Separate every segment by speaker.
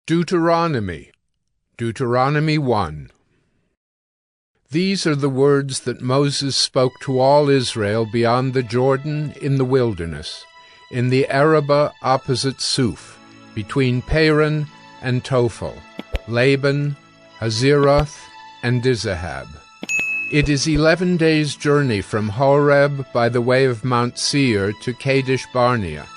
Speaker 1: Deuteronomy 1. These are the words that Moses spoke to all Israel beyond the Jordan in the wilderness, in the Arabah opposite Suf, between Paran and Tophel, Laban, Hazeroth, and Dizahab. It is 11 days' journey from Horeb by the way of Mount Seir to Kadesh Barnea.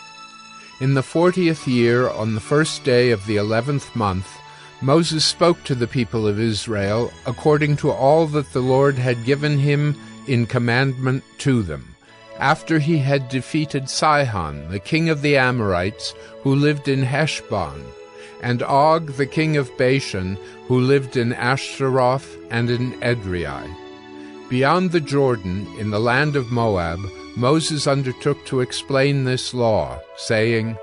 Speaker 1: In the 40th year, on the first day of the 11th month, Moses spoke to the people of Israel according to all that the Lord had given him in commandment to them, after he had defeated Sihon, the king of the Amorites, who lived in Heshbon, and Og, the king of Bashan, who lived in Ashtaroth and in Edrei. Beyond the Jordan, in the land of Moab, Moses undertook to explain this law, saying,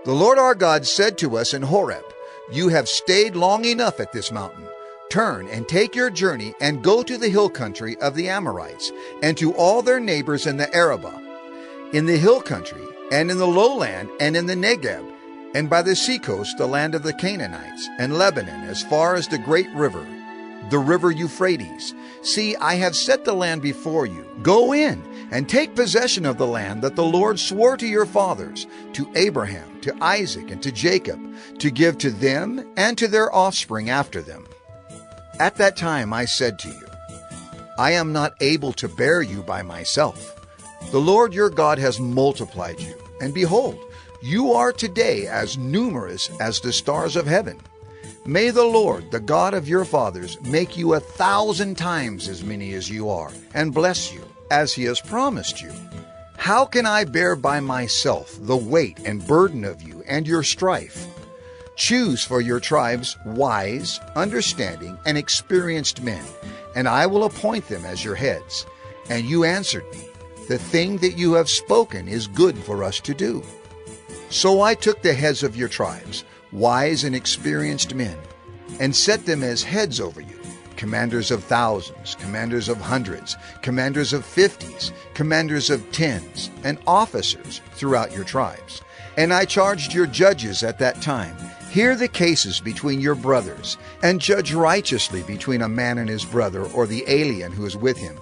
Speaker 2: The Lord our God said to us in Horeb, You have stayed long enough at this mountain. Turn and take your journey and go to the hill country of the Amorites, and to all their neighbors in the Arabah, in the hill country, and in the lowland, and in the Negeb, and by the seacoast, the land of the Canaanites, and Lebanon, as far as the great river, the river Euphrates. See, I have set the land before you. Go in and take possession of the land that the Lord swore to your fathers, to Abraham, to Isaac, and to Jacob, to give to them and to their offspring after them. At that time I said to you, I am not able to bear you by myself. The Lord your God has multiplied you, and behold, you are today as numerous as the stars of heaven. May the Lord, the God of your fathers, make you 1,000 times as many as you are, and bless you, as he has promised you. How can I bear by myself the weight and burden of you and your strife? Choose for your tribes wise, understanding, and experienced men, and I will appoint them as your heads. And you answered me, The thing that you have spoken is good for us to do. So I took the heads of your tribes, wise and experienced men, and set them as heads over you, commanders of thousands, commanders of hundreds, commanders of 50s, commanders of 10s, and officers throughout your tribes. And I charged your judges at that time, Hear the cases between your brothers, and judge righteously between a man and his brother, or the alien who is with him.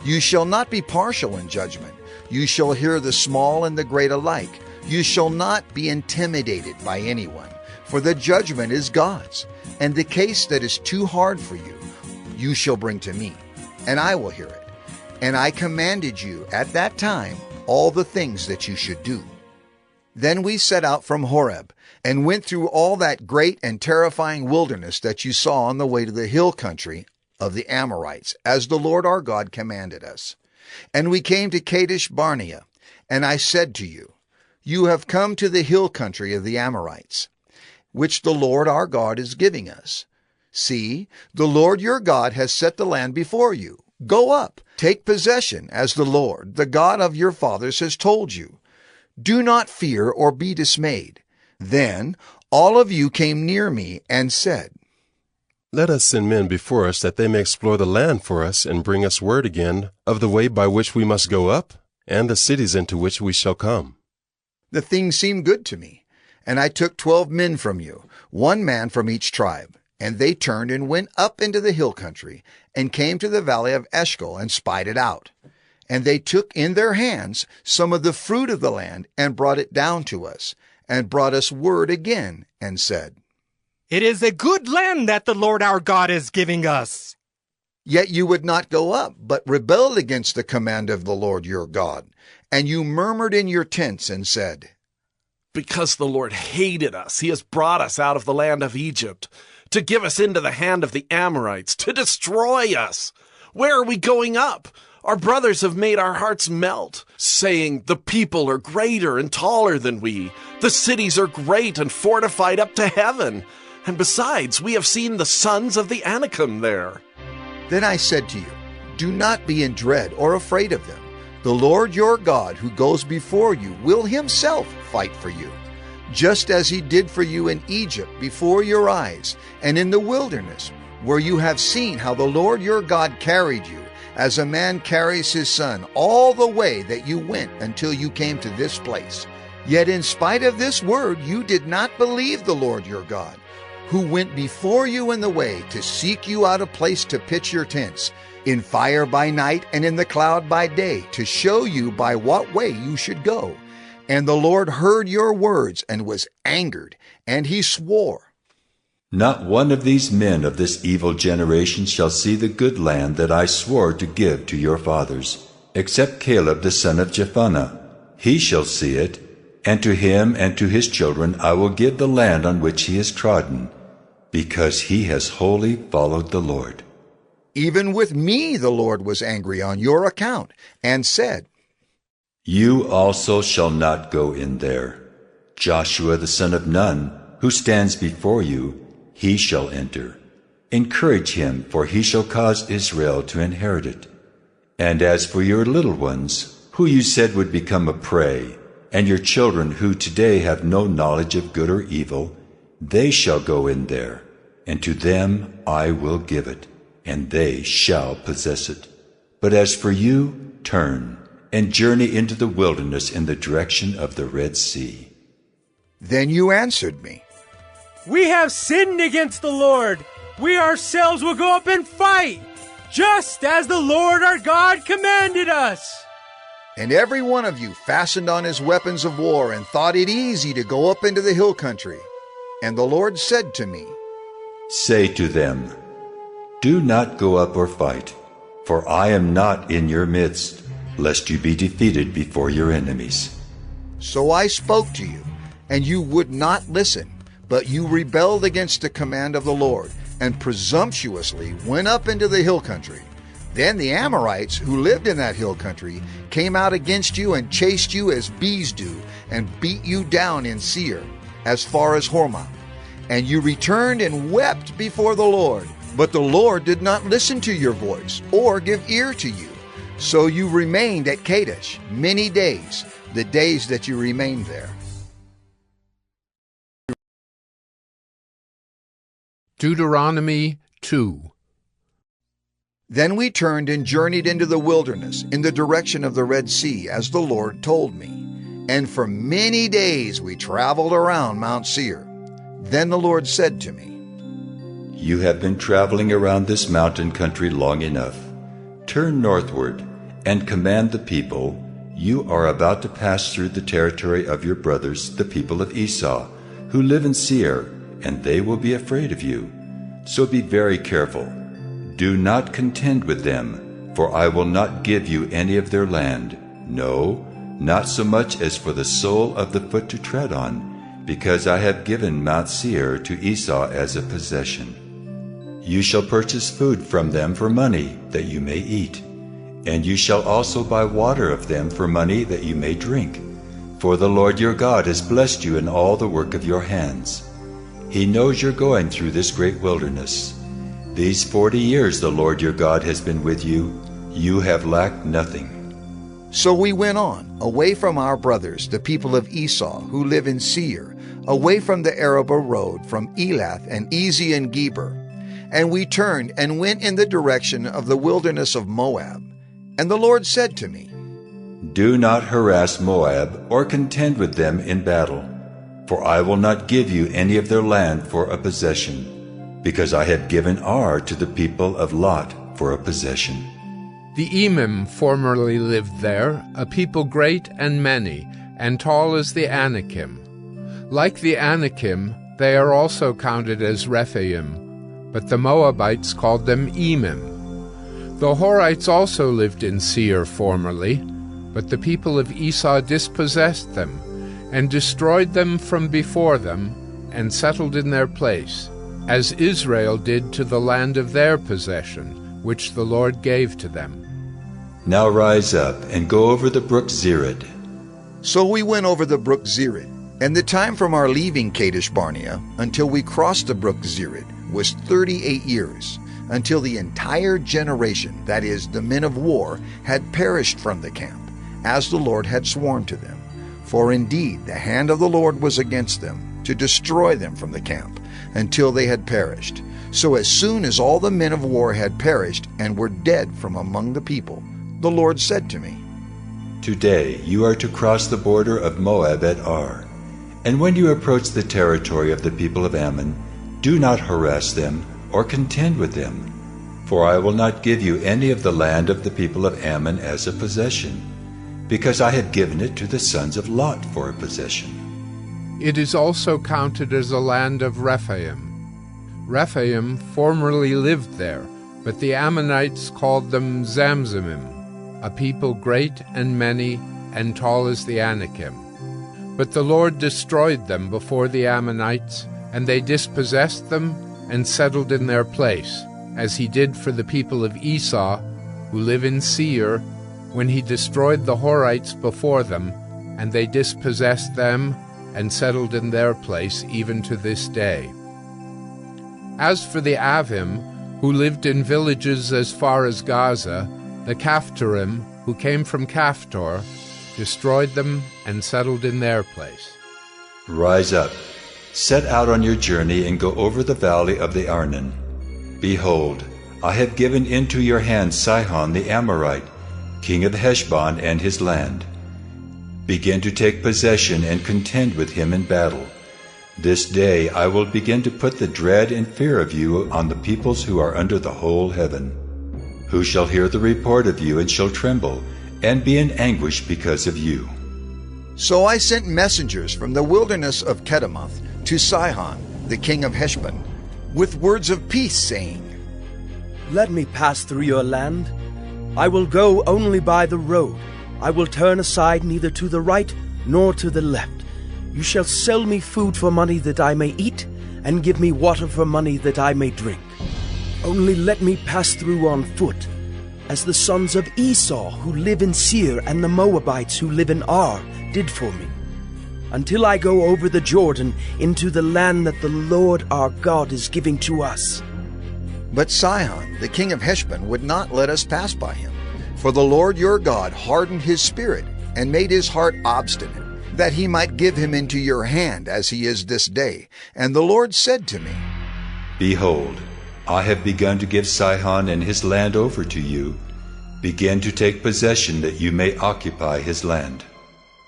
Speaker 2: You shall not be partial in judgment. You shall hear the small and the great alike. You shall not be intimidated by anyone, for the judgment is God's, and the case that is too hard for you, you shall bring to me, and I will hear it. And I commanded you at that time all the things that you should do. Then we set out from Horeb, and went through all that great and terrifying wilderness that you saw on the way to the hill country of the Amorites, as the Lord our God commanded us. And we came to Kadesh Barnea, and I said to you, You have come to the hill country of the Amorites, which the Lord our God is giving us. See, the Lord your God has set the land before you. Go up, take possession, as the Lord, the God of your fathers, has told you. Do not fear or be dismayed. Then all of you came near me and said,
Speaker 3: Let us send men before us, that they may explore the land for us, and bring us word again of the way by which we must go up, and the cities into which we shall come.
Speaker 2: The thing seemed good to me, and I took 12 men from you, 1 man from each tribe, and they turned and went up into the hill country, and came to the valley of Eshcol, and spied it out. And they took in their hands some of the fruit of the land, and brought it down to us, and brought us word again, and said,
Speaker 4: It is a good land that the Lord our God is giving us.
Speaker 2: Yet you would not go up, but rebelled against the command of the Lord your God. And you murmured in your tents and said,
Speaker 5: Because the Lord hated us, he has brought us out of the land of Egypt, to give us into the hand of the Amorites, to destroy us. Where are we going up? Our brothers have made our hearts melt, saying, The people are greater and taller than we. The cities are great and fortified up to heaven. And besides, we have seen the sons of the Anakim there.
Speaker 2: Then I said to you, Do not be in dread or afraid of them. The Lord your God, who goes before you, will himself fight for you, just as he did for you in Egypt before your eyes, and in the wilderness, where you have seen how the Lord your God carried you, as a man carries his son, all the way that you went until you came to this place. Yet in spite of this word, you did not believe the Lord your God, who went before you in the way to seek you out a place to pitch your tents, in fire by night and in the cloud by day, to show you by what way you should go. And the Lord heard your words and was angered, and he swore,
Speaker 6: Not one of these men of this evil generation shall see the good land that I swore to give to your fathers, except Caleb the son of Jephunneh. He shall see it, and to him and to his children I will give the land on which he has trodden, because he has wholly followed the Lord.
Speaker 2: Even with me the Lord was angry on your account, and said,
Speaker 6: You also shall not go in there. Joshua the son of Nun, who stands before you, he shall enter. Encourage him, for he shall cause Israel to inherit it. And as for your little ones, who you said would become a prey, and your children who today have no knowledge of good or evil, they shall go in there, and to them I will give it, and they shall possess it. But as for you, turn, and journey into the wilderness in the direction of the Red Sea.
Speaker 2: Then you answered me,
Speaker 4: We have sinned against the Lord. We ourselves will go up and fight, just as the Lord our God commanded us.
Speaker 2: And every one of you fastened on his weapons of war and thought it easy to go up into the hill country. And the Lord said to me,
Speaker 6: Say to them, Do not go up or fight, for I am not in your midst, lest you be defeated before your enemies.
Speaker 2: So I spoke to you, and you would not listen, but you rebelled against the command of the Lord, and presumptuously went up into the hill country. Then the Amorites, who lived in that hill country, came out against you and chased you as bees do, and beat you down in Seir, as far as Hormah. And you returned and wept before the Lord. But the Lord did not listen to your voice, or give ear to you. So you remained at Kadesh many days, the days that you remained there.
Speaker 1: Deuteronomy 2.
Speaker 2: Then we turned and journeyed into the wilderness, in the direction of the Red Sea, as the Lord told me. And for many days we traveled around Mount Seir. Then the Lord said to me,
Speaker 6: You have been traveling around this mountain country long enough. Turn northward and command the people. You are about to pass through the territory of your brothers, the people of Esau, who live in Seir, and they will be afraid of you. So be very careful. Do not contend with them, for I will not give you any of their land, no, not so much as for the sole of the foot to tread on, because I have given Mount Seir to Esau as a possession. You shall purchase food from them for money, that you may eat, and you shall also buy water of them for money, that you may drink. For the Lord your God has blessed you in all the work of your hands. He knows you're going through this great wilderness. These 40 years the Lord your God has been with you. You have lacked nothing.
Speaker 2: So we went on, away from our brothers, the people of Esau, who live in Seir, away from the Arabah road, from Elath and Ezion Geber. And we turned and went in the direction of the wilderness of Moab. And the Lord said to me,
Speaker 6: Do not harass Moab or contend with them in battle, for I will not give you any of their land for a possession, because I have given Ar to the people of Lot for a possession.
Speaker 1: The Emim formerly lived there, a people great and many, and tall as the Anakim. Like the Anakim, they are also counted as Rephaim, but the Moabites called them Emim. The Horites also lived in Seir formerly, but the people of Esau dispossessed them, and destroyed them from before them, and settled in their place, as Israel did to the land of their possession, which the Lord gave to them.
Speaker 6: Now rise up and go over the brook Zered.
Speaker 2: So we went over the brook Zered, and the time from our leaving Kadesh Barnea until we crossed the brook Zered was 38 years, until the entire generation, that is, the men of war, had perished from the camp, as the Lord had sworn to them. For indeed the hand of the Lord was against them, to destroy them from the camp, until they had perished. So as soon as all the men of war had perished and were dead from among the people, the Lord said to me,
Speaker 6: Today you are to cross the border of Moab at Ar. And when you approach the territory of the people of Ammon, do not harass them or contend with them, for I will not give you any of the land of the people of Ammon as a possession, because I have given it to the sons of Lot for a possession.
Speaker 1: It is also counted as a land of Rephaim. Rephaim formerly lived there, but the Ammonites called them Zamzumim, a people great and many and tall as the Anakim. But the Lord destroyed them before the Ammonites, and they dispossessed them and settled in their place, as he did for the people of Esau, who live in Seir, when he destroyed the Horites before them, and they dispossessed them and settled in their place even to this day. As for the Avim, who lived in villages as far as Gaza, the Caphtorim, who came from Caphtor, destroyed them and settled in their place.
Speaker 6: Rise up, set out on your journey, and go over the valley of the Arnon. Behold, I have given into your hand Sihon the Amorite, king of Heshbon and his land. Begin to take possession and contend with him in battle. This day I will begin to put the dread and fear of you on the peoples who are under the whole heaven, who shall hear the report of you and shall tremble, and be in anguish because of you.
Speaker 2: So I sent messengers from the wilderness of Kedemoth to Sihon, the king of Heshbon, with words of peace, saying,
Speaker 7: Let me pass through your land. I will go only by the road. I will turn aside neither to the right nor to the left. You shall sell me food for money that I may eat, and give me water for money that I may drink. Only let me pass through on foot, as the sons of Esau who live in Seir and the Moabites who live in Ar did for me, until I go over the Jordan into the land that the Lord our God is giving to us.
Speaker 2: But Sihon, the king of Heshbon, would not let us pass by him. For the Lord your God hardened his spirit, and made his heart obstinate, that he might give him into your hand as he is this day. And the Lord said to me,
Speaker 6: Behold, I have begun to give Sihon and his land over to you. Begin to take possession that you may occupy his land.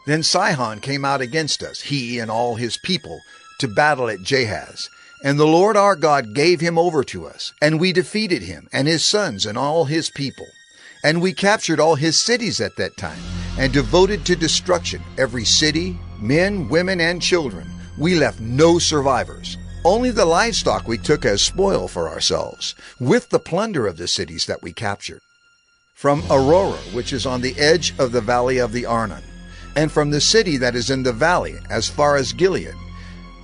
Speaker 2: Then Sihon came out against us, he and all his people, to battle at Jahaz. And the Lord our God gave him over to us, and we defeated him, and his sons, and all his people. And we captured all his cities at that time, and devoted to destruction every city, men, women, and children. We left no survivors. Only the livestock we took as spoil for ourselves, with the plunder of the cities that we captured. From Aurora, which is on the edge of the valley of the Arnon, and from the city that is in the valley, as far as Gilead,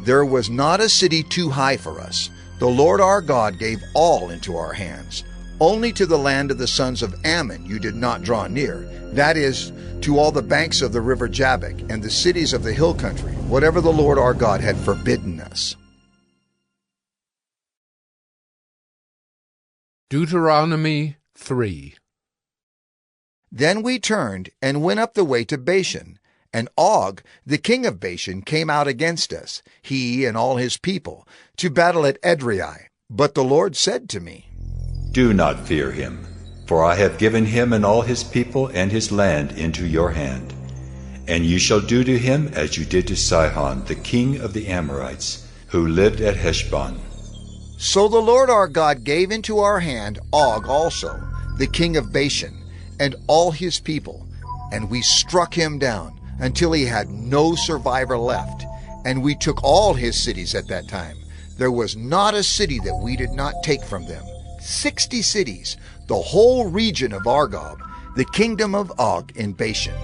Speaker 2: there was not a city too high for us. The Lord our God gave all into our hands. Only to the land of the sons of Ammon you did not draw near, that is, to all the banks of the river Jabbok and the cities of the hill country, whatever the Lord our God had forbidden us.
Speaker 1: Deuteronomy 3.
Speaker 2: Then we turned and went up the way to Bashan, and Og, the king of Bashan, came out against us, he and all his people, to battle at Edrei. But the Lord said to me,
Speaker 6: Do not fear him, for I have given him and all his people and his land into your hand. And you shall do to him as you did to Sihon, the king of the Amorites, who lived at Heshbon.
Speaker 2: So the Lord our God gave into our hand Og also, the king of Bashan, and all his people, and we struck him down until he had no survivor left. And we took all his cities at that time. There was not a city that we did not take from them. 60 cities, the whole region of Argob, the kingdom of Og in Bashan.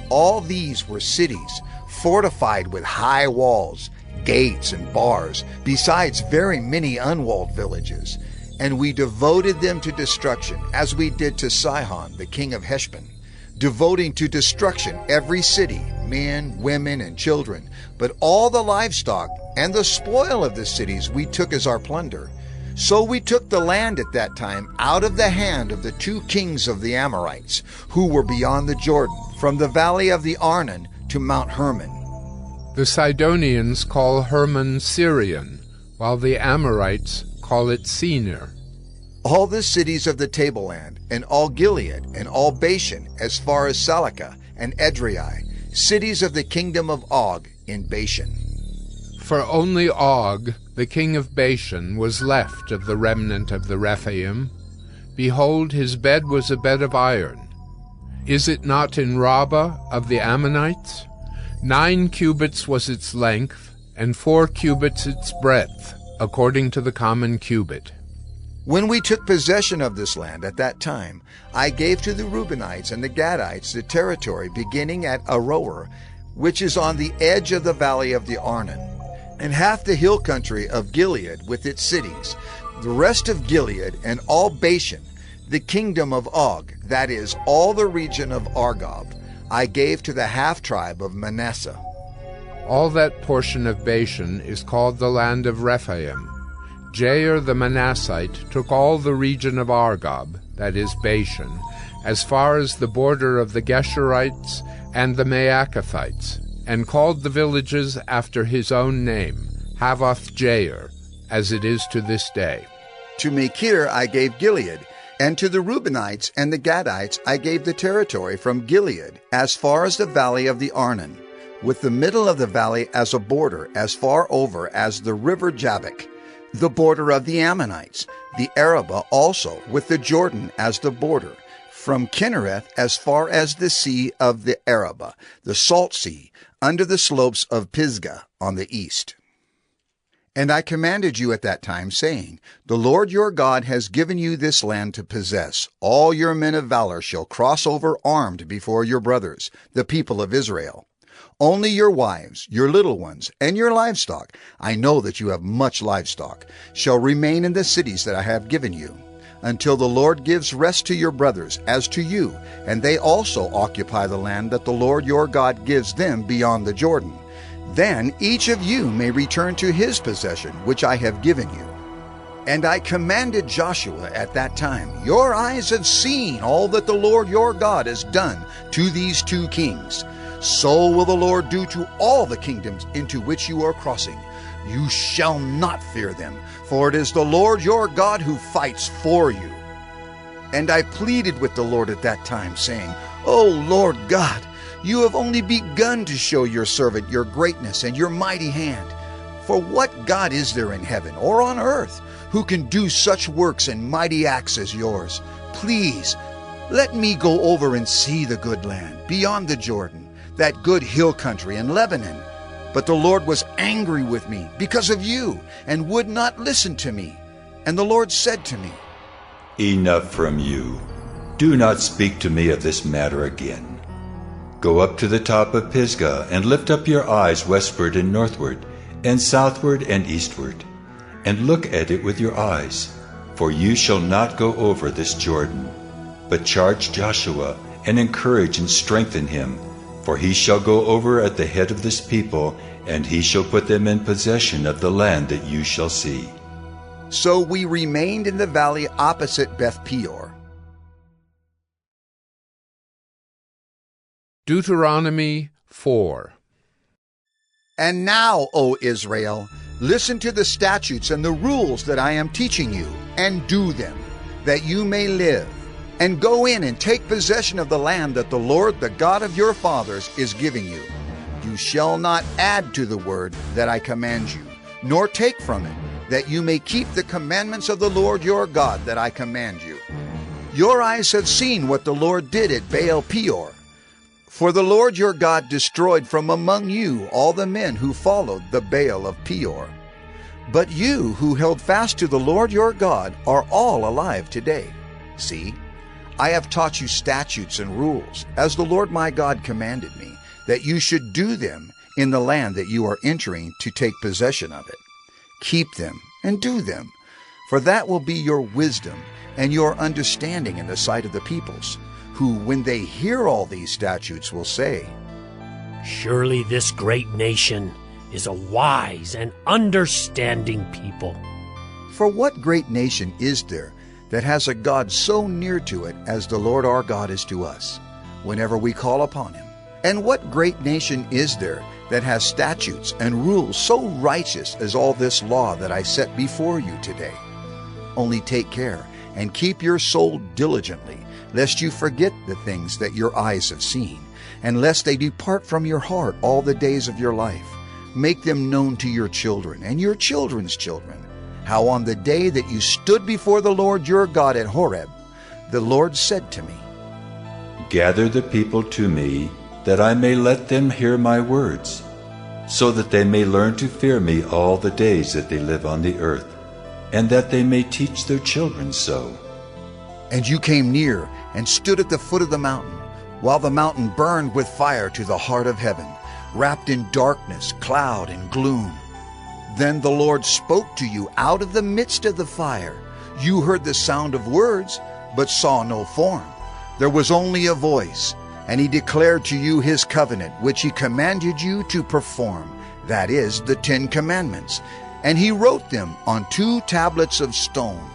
Speaker 2: All these were cities fortified with high walls, gates, and bars, besides very many unwalled villages. And we devoted them to destruction, as we did to Sihon, the king of Heshbon, devoting to destruction every city, men, women, and children. But all the livestock and the spoil of the cities we took as our plunder. So we took the land at that time out of the hand of the 2 kings of the Amorites, who were beyond the Jordan, from the valley of the Arnon to Mount Hermon.
Speaker 1: The Sidonians call Hermon Syrian, while the Amorites call it Senir.
Speaker 2: All the cities of the tableland, and all Gilead, and all Bashan, as far as Salakah, and Edrei, cities of the kingdom of Og in Bashan.
Speaker 1: For only Og, the king of Bashan, was left of the remnant of the Rephaim. Behold, his bed was a bed of iron. Is it not in Rabbah of the Ammonites? 9 cubits was its length, and 4 cubits its breadth, according to the common cubit.
Speaker 2: When we took possession of this land at that time, I gave to the Reubenites and the Gadites the territory beginning at Aroer, which is on the edge of the valley of the Arnon, and half the hill country of Gilead with its cities, the rest of Gilead and all Bashan, the kingdom of Og, that is, all the region of Argob, I gave to the half-tribe of Manasseh.
Speaker 1: All that portion of Bashan is called the land of Rephaim. Jair the Manassite took all the region of Argob, that is Bashan, as far as the border of the Geshurites and the Maacathites, and called the villages after his own name, Havoth Jair, as it is to this day.
Speaker 2: To Machir I gave Gilead, and to the Reubenites and the Gadites I gave the territory from Gilead as far as the valley of the Arnon, with the middle of the valley as a border, as far over as the river Jabbok, the border of the Ammonites, the Arabah also, with the Jordan as the border, from Kinnereth as far as the sea of the Arabah, the salt sea, under the slopes of Pisgah on the east. And I commanded you at that time, saying, The Lord your God has given you this land to possess. All your men of valor shall cross over armed before your brothers, the people of Israel. Only your wives, your little ones, and your livestock, I know that you have much livestock, shall remain in the cities that I have given you, until the Lord gives rest to your brothers as to you, and they also occupy the land that the Lord your God gives them beyond the Jordan. Then each of you may return to his possession, which I have given you. And I commanded Joshua at that time, Your eyes have seen all that the Lord your God has done to these 2 kings. So will the Lord do to all the kingdoms into which you are crossing. You shall not fear them, for it is the Lord your God who fights for you. And I pleaded with the Lord at that time, saying, O Lord God, you have only begun to show your servant your greatness and your mighty hand. For what God is there in heaven or on earth who can do such works and mighty acts as yours? Please, let me go over and see the good land beyond the Jordan, that good hill country in Lebanon. But the Lord was angry with me because of you, and would not listen to me. And the Lord said to me,
Speaker 6: Enough from you. Do not speak to me of this matter again. Go up to the top of Pisgah, and lift up your eyes westward and northward, and southward and eastward, and look at it with your eyes. For you shall not go over this Jordan, but charge Joshua, and encourage and strengthen him, for he shall go over at the head of this people, and he shall put them in possession of the land that you shall see.
Speaker 2: So we remained in the valley opposite Beth Peor.
Speaker 1: Deuteronomy 4.
Speaker 2: And now, O Israel, listen to the statutes and the rules that I am teaching you, and do them, that you may live. And go in and take possession of the land that the Lord, the God of your fathers, is giving you. You shall not add to the word that I command you, nor take from it, that you may keep the commandments of the Lord your God that I command you. Your eyes have seen what the Lord did at Baal Peor. For the Lord your God destroyed from among you all the men who followed the Baal of Peor. But you who held fast to the Lord your God are all alive today. See, I have taught you statutes and rules, as the Lord my God commanded me, that you should do them in the land that you are entering to take possession of it. Keep them and do them, for that will be your wisdom and your understanding in the sight of the peoples, who, when they hear all these statutes, will say,
Speaker 8: Surely this great nation is a wise and understanding people.
Speaker 2: For what great nation is there that has a God so near to it as the Lord our God is to us, whenever we call upon him? And what great nation is there that has statutes and rules so righteous as all this law that I set before you today? Only take care and keep your soul diligently, lest you forget the things that your eyes have seen, and lest they depart from your heart all the days of your life. Make them known to your children and your children's children, how on the day that you stood before the Lord your God at Horeb, the Lord said to me,
Speaker 6: Gather the people to me, that I may let them hear my words, so that they may learn to fear me all the days that they live on the earth, and that they may teach their children so.
Speaker 2: And you came near and stood at the foot of the mountain, while the mountain burned with fire to the heart of heaven, wrapped in darkness, cloud, and gloom. Then the Lord spoke to you out of the midst of the fire. You heard the sound of words, but saw no form. There was only a voice, and he declared to you his covenant, which he commanded you to perform, that is, the 10 Commandments. And he wrote them on 2 tablets of stone.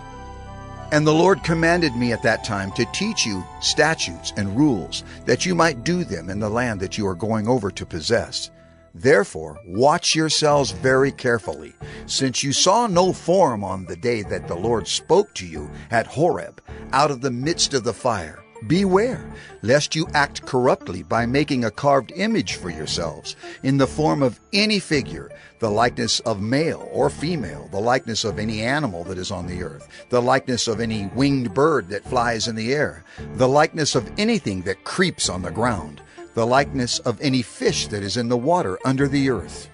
Speaker 2: And the Lord commanded me at that time to teach you statutes and rules, that you might do them in the land that you are going over to possess. Therefore, watch yourselves very carefully, since you saw no form on the day that the Lord spoke to you at Horeb, out of the midst of the fire. Beware, lest you act corruptly by making a carved image for yourselves, in the form of any figure, the likeness of male or female, the likeness of any animal that is on the earth, the likeness of any winged bird that flies in the air, the likeness of anything that creeps on the ground, the likeness of any fish that is in the water under the earth.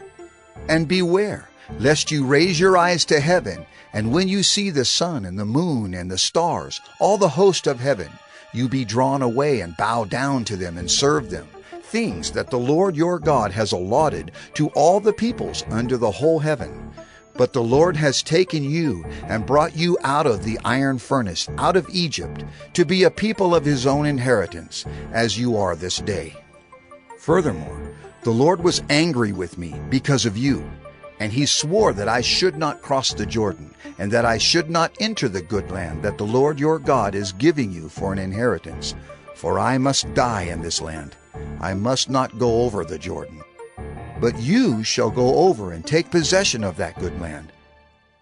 Speaker 2: And beware, lest you raise your eyes to heaven, and when you see the sun and the moon and the stars, all the host of heaven, you be drawn away and bow down to them and serve them, things that the Lord your God has allotted to all the peoples under the whole heaven. But the Lord has taken you and brought you out of the iron furnace, out of Egypt, to be a people of his own inheritance, as you are this day. Furthermore, the Lord was angry with me because of you, and he swore that I should not cross the Jordan, and that I should not enter the good land that the Lord your God is giving you for an inheritance. For I must die in this land. I must not go over the Jordan. But you shall go over and take possession of that good land.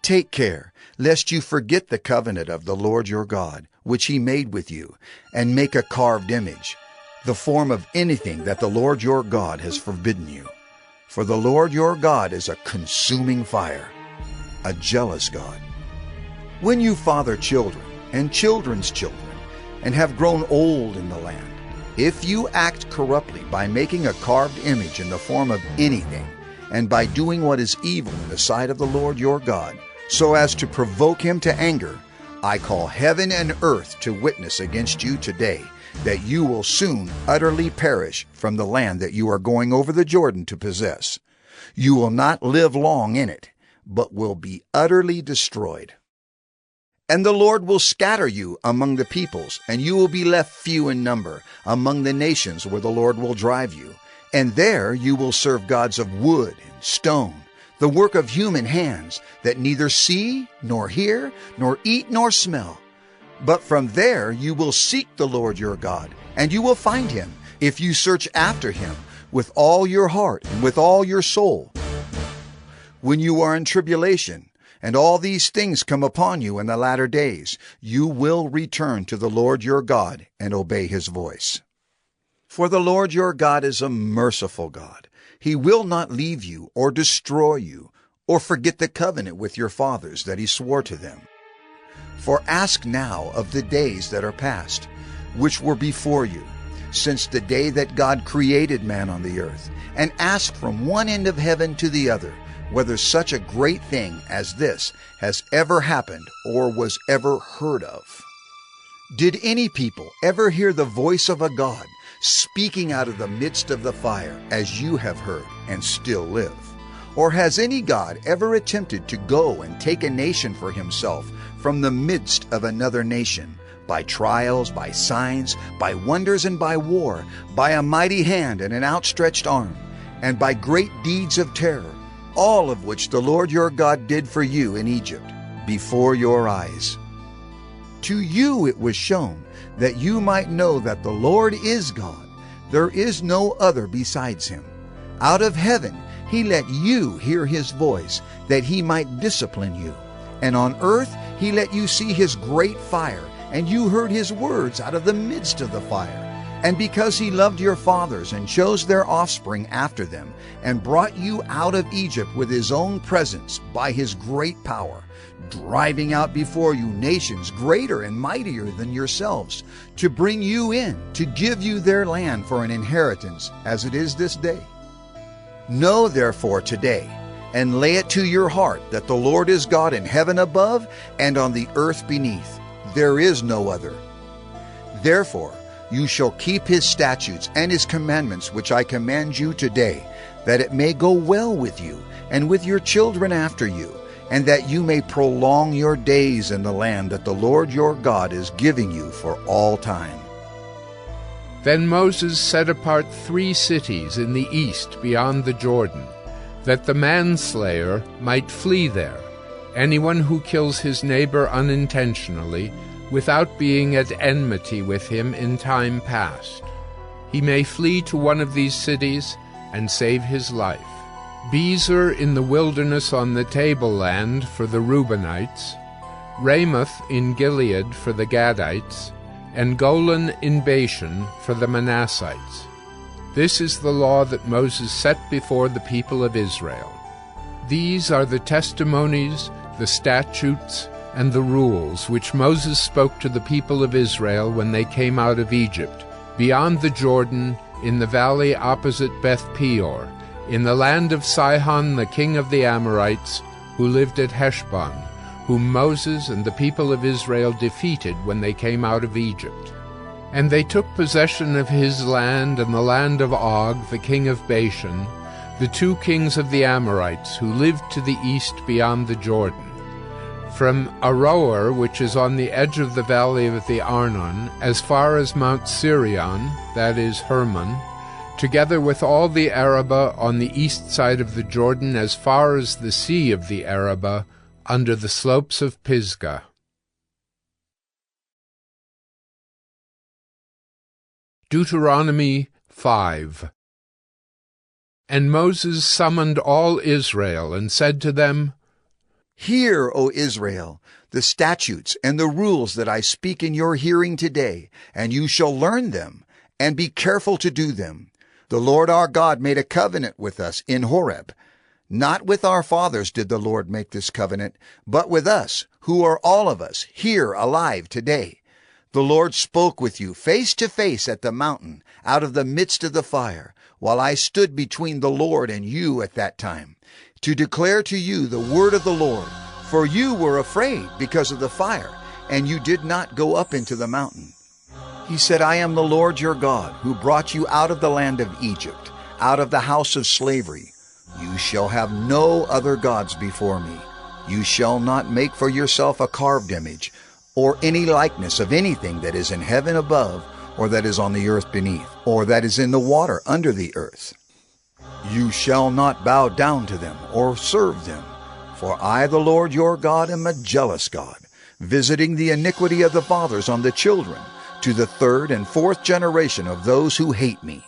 Speaker 2: Take care, lest you forget the covenant of the Lord your God, which he made with you, and make a carved image, the form of anything that the Lord your God has forbidden you. For the Lord your God is a consuming fire, a jealous God. When you father children and children's children, and have grown old in the land, if you act corruptly by making a carved image in the form of anything, and by doing what is evil in the sight of the Lord your God, so as to provoke him to anger, I call heaven and earth to witness against you today, that you will soon utterly perish from the land that you are going over the Jordan to possess. You will not live long in it, but will be utterly destroyed. And the Lord will scatter you among the peoples, and you will be left few in number among the nations where the Lord will drive you. And there you will serve gods of wood and stone, the work of human hands, that neither see, nor hear, nor eat, nor smell. But from there you will seek the Lord your God, and you will find him, if you search after him with all your heart and with all your soul. When you are in tribulation, and all these things come upon you in the latter days, you will return to the Lord your God and obey his voice. For the Lord your God is a merciful God. He will not leave you or destroy you, or forget the covenant with your fathers that he swore to them. For ask now of the days that are past, which were before you, since the day that God created man on the earth, and ask from one end of heaven to the other, whether such a great thing as this has ever happened or was ever heard of. Did any people ever hear the voice of a God speaking out of the midst of the fire, as you have heard and still live? Or has any God ever attempted to go and take a nation for himself from the midst of another nation, by trials, by signs, by wonders, and by war, by a mighty hand and an outstretched arm, and by great deeds of terror, all of which the Lord your God did for you in Egypt, before your eyes? To you it was shown, that you might know that the Lord is God. There is no other besides him. Out of heaven he let you hear his voice, that he might discipline you. And on earth he let you see his great fire, and you heard his words out of the midst of the fire. And because he loved your fathers and chose their offspring after them, and brought you out of Egypt with his own presence by his great power, driving out before you nations greater and mightier than yourselves, to bring you in, to give you their land for an inheritance, as it is this day. Know therefore today, and lay it to your heart, that the Lord is God in heaven above and on the earth beneath. There is no other. Therefore, you shall keep his statutes and his commandments, which I command you today, that it may go well with you and with your children after you, and that you may prolong your days in the land that the Lord your God is giving you for all time.
Speaker 1: Then Moses set apart 3 cities in the east beyond the Jordan, that the manslayer might flee there, anyone who kills his neighbor unintentionally, without being at enmity with him in time past. He may flee to one of these cities and save his life. Bezer in the wilderness on the tableland for the Reubenites, Ramoth in Gilead for the Gadites, and Golan in Bashan for the Manassites. This is the law that Moses set before the people of Israel. These are the testimonies, the statutes, and the rules which Moses spoke to the people of Israel when they came out of Egypt, beyond the Jordan, in the valley opposite Beth Peor, in the land of Sihon the king of the Amorites, who lived at Heshbon, whom Moses and the people of Israel defeated when they came out of Egypt. And they took possession of his land and the land of Og the king of Bashan, the 2 kings of the Amorites, who lived to the east beyond the Jordan. From Aroer, which is on the edge of the valley of the Arnon, as far as Mount Sirion, that is Hermon, together with all the Arabah on the east side of the Jordan, as far as the sea of the Arabah, under the slopes of Pisgah. Deuteronomy 5. And Moses summoned all Israel, and said to them,
Speaker 2: Hear, O Israel, the statutes and the rules that I speak in your hearing today, and you shall learn them, and be careful to do them. The Lord our God made a covenant with us in Horeb. Not with our fathers did the Lord make this covenant, but with us, who are all of us here alive today. The Lord spoke with you face to face at the mountain, out of the midst of the fire, while I stood between the Lord and you at that time, to declare to you the word of the Lord. For you were afraid because of the fire, and you did not go up into the mountain. He said, I am the Lord your God, who brought you out of the land of Egypt, out of the house of slavery. You shall have no other gods before me. You shall not make for yourself a carved image, or any likeness of anything that is in heaven above, or that is on the earth beneath, or that is in the water under the earth. You shall not bow down to them, or serve them. For I, the Lord your God, am a jealous God, visiting the iniquity of the fathers on the children, to the 3rd and 4th generation of those who hate me,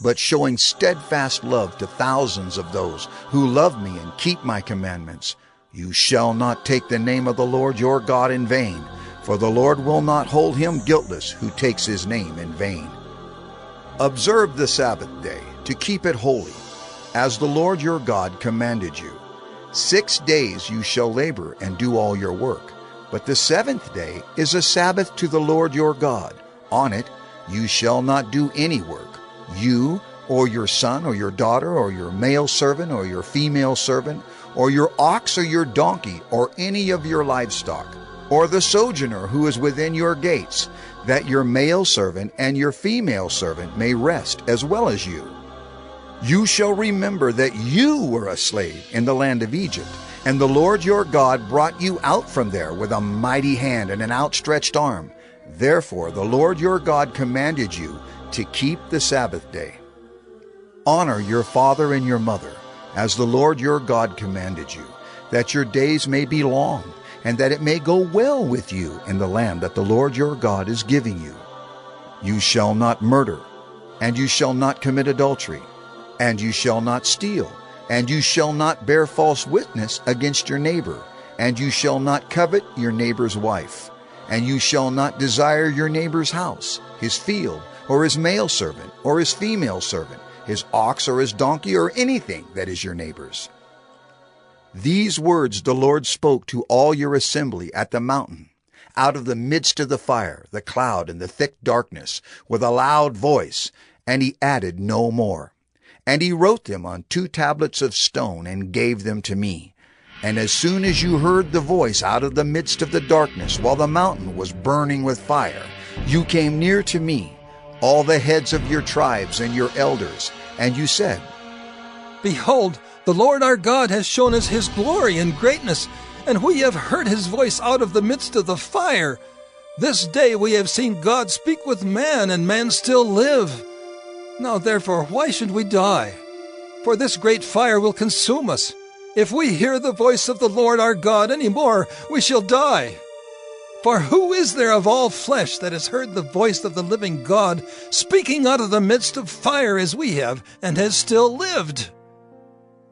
Speaker 2: but showing steadfast love to thousands of those who love me and keep my commandments. You shall not take the name of the Lord your God in vain, for the Lord will not hold him guiltless who takes his name in vain. Observe the Sabbath day, to keep it holy, as the Lord your God commanded you. 6 days you shall labor and do all your work, but the 7th day is a Sabbath to the Lord your God. On it you shall not do any work, you, or your son, or your daughter, or your male servant, or your female servant, or your ox, or your donkey, or any of your livestock, or the sojourner who is within your gates, that your male servant and your female servant may rest as well as you. You shall remember that you were a slave in the land of Egypt, and the Lord your God brought you out from there with a mighty hand and an outstretched arm. Therefore the Lord your God commanded you to keep the Sabbath day. Honor your father and your mother, as the Lord your God commanded you, that your days may be long, and that it may go well with you in the land that the Lord your God is giving you. You shall not murder, and you shall not commit adultery, and you shall not steal, and you shall not bear false witness against your neighbor, and you shall not covet your neighbor's wife, and you shall not desire your neighbor's house, his field, or his male servant, or his female servant, his ox or his donkey, or anything that is your neighbor's. These words the Lord spoke to all your assembly at the mountain, out of the midst of the fire, the cloud, and the thick darkness, with a loud voice, and he added no more. And he wrote them on 2 tablets of stone, and gave them to me. And as soon as you heard the voice out of the midst of the darkness, while the mountain was burning with fire, you came near to me, all the heads of your tribes and your elders, and you said,
Speaker 9: Behold, the Lord our God has shown us his glory and greatness, and we have heard his voice out of the midst of the fire. This day we have seen God speak with man, and man still live. Now therefore, why should we die? For this great fire will consume us. If we hear the voice of the Lord our God any more, we shall die. For who is there of all flesh that has heard the voice of the living God speaking out of the midst of fire as we have, and has still lived?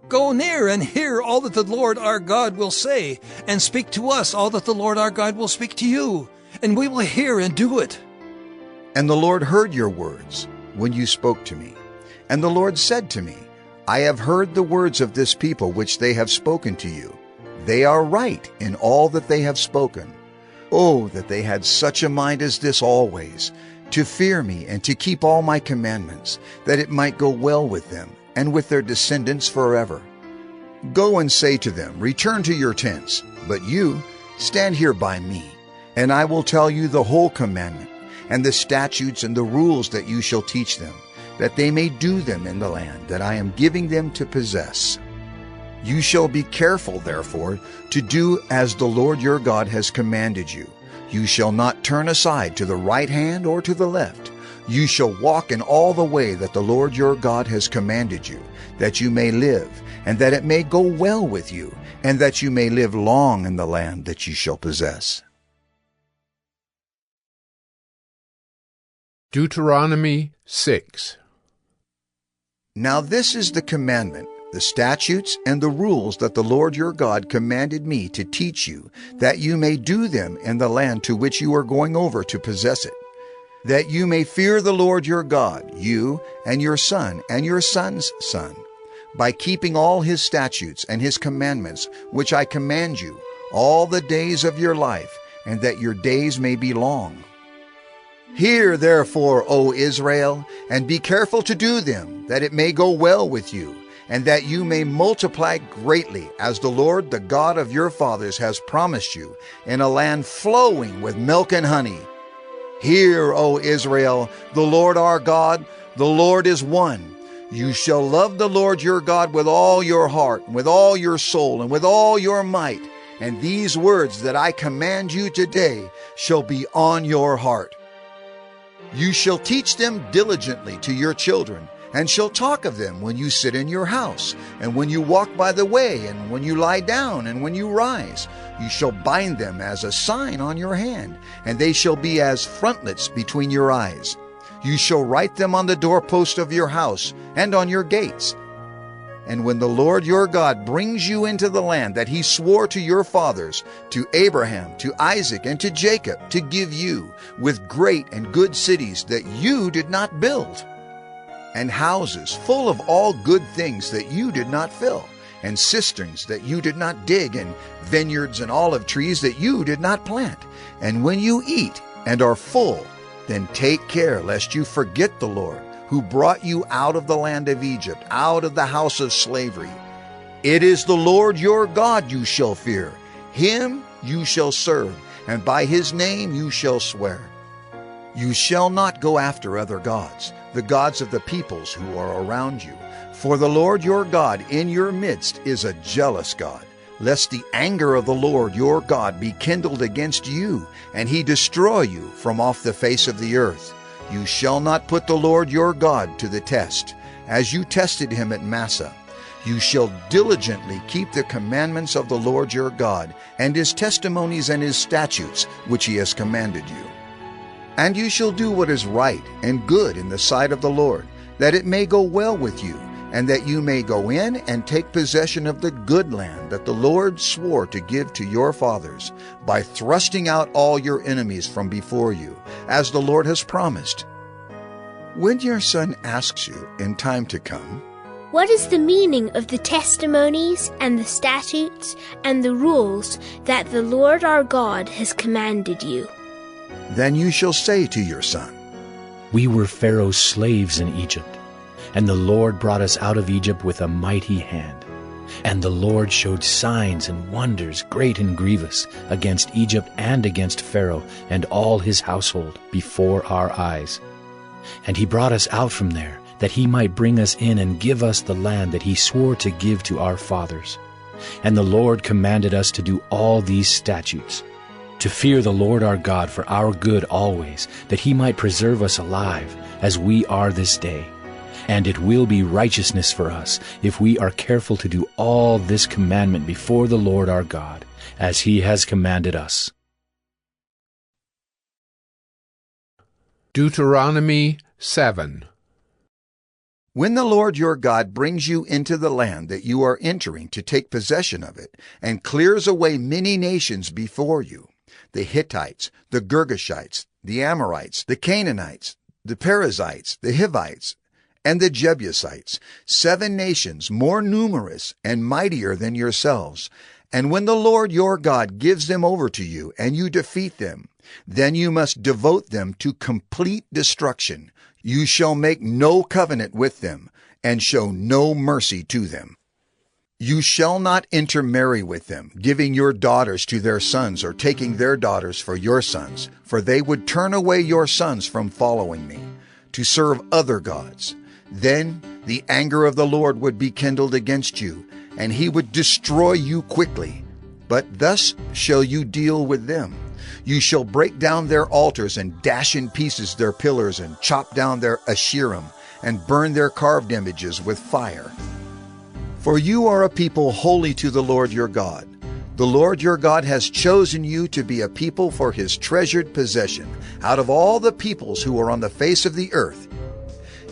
Speaker 9: Go near and hear all that the Lord our God will say, and speak to us all that the Lord our God will speak to you, and we will hear and do it.
Speaker 2: And the Lord heard your words when you spoke to me. And the Lord said to me, I have heard the words of this people which they have spoken to you. They are right in all that they have spoken. Oh, that they had such a mind as this always, to fear me and to keep all my commandments, that it might go well with them and with their descendants forever. Go and say to them, Return to your tents, but you stand here by me, and I will tell you the whole commandment, and the statutes and the rules that you shall teach them, that they may do them in the land that I am giving them to possess. You shall be careful, therefore, to do as the Lord your God has commanded you. You shall not turn aside to the right hand or to the left. You shall walk in all the way that the Lord your God has commanded you, that you may live, and that it may go well with you, and that you may live long in the land that you shall possess.
Speaker 1: Deuteronomy 6.
Speaker 2: Now this is the commandment, the statutes and the rules that the Lord your God commanded me to teach you, that you may do them in the land to which you are going over to possess it, that you may fear the Lord your God, you and your son and your son's son, by keeping all his statutes and his commandments, which I command you, all the days of your life, and that your days may be long. Hear therefore, O Israel, and be careful to do them, that it may go well with you, and that you may multiply greatly, as the Lord, the God of your fathers, has promised you, in a land flowing with milk and honey. Hear, O Israel, the Lord our God, the Lord is one. You shall love the Lord your God with all your heart, and with all your soul, and with all your might. And these words that I command you today shall be on your heart. You shall teach them diligently to your children, and shall talk of them when you sit in your house, and when you walk by the way, and when you lie down, and when you rise. You shall bind them as a sign on your hand, and they shall be as frontlets between your eyes. You shall write them on the doorpost of your house, and on your gates. And when the Lord your God brings you into the land that he swore to your fathers, to Abraham, to Isaac, and to Jacob, to give you, with great and good cities that you did not build, and houses full of all good things that you did not fill, and cisterns that you did not dig, and vineyards and olive trees that you did not plant. And when you eat and are full, then take care lest you forget the Lord, who brought you out of the land of Egypt, out of the house of slavery. It is the Lord your God you shall fear. Him you shall serve, and by his name you shall swear. You shall not go after other gods, the gods of the peoples who are around you. For the Lord your God in your midst is a jealous God, lest the anger of the Lord your God be kindled against you, and he destroy you from off the face of the earth. You shall not put the Lord your God to the test, as you tested him at Massah. You shall diligently keep the commandments of the Lord your God, and his testimonies and his statutes, which he has commanded you. And you shall do what is right and good in the sight of the Lord, that it may go well with you, and that you may go in and take possession of the good land that the Lord swore to give to your fathers, by thrusting out all your enemies from before you, as the Lord has promised. When your son asks you in time to come,
Speaker 10: "What is the meaning of the testimonies and the statutes and the rules that the Lord our God has commanded you?"
Speaker 2: then you shall say to your son,
Speaker 11: We were Pharaoh's slaves in Egypt, and the Lord brought us out of Egypt with a mighty hand. And the Lord showed signs and wonders great and grievous against Egypt and against Pharaoh and all his household before our eyes. And he brought us out from there, that he might bring us in and give us the land that he swore to give to our fathers. And the Lord commanded us to do all these statutes, to fear the Lord our God for our good always, that he might preserve us alive, as we are this day. And it will be righteousness for us if we are careful to do all this commandment before the Lord our God, as he has commanded us.
Speaker 1: Deuteronomy 7.
Speaker 2: When the Lord your God brings you into the land that you are entering to take possession of it, and clears away many nations before you, the Hittites, the Girgashites, the Amorites, the Canaanites, the Perizzites, the Hivites, and the Jebusites, 7 nations more numerous and mightier than yourselves. And when the Lord your God gives them over to you, and you defeat them, then you must devote them to complete destruction. You shall make no covenant with them, and show no mercy to them. You shall not intermarry with them, giving your daughters to their sons, or taking their daughters for your sons, for they would turn away your sons from following me, to serve other gods. Then the anger of the Lord would be kindled against you, and he would destroy you quickly. But thus shall you deal with them. You shall break down their altars, and dash in pieces their pillars, and chop down their Asherim, and burn their carved images with fire. For you are a people holy to the Lord your God. The Lord your God has chosen you to be a people for his treasured possession out of all the peoples who are on the face of the earth.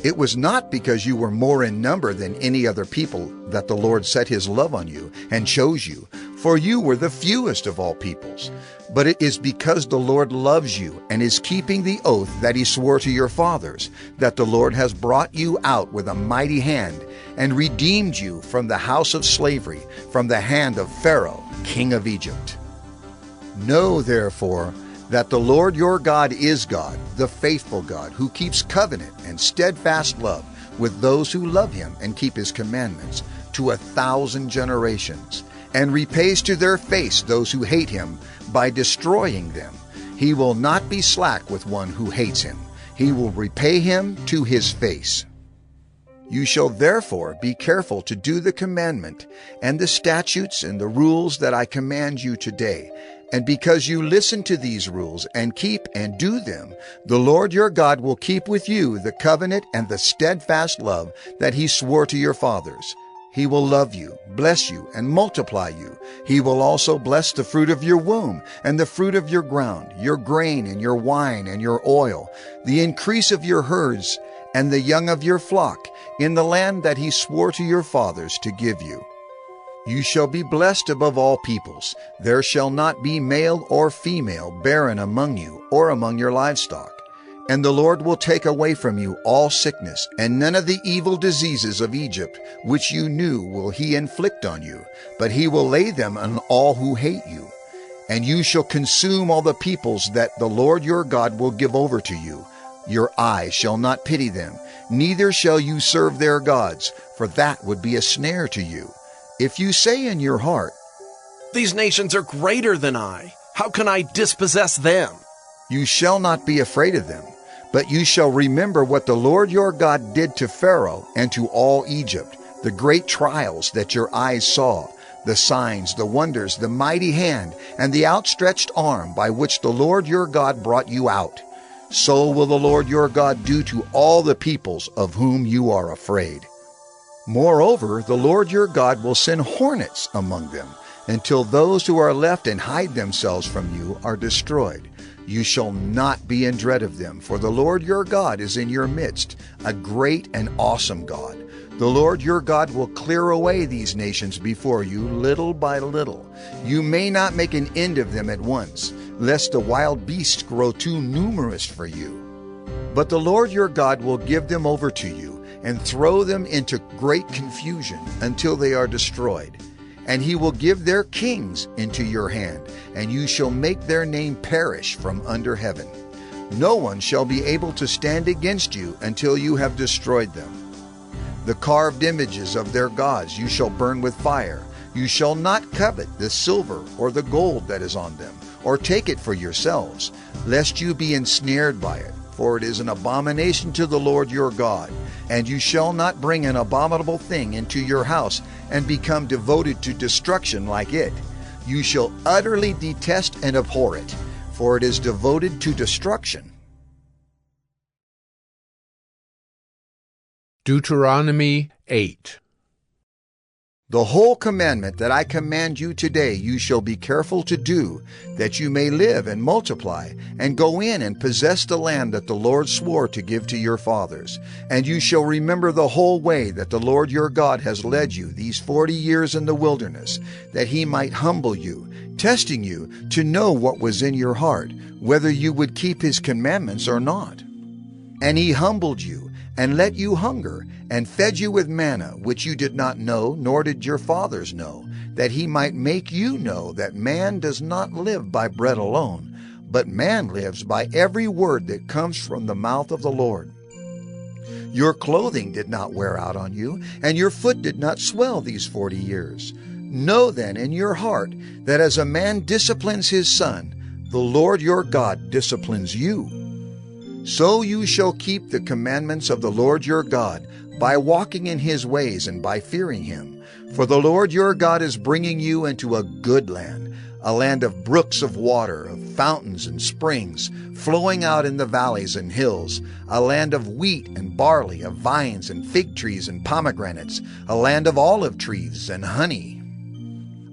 Speaker 2: It was not because you were more in number than any other people that the Lord set his love on you and chose you, for you were the fewest of all peoples. But it is because the Lord loves you and is keeping the oath that he swore to your fathers, that the Lord has brought you out with a mighty hand and redeemed you from the house of slavery, from the hand of Pharaoh, king of Egypt. Know, therefore, that the Lord your God is God, the faithful God, who keeps covenant and steadfast love with those who love him and keep his commandments to 1,000 generations, and repays to their face those who hate him by destroying them. He will not be slack with one who hates him. He will repay him to his face. You shall therefore be careful to do the commandment and the statutes and the rules that I command you today. And because you listen to these rules and keep and do them, the Lord your God will keep with you the covenant and the steadfast love that he swore to your fathers. He will love you, bless you, and multiply you. He will also bless the fruit of your womb, and the fruit of your ground, your grain, and your wine, and your oil, the increase of your herds, and the young of your flock, in the land that he swore to your fathers to give you. You shall be blessed above all peoples. There shall not be male or female barren among you, or among your livestock. And the Lord will take away from you all sickness, and none of the evil diseases of Egypt, which you knew, will he inflict on you, but he will lay them on all who hate you. And you shall consume all the peoples that the Lord your God will give over to you. Your eyes shall not pity them, neither shall you serve their gods, for that would be a snare to you. If you say in your heart,
Speaker 5: These nations are greater than I. How can I dispossess them?
Speaker 2: You shall not be afraid of them, but you shall remember what the Lord your God did to Pharaoh and to all Egypt, the great trials that your eyes saw, the signs, the wonders, the mighty hand, and the outstretched arm by which the Lord your God brought you out. So will the Lord your God do to all the peoples of whom you are afraid. Moreover, the Lord your God will send hornets among them, until those who are left and hide themselves from you are destroyed. You shall not be in dread of them, for the Lord your God is in your midst, a great and awesome God. The Lord your God will clear away these nations before you little by little. You may not make an end of them at once, lest the wild beasts grow too numerous for you. But the Lord your God will give them over to you and throw them into great confusion until they are destroyed. And he will give their kings into your hand, and you shall make their name perish from under heaven. No one shall be able to stand against you until you have destroyed them. The carved images of their gods you shall burn with fire. You shall not covet the silver or the gold that is on them, or take it for yourselves, lest you be ensnared by it. For it is an abomination to the Lord your God. And you shall not bring an abominable thing into your house and become devoted to destruction like it. You shall utterly detest and abhor it, for it is devoted to destruction.
Speaker 1: Deuteronomy 8.
Speaker 2: The whole commandment that I command you today you shall be careful to do, that you may live and multiply, and go in and possess the land that the Lord swore to give to your fathers. And you shall remember the whole way that the Lord your God has led you these 40 years in the wilderness, that he might humble you, testing you to know what was in your heart, whether you would keep his commandments or not. And he humbled you, and let you hunger, and fed you with manna, which you did not know, nor did your fathers know, that he might make you know that man does not live by bread alone, but man lives by every word that comes from the mouth of the Lord. Your clothing did not wear out on you, and your foot did not swell these 40 years. Know then in your heart that as a man disciplines his son, the Lord your God disciplines you. So you shall keep the commandments of the Lord your God, by walking in his ways and by fearing him. For the Lord your God is bringing you into a good land, a land of brooks of water, of fountains and springs, flowing out in the valleys and hills, a land of wheat and barley, of vines and fig trees and pomegranates, a land of olive trees and honey,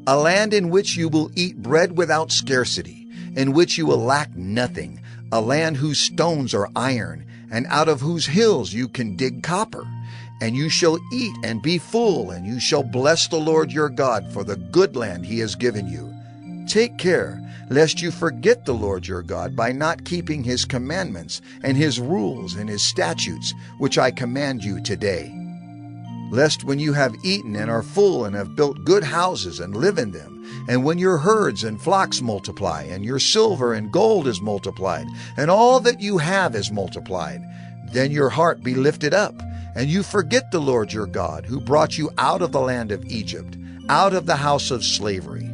Speaker 2: a land in which you will eat bread without scarcity, in which you will lack nothing, a land whose stones are iron, and out of whose hills you can dig copper. And you shall eat and be full, and you shall bless the Lord your God for the good land he has given you. Take care, lest you forget the Lord your God by not keeping his commandments and his rules and his statutes, which I command you today. Lest when you have eaten and are full and have built good houses and live in them, and when your herds and flocks multiply, and your silver and gold is multiplied, and all that you have is multiplied, then your heart be lifted up, and you forget the Lord your God, who brought you out of the land of Egypt, out of the house of slavery,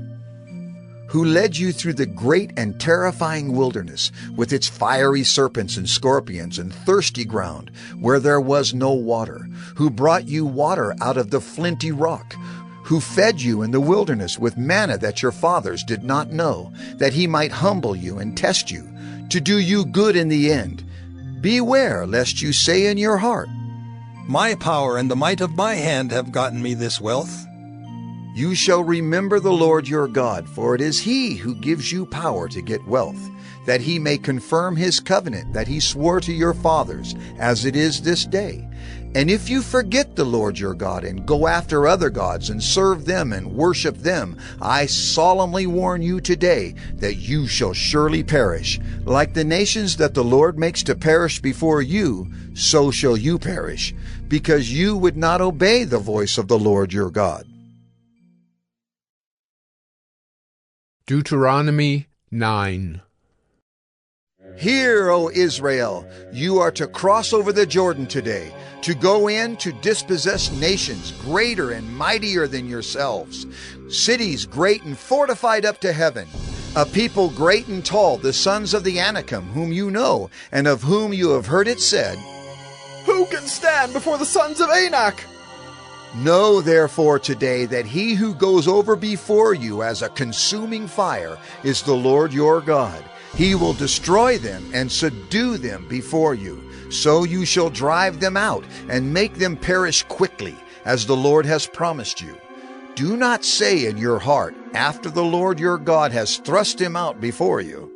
Speaker 2: who led you through the great and terrifying wilderness, with its fiery serpents and scorpions and thirsty ground, where there was no water, who brought you water out of the flinty rock, who fed you in the wilderness with manna that your fathers did not know, that he might humble you and test you, to do you good in the end. Beware lest you say in your heart,
Speaker 9: My power and the might of my hand have gotten me this wealth.
Speaker 2: You shall remember the Lord your God, for it is he who gives you power to get wealth, that he may confirm his covenant that he swore to your fathers, as it is this day. And if you forget the Lord your God and go after other gods and serve them and worship them, I solemnly warn you today that you shall surely perish. Like the nations that the Lord makes to perish before you, so shall you perish, because you would not obey the voice of the Lord your God.
Speaker 1: Deuteronomy 9.
Speaker 2: Hear, O Israel, you are to cross over the Jordan today, to go in to dispossess nations greater and mightier than yourselves, cities great and fortified up to heaven, a people great and tall, the sons of the Anakim, whom you know, and of whom you have heard it said,
Speaker 12: Who can stand before the sons of Anak?
Speaker 2: Know therefore today that he who goes over before you as a consuming fire is the Lord your God. He will destroy them and subdue them before you. So you shall drive them out and make them perish quickly, as the Lord has promised you. Do not say in your heart, after the Lord your God has thrust him out before you,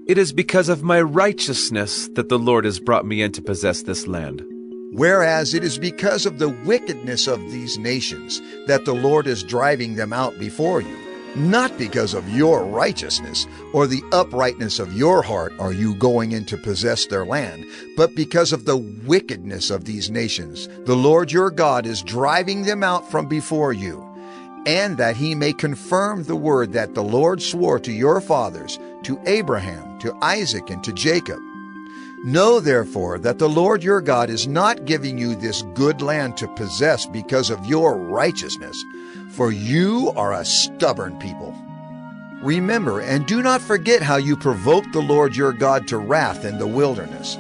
Speaker 12: It is because of my righteousness that the Lord has brought me in to possess this land.
Speaker 2: Whereas it is because of the wickedness of these nations that the Lord is driving them out before you. Not because of your righteousness or the uprightness of your heart are you going in to possess their land, but because of the wickedness of these nations. The Lord your God is driving them out from before you, and that he may confirm the word that the Lord swore to your fathers, to Abraham, to Isaac, and to Jacob. Know therefore that the Lord your God is not giving you this good land to possess because of your righteousness, for you are a stubborn people. Remember and do not forget how you provoked the Lord your God to wrath in the wilderness.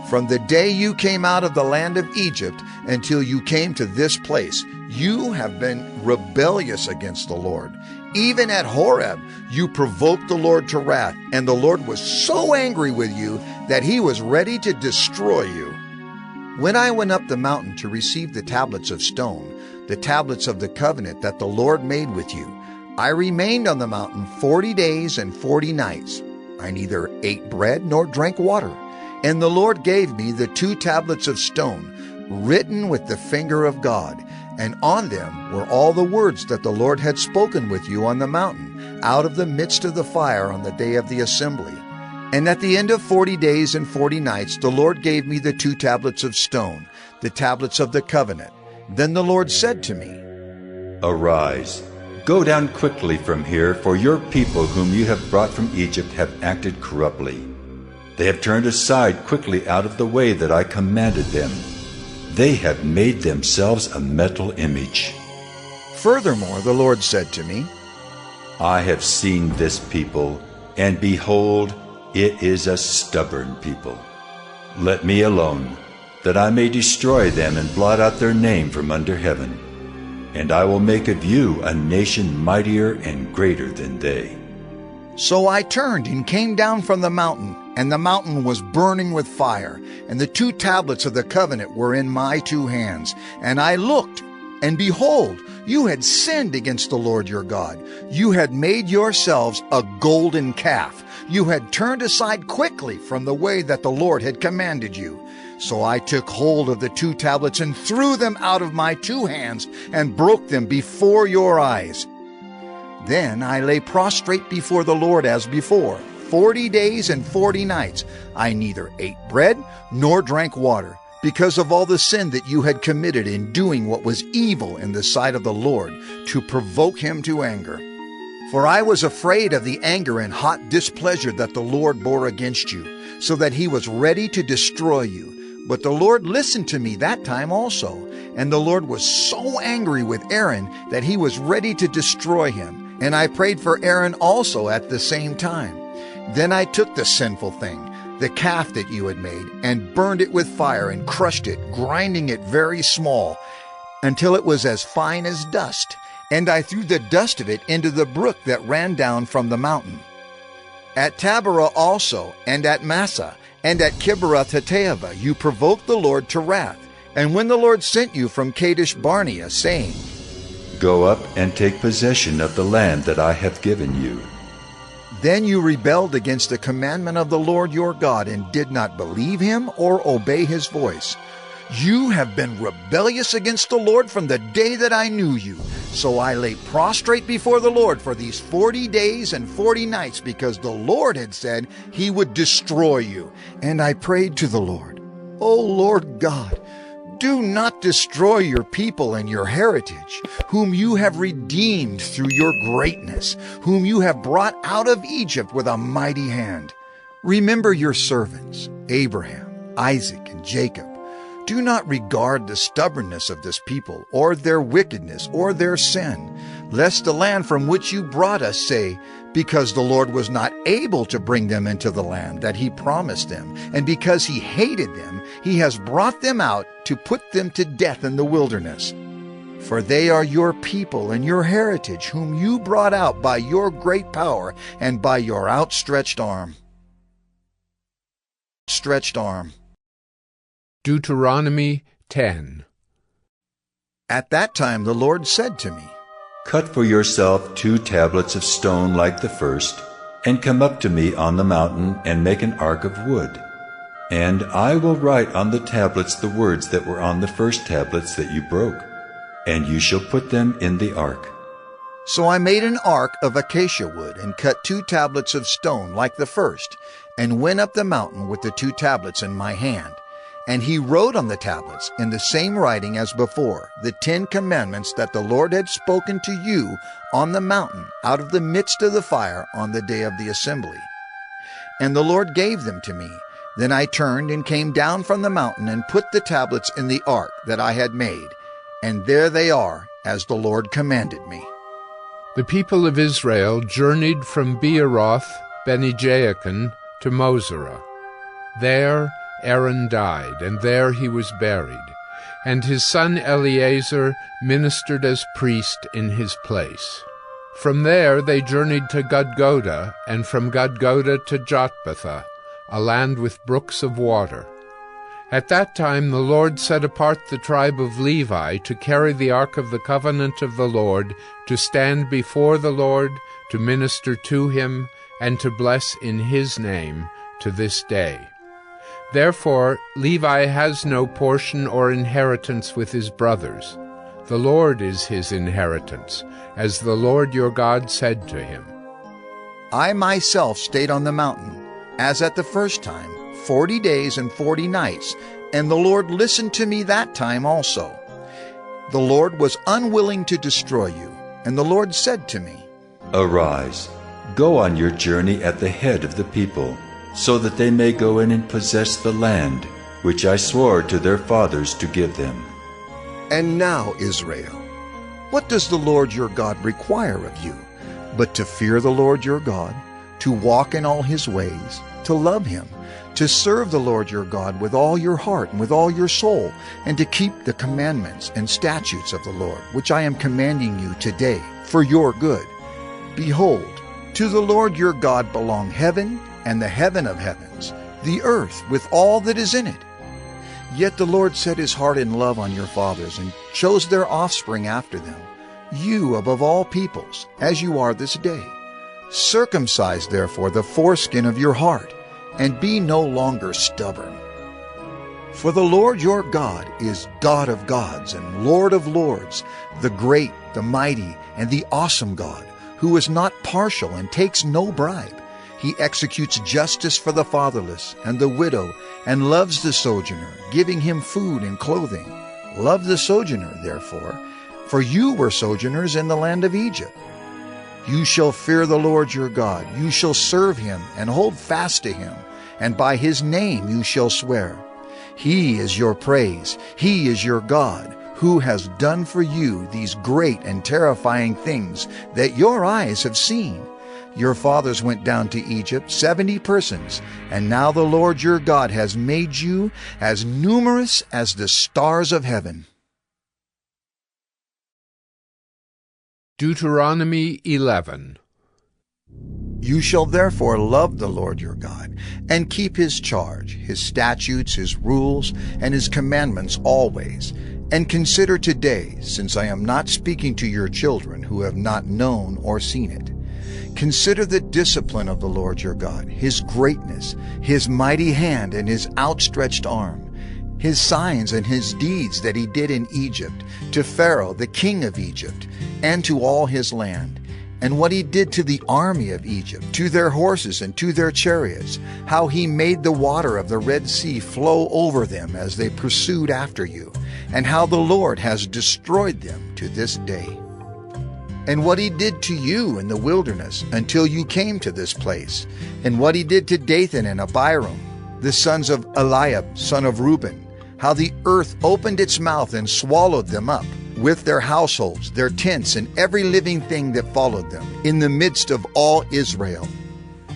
Speaker 2: From the day you came out of the land of Egypt until you came to this place, you have been rebellious against the Lord. Even at Horeb, you provoked the Lord to wrath, and the Lord was so angry with you that he was ready to destroy you. When I went up the mountain to receive the tablets of stone, the tablets of the covenant that the Lord made with you, I remained on the mountain 40 days and 40 nights. I neither ate bread nor drank water. And the Lord gave me the 2 tablets of stone, written with the finger of God, and on them were all the words that the Lord had spoken with you on the mountain, out of the midst of the fire on the day of the assembly. And at the end of 40 days and 40 nights the Lord gave me the 2 tablets of stone, the tablets of the covenant. Then the Lord said to me,
Speaker 6: Arise, go down quickly from here, for your people whom you have brought from Egypt have acted corruptly. They have turned aside quickly out of the way that I commanded them. They have made themselves a metal image.
Speaker 2: Furthermore, the Lord said to me,
Speaker 6: I have seen this people, and behold, it is a stubborn people. Let me alone, that I may destroy them and blot out their name from under heaven. And I will make of you a nation mightier and greater than they.
Speaker 2: So I turned and came down from the mountain, and the mountain was burning with fire, and the 2 tablets of the covenant were in my 2 hands. And I looked, and behold, you had sinned against the Lord your God. You had made yourselves a golden calf. You had turned aside quickly from the way that the Lord had commanded you. So I took hold of the 2 tablets and threw them out of my 2 hands and broke them before your eyes. Then I lay prostrate before the Lord as before, 40 days and 40 nights. I neither ate bread nor drank water, because of all the sin that you had committed in doing what was evil in the sight of the Lord, to provoke him to anger. For I was afraid of the anger and hot displeasure that the Lord bore against you, so that he was ready to destroy you. But the Lord listened to me that time also, and the Lord was so angry with Aaron that he was ready to destroy him. And I prayed for Aaron also at the same time. Then I took the sinful thing, the calf that you had made, and burned it with fire and crushed it, grinding it very small, until it was as fine as dust. And I threw the dust of it into the brook that ran down from the mountain. At Taberah also, and at Massah, and at Kibroth-Hattaavah you provoked the Lord to wrath. And when the Lord sent you from Kadesh Barnea, saying,
Speaker 6: Go up and take possession of the land that I have given you.
Speaker 2: Then you rebelled against the commandment of the Lord your God, and did not believe him or obey his voice. You have been rebellious against the Lord from the day that I knew you. So I lay prostrate before the Lord for these 40 days and 40 nights, because the Lord had said he would destroy you. And I prayed to the Lord, O Lord God, do not destroy your people and your heritage, whom you have redeemed through your greatness, whom you have brought out of Egypt with a mighty hand. Remember your servants, Abraham, Isaac, and Jacob. Do not regard the stubbornness of this people, or their wickedness, or their sin, lest the land from which you brought us say, because the Lord was not able to bring them into the land that he promised them, and because he hated them, he has brought them out to put them to death in the wilderness. For they are your people and your heritage, whom you brought out by your great power and by your outstretched arm.
Speaker 1: Deuteronomy 10.
Speaker 2: At that time the Lord said to me,
Speaker 6: Cut for yourself 2 tablets of stone like the first, and come up to me on the mountain and make an ark of wood. And I will write on the tablets the words that were on the first tablets that you broke, and you shall put them in the ark.
Speaker 2: So I made an ark of acacia wood and cut 2 tablets of stone like the first, and went up the mountain with the 2 tablets in my hand. And he wrote on the tablets in the same writing as before, the 10 commandments that the Lord had spoken to you on the mountain out of the midst of the fire on the day of the assembly. And the Lord gave them to me. Then I turned and came down from the mountain and put the tablets in the ark that I had made. And there they are, as the Lord commanded me.
Speaker 1: The people of Israel journeyed from Beeroth Bene-Jaakan to Mosera. There Aaron died, and there he was buried, and his son Eleazar ministered as priest in his place. From there they journeyed to Gudgoda, and from Gudgoda to Jotbatha, a land with brooks of water. At that time the Lord set apart the tribe of Levi to carry the ark of the covenant of the Lord, to stand before the Lord, to minister to him, and to bless in his name to this day. Therefore Levi has no portion or inheritance with his brothers. The Lord is his inheritance, as the Lord your God said to him.
Speaker 2: I myself stayed on the mountain, as at the first time, 40 days and 40 nights, and the Lord listened to me that time also. The Lord was unwilling to destroy you, and the Lord said to me,
Speaker 6: Arise, go on your journey at the head of the people, so that they may go in and possess the land, which I swore to their fathers to give them.
Speaker 2: And now, Israel, what does the Lord your God require of you, but to fear the Lord your God, to walk in all his ways, to love him, to serve the Lord your God with all your heart and with all your soul, and to keep the commandments and statutes of the Lord, which I am commanding you today for your good. Behold, to the Lord your God belong heaven and the heaven of heavens, the earth with all that is in it. Yet the Lord set his heart in love on your fathers, and chose their offspring after them, you above all peoples, as you are this day. Circumcise therefore the foreskin of your heart, and be no longer stubborn. For the Lord your God is God of gods and Lord of lords, the great, the mighty, and the awesome God, who is not partial and takes no bribe. He executes justice for the fatherless and the widow, and loves the sojourner, giving him food and clothing. Love the sojourner, therefore, for you were sojourners in the land of Egypt. You shall fear the Lord your God. You shall serve him and hold fast to him, and by his name you shall swear. He is your praise. He is your God, who has done for you these great and terrifying things that your eyes have seen. Your fathers went down to Egypt, 70 persons, and now the Lord your God has made you as numerous as the stars of heaven.
Speaker 1: Deuteronomy 11.
Speaker 2: You shall therefore love the Lord your God, and keep his charge, his statutes, his rules, and his commandments always. And consider today, since I am not speaking to your children who have not known or seen it. Consider the discipline of the Lord your God, his greatness, his mighty hand and his outstretched arm, his signs and his deeds that he did in Egypt, to Pharaoh the king of Egypt, and to all his land, and what he did to the army of Egypt, to their horses and to their chariots, how he made the water of the Red Sea flow over them as they pursued after you, and how the Lord has destroyed them to this day. And what he did to you in the wilderness until you came to this place, and what he did to Dathan and Abiram, the sons of Eliab, son of Reuben, how the earth opened its mouth and swallowed them up, with their households, their tents, and every living thing that followed them, in the midst of all Israel.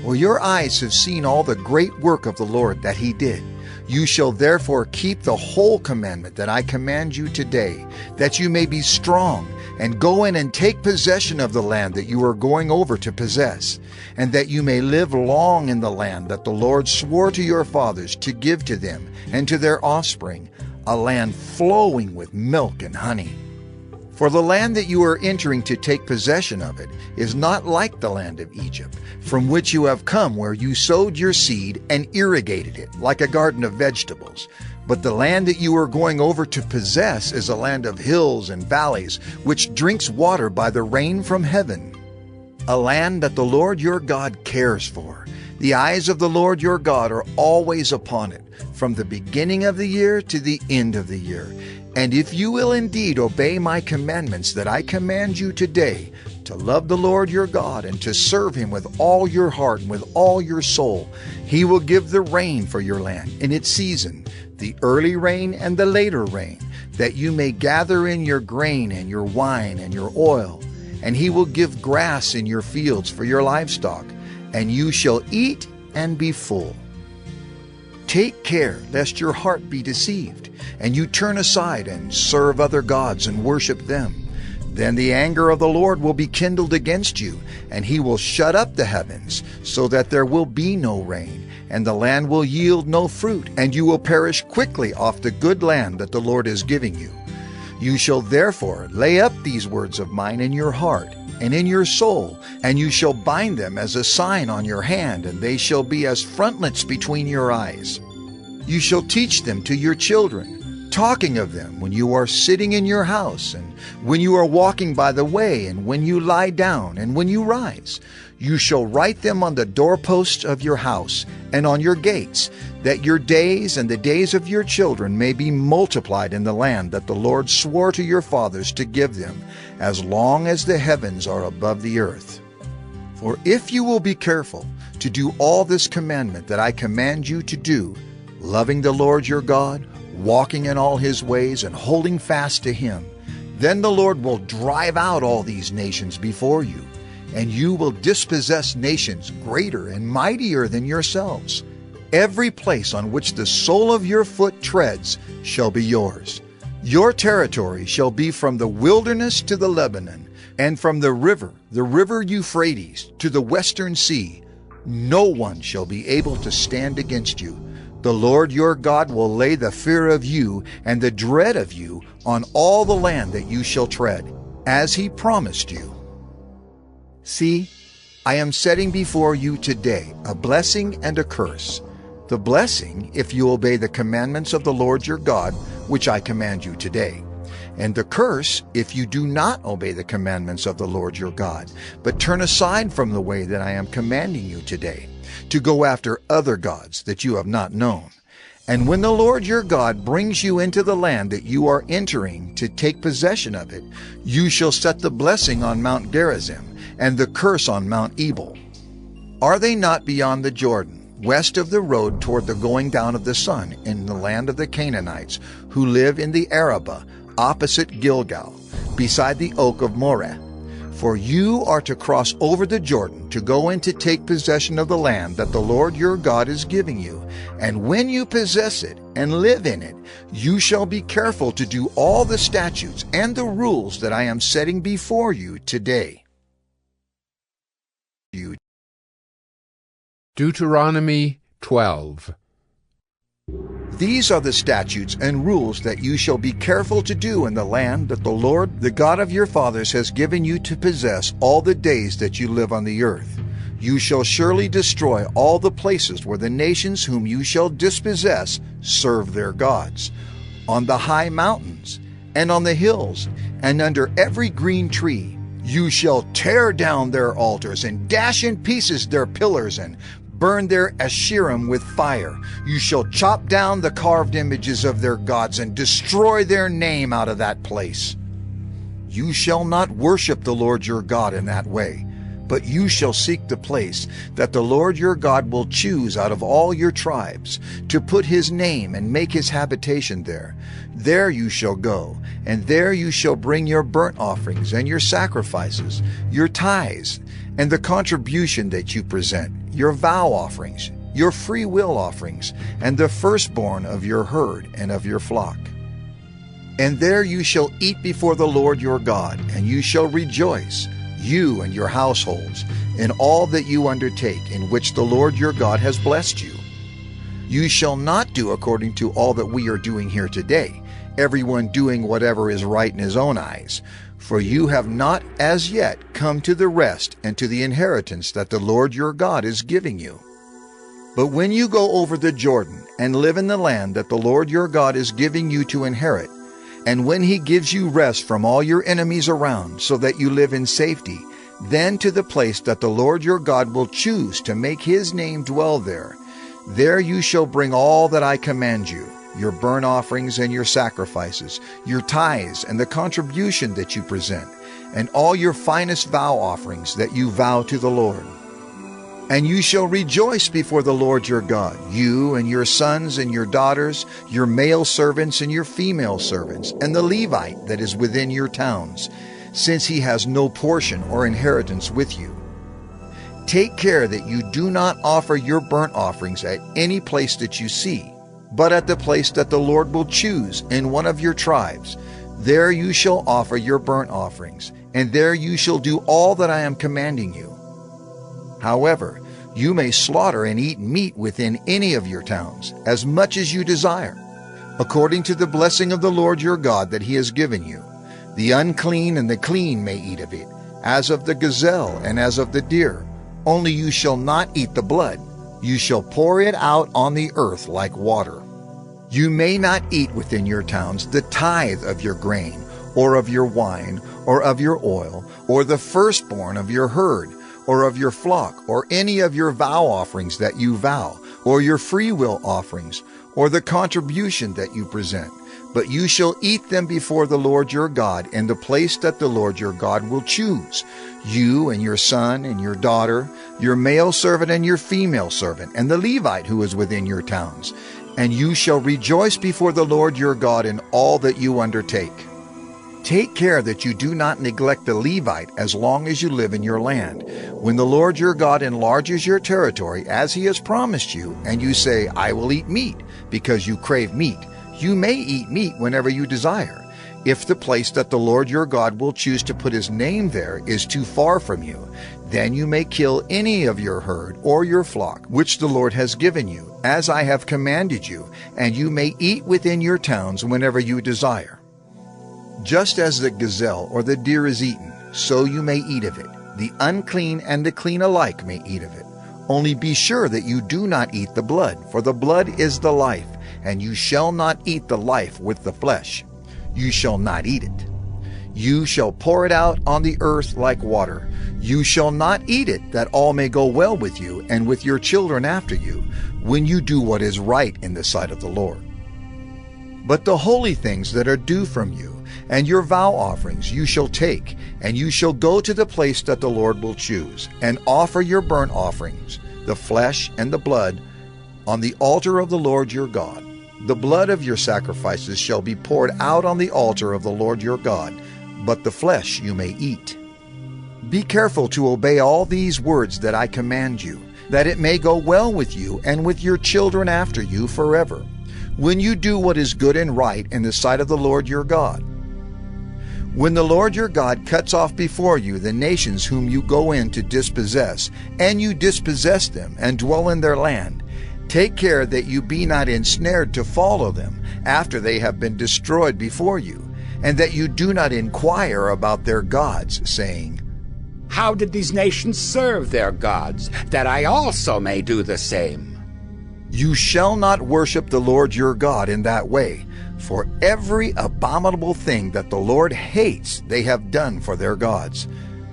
Speaker 2: Well, your eyes have seen all the great work of the Lord that he did. You shall therefore keep the whole commandment that I command you today, that you may be strong, and go in and take possession of the land that you are going over to possess, and that you may live long in the land that the Lord swore to your fathers to give to them and to their offspring, a land flowing with milk and honey. For the land that you are entering to take possession of it is not like the land of Egypt, from which you have come, where you sowed your seed and irrigated it like a garden of vegetables. But the land that you are going over to possess is a land of hills and valleys, which drinks water by the rain from heaven. A land that the Lord your God cares for. The eyes of the Lord your God are always upon it, from the beginning of the year to the end of the year. And if you will indeed obey my commandments that I command you today, to love the Lord your God and to serve him with all your heart and with all your soul, he will give the rain for your land in its season, the early rain and the later rain, that you may gather in your grain and your wine and your oil. And he will give grass in your fields for your livestock, and you shall eat and be full. Take care lest your heart be deceived, and you turn aside and serve other gods and worship them. Then the anger of the Lord will be kindled against you, and he will shut up the heavens, so that there will be no rain, and the land will yield no fruit, and you will perish quickly off the good land that the Lord is giving you. You shall therefore lay up these words of mine in your heart and in your soul, and you shall bind them as a sign on your hand, and they shall be as frontlets between your eyes. You shall teach them to your children, talking of them when you are sitting in your house, and when you are walking by the way, and when you lie down, and when you rise. You shall write them on the doorposts of your house and on your gates, that your days and the days of your children may be multiplied in the land that the Lord swore to your fathers to give them, as long as the heavens are above the earth. For if you will be careful to do all this commandment that I command you to do, loving the Lord your God, walking in all his ways, and holding fast to him, then the Lord will drive out all these nations before you, and you will dispossess nations greater and mightier than yourselves. Every place on which the sole of your foot treads shall be yours. Your territory shall be from the wilderness to the Lebanon, and from the river Euphrates, to the western sea. No one shall be able to stand against you. The Lord your God will lay the fear of you and the dread of you on all the land that you shall tread, as he promised you. See, I am setting before you today a blessing and a curse. The blessing, if you obey the commandments of the Lord your God, which I command you today. And the curse, if you do not obey the commandments of the Lord your God, but turn aside from the way that I am commanding you today, to go after other gods that you have not known. And when the Lord your God brings you into the land that you are entering to take possession of it, you shall set the blessing on Mount Gerizim, and the curse on Mount Ebal. Are they not beyond the Jordan, west of the road toward the going down of the sun, in the land of the Canaanites, who live in the Arabah, opposite Gilgal, beside the oak of Moreh? For you are to cross over the Jordan to go in to take possession of the land that the Lord your God is giving you. And when you possess it and live in it, you shall be careful to do all the statutes and the rules that I am setting before you today.
Speaker 1: Deuteronomy 12.
Speaker 2: These are the statutes and rules that you shall be careful to do in the land that the Lord, the God of your fathers, has given you to possess all the days that you live on the earth. You shall surely destroy all the places where the nations whom you shall dispossess serve their gods, on the high mountains, and on the hills, and under every green tree. You shall tear down their altars, and dash in pieces their pillars, and burn their Asherim with fire. You shall chop down the carved images of their gods, and destroy their name out of that place. You shall not worship the Lord your God in that way, but you shall seek the place that the Lord your God will choose out of all your tribes, to put his name and make his habitation there. There you shall go, and there you shall bring your burnt offerings and your sacrifices, your tithes, and the contribution that you present, your vow offerings, your free will offerings, and the firstborn of your herd and of your flock. And there you shall eat before the Lord your God, and you shall rejoice, you and your households, in all that you undertake, in which the Lord your God has blessed you. You shall not do according to all that we are doing here today, everyone doing whatever is right in his own eyes. For you have not as yet come to the rest and to the inheritance that the Lord your God is giving you. But when you go over the Jordan and live in the land that the Lord your God is giving you to inherit, and when he gives you rest from all your enemies around, so that you live in safety, then to the place that the Lord your God will choose to make his name dwell there, there you shall bring all that I command you, your burnt offerings and your sacrifices, your tithes and the contribution that you present, and all your finest vow offerings that you vow to the Lord. And you shall rejoice before the Lord your God, you and your sons and your daughters, your male servants and your female servants, and the Levite that is within your towns, since he has no portion or inheritance with you. Take care that you do not offer your burnt offerings at any place that you see, but at the place that the Lord will choose in one of your tribes. There you shall offer your burnt offerings, and there you shall do all that I am commanding you. However, you may slaughter and eat meat within any of your towns, as much as you desire, according to the blessing of the Lord your God that he has given you. The unclean and the clean may eat of it, as of the gazelle and as of the deer. Only you shall not eat the blood. You shall pour it out on the earth like water. You may not eat within your towns the tithe of your grain, or of your wine, or of your oil, or the firstborn of your herd, or of your flock, or any of your vow offerings that you vow, or your freewill offerings, or the contribution that you present. But you shall eat them before the Lord your God in the place that the Lord your God will choose, you and your son and your daughter, your male servant and your female servant, and the Levite who is within your towns. And you shall rejoice before the Lord your God in all that you undertake. Take care that you do not neglect the Levite as long as you live in your land. When the Lord your God enlarges your territory as he has promised you, and you say, I will eat meat, because you crave meat, you may eat meat whenever you desire. If the place that the Lord your God will choose to put his name there is too far from you, then you may kill any of your herd or your flock, which the Lord has given you, as I have commanded you, and you may eat within your towns whenever you desire. Just as the gazelle or the deer is eaten, so you may eat of it. The unclean and the clean alike may eat of it. Only be sure that you do not eat the blood, for the blood is the life, and you shall not eat the life with the flesh. You shall not eat it. You shall pour it out on the earth like water. You shall not eat it, that all may go well with you and with your children after you, when you do what is right in the sight of the Lord. But the holy things that are due from you, and your vow offerings you shall take, and you shall go to the place that the Lord will choose, and offer your burnt offerings, the flesh and the blood, on the altar of the Lord your God. The blood of your sacrifices shall be poured out on the altar of the Lord your God, but the flesh you may eat. Be careful to obey all these words that I command you, that it may go well with you and with your children after you forever, when you do what is good and right in the sight of the Lord your God. When the Lord your God cuts off before you the nations whom you go in to dispossess, and you dispossess them and dwell in their land, take care that you be not ensnared to follow them after they have been destroyed before you, and that you do not inquire about their gods, saying,
Speaker 13: How did these nations serve their gods, that I also may do the same?
Speaker 2: You shall not worship the Lord your God in that way, for every abominable thing that the Lord hates they have done for their gods.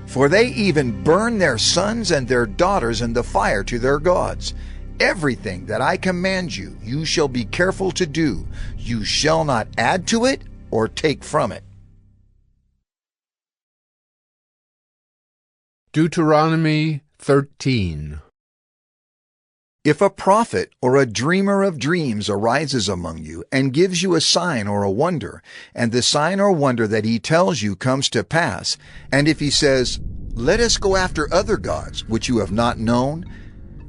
Speaker 2: For they even burn their sons and their daughters in the fire to their gods. Everything that I command you, you shall be careful to do. You shall not add to it or take from it.
Speaker 1: Deuteronomy 13.
Speaker 2: If a prophet or a dreamer of dreams arises among you and gives you a sign or a wonder, and the sign or wonder that he tells you comes to pass, and if he says, Let us go after other gods which you have not known,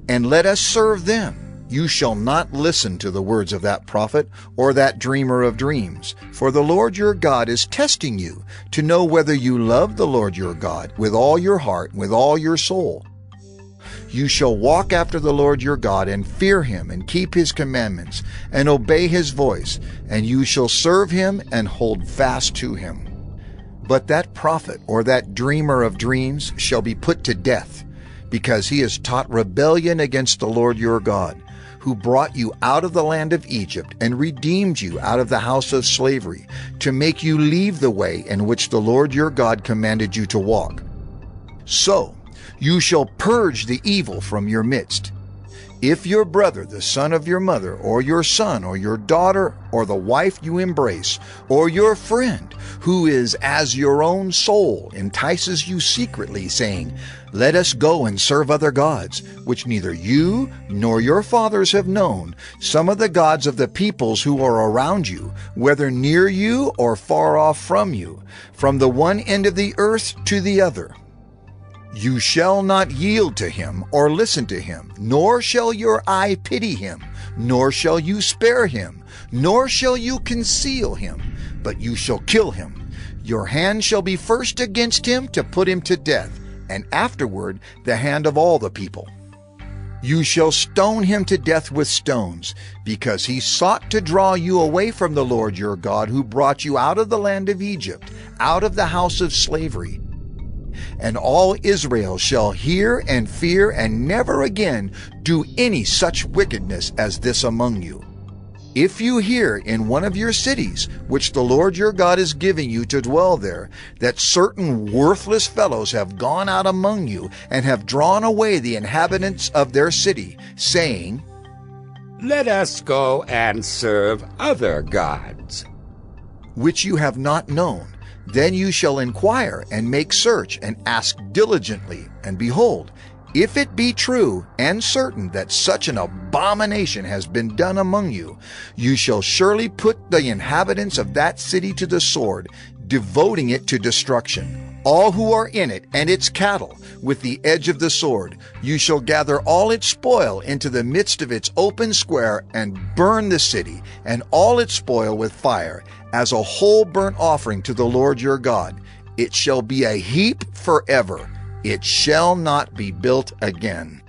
Speaker 2: and let us serve them, you shall not listen to the words of that prophet or that dreamer of dreams, for the Lord your God is testing you to know whether you love the Lord your God with all your heart and with all your soul. You shall walk after the Lord your God and fear him and keep his commandments and obey his voice, and you shall serve him and hold fast to him. But that prophet or that dreamer of dreams shall be put to death, because he has taught rebellion against the Lord your God, who brought you out of the land of Egypt and redeemed you out of the house of slavery, to make you leave the way in which the Lord your God commanded you to walk. So you shall purge the evil from your midst. If your brother, the son of your mother, or your son, or your daughter, or the wife you embrace, or your friend, who is as your own soul, entices you secretly, saying, "Let us go and serve other gods," which neither you nor your fathers have known, some of the gods of the peoples who are around you, whether near you or far off from you, from the one end of the earth to the other, you shall not yield to him or listen to him, nor shall your eye pity him, nor shall you spare him, nor shall you conceal him, but you shall kill him. Your hand shall be first against him to put him to death, and afterward the hand of all the people. You shall stone him to death with stones, because he sought to draw you away from the Lord your God, who brought you out of the land of Egypt, out of the house of slavery. And all Israel shall hear and fear, and never again do any such wickedness as this among you. If you hear in one of your cities, which the Lord your God is giving you to dwell there, that certain worthless fellows have gone out among you, and have drawn away the inhabitants of their city, saying,
Speaker 13: "Let us go and serve other gods,"
Speaker 2: which you have not known, then you shall inquire and make search and ask diligently, and behold, if it be true and certain that such an abomination has been done among you, you shall surely put the inhabitants of that city to the sword, devoting it to destruction, all who are in it and its cattle, with the edge of the sword. You shall gather all its spoil into the midst of its open square, and burn the city and all its spoil with fire, as a whole burnt offering to the Lord your God. It shall be a heap forever. It shall not be built again.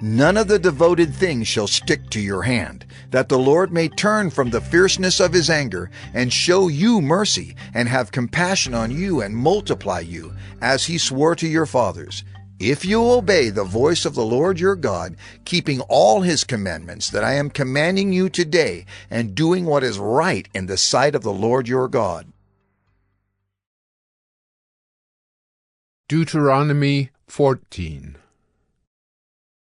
Speaker 2: None of the devoted things shall stick to your hand, that the Lord may turn from the fierceness of his anger, and show you mercy, and have compassion on you, and multiply you, as he swore to your fathers. If you obey the voice of the Lord your God, keeping all his commandments that I am commanding you today, and doing what is right in the sight of the Lord your God.
Speaker 1: Deuteronomy 14.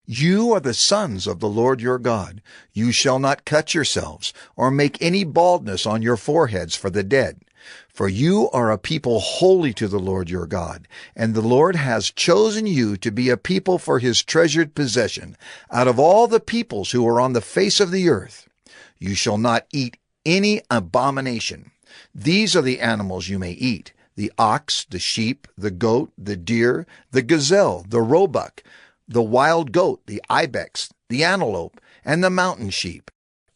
Speaker 2: You are the sons of the Lord your God. You shall not cut yourselves, or make any baldness on your foreheads for the dead. For you are a people holy to the Lord your God, and the Lord has chosen you to be a people for his treasured possession, out of all the peoples who are on the face of the earth. You shall not eat any abomination. These are the animals you may eat: the ox, the sheep, the goat, the deer, the gazelle, the roebuck, the wild goat, the ibex, the antelope, and the mountain sheep.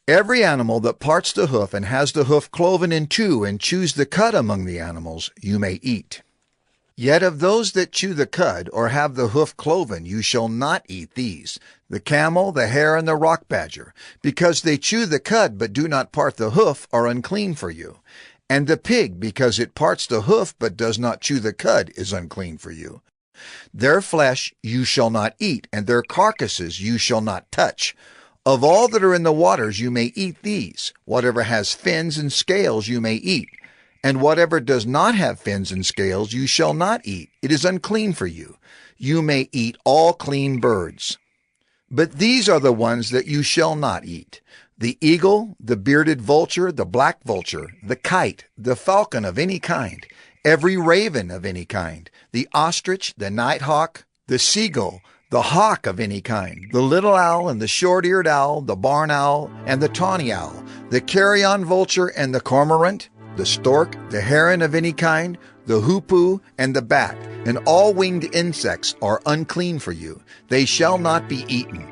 Speaker 2: Every animal that parts the hoof and has the hoof cloven in two, and chews the cud among the animals, you may eat. Yet of those that chew the cud, or have the hoof cloven, you shall not eat these: the camel, the hare, and the rock badger, because they chew the cud but do not part the hoof, are unclean for you. And the pig, because it parts the hoof but does not chew the cud, is unclean for you. Their flesh you shall not eat, and their carcasses you shall not touch. Of all that are in the waters you may eat these. Whatever has fins and scales you may eat, and whatever does not have fins and scales you shall not eat. It is unclean for you. You may eat all clean birds. But these are the ones that you shall not eat: the eagle, the bearded vulture, the black vulture, the kite, the falcon of any kind, every raven of any kind, the ostrich, the nighthawk, the seagull, the hawk of any kind, the little owl and the short-eared owl, the barn owl and the tawny owl, the carrion vulture and the cormorant, the stork, the heron of any kind, the hoopoe and the bat, and all winged insects are unclean for you. They shall not be eaten.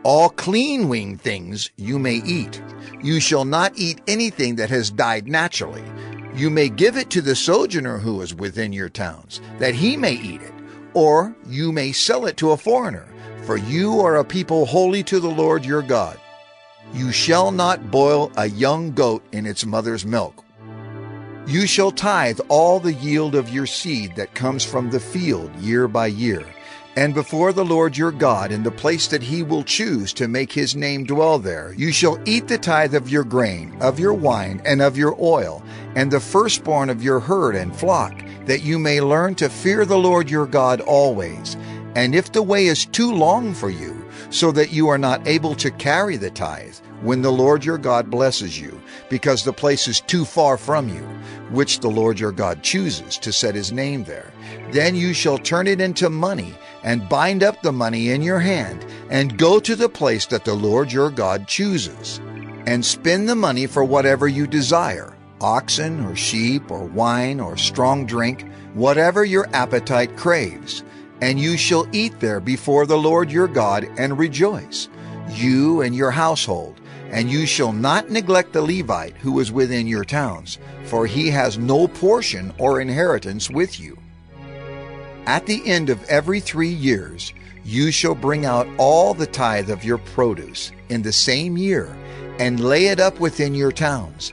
Speaker 2: All clean winged things you may eat. You shall not eat anything that has died naturally. You may give it to the sojourner who is within your towns, that he may eat it, or you may sell it to a foreigner, for you are a people holy to the Lord your God. You shall not boil a young goat in its mother's milk. You shall tithe all the yield of your seed that comes from the field year by year, And before the Lord your God, in the place that he will choose to make his name dwell there, you shall eat the tithe of your grain, of your wine, and of your oil, and the firstborn of your herd and flock, that you may learn to fear the Lord your God always. And if the way is too long for you, so that you are not able to carry the tithe, when the Lord your God blesses you, because the place is too far from you, which the Lord your God chooses to set his name there, then you shall turn it into money, and bind up the money in your hand, and go to the place that the Lord your God chooses, and spend the money for whatever you desire, oxen or sheep or wine or strong drink, whatever your appetite craves. And you shall eat there before the Lord your God and rejoice, you and your household. And you shall not neglect the Levite who is within your towns, for he has no portion or inheritance with you. At the end of every 3 years, you shall bring out all the tithe of your produce in the same year, and lay it up within your towns.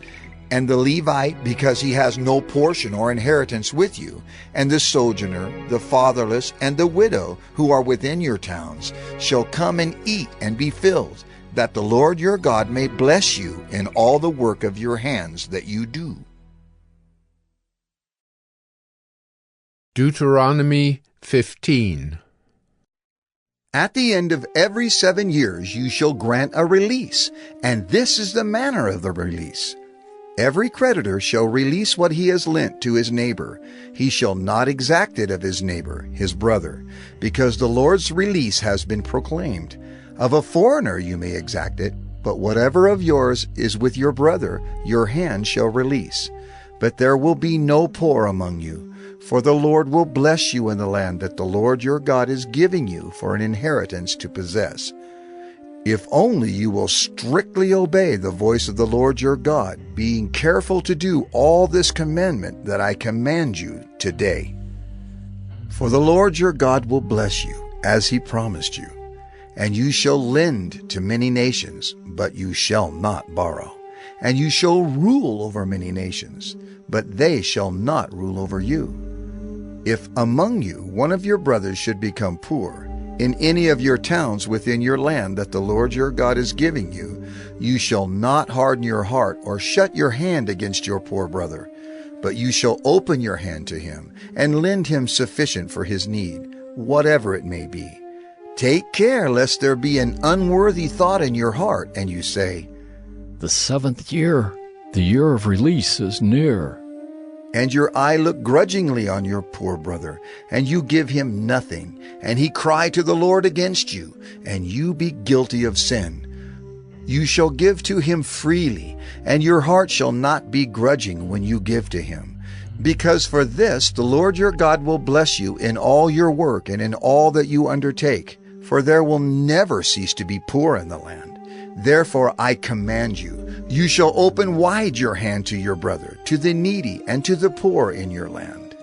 Speaker 2: And the Levite, because he has no portion or inheritance with you, and the sojourner, the fatherless, and the widow who are within your towns, shall come and eat and be filled, that the Lord your God may bless you in all the work of your hands that you do.
Speaker 1: Deuteronomy 15.
Speaker 2: At the end of every 7 years you shall grant a release, and this is the manner of the release. Every creditor shall release what he has lent to his neighbor. He shall not exact it of his neighbor, his brother, because the Lord's release has been proclaimed. Of a foreigner you may exact it, but whatever of yours is with your brother, your hand shall release. But there will be no poor among you, for the Lord will bless you in the land that the Lord your God is giving you for an inheritance to possess. If only you will strictly obey the voice of the Lord your God, being careful to do all this commandment that I command you today. For the Lord your God will bless you, as he promised you. And you shall lend to many nations, but you shall not borrow. And you shall rule over many nations, but they shall not rule over you. If among you one of your brothers should become poor, in any of your towns within your land that the Lord your God is giving you, you shall not harden your heart or shut your hand against your poor brother, but you shall open your hand to him and lend him sufficient for his need, whatever it may be. Take care lest there be an unworthy thought in your heart, and you say,
Speaker 14: "The 7th year, the year of release, is near."
Speaker 2: And your eye look grudgingly on your poor brother, and you give him nothing, and he cry to the Lord against you, and you be guilty of sin. You shall give to him freely, and your heart shall not be grudging when you give to him. Because for this the Lord your God will bless you in all your work and in all that you undertake, for there will never cease to be poor in the land. Therefore I command you, you shall open wide your hand to your brother, to the needy, and to the poor in your land.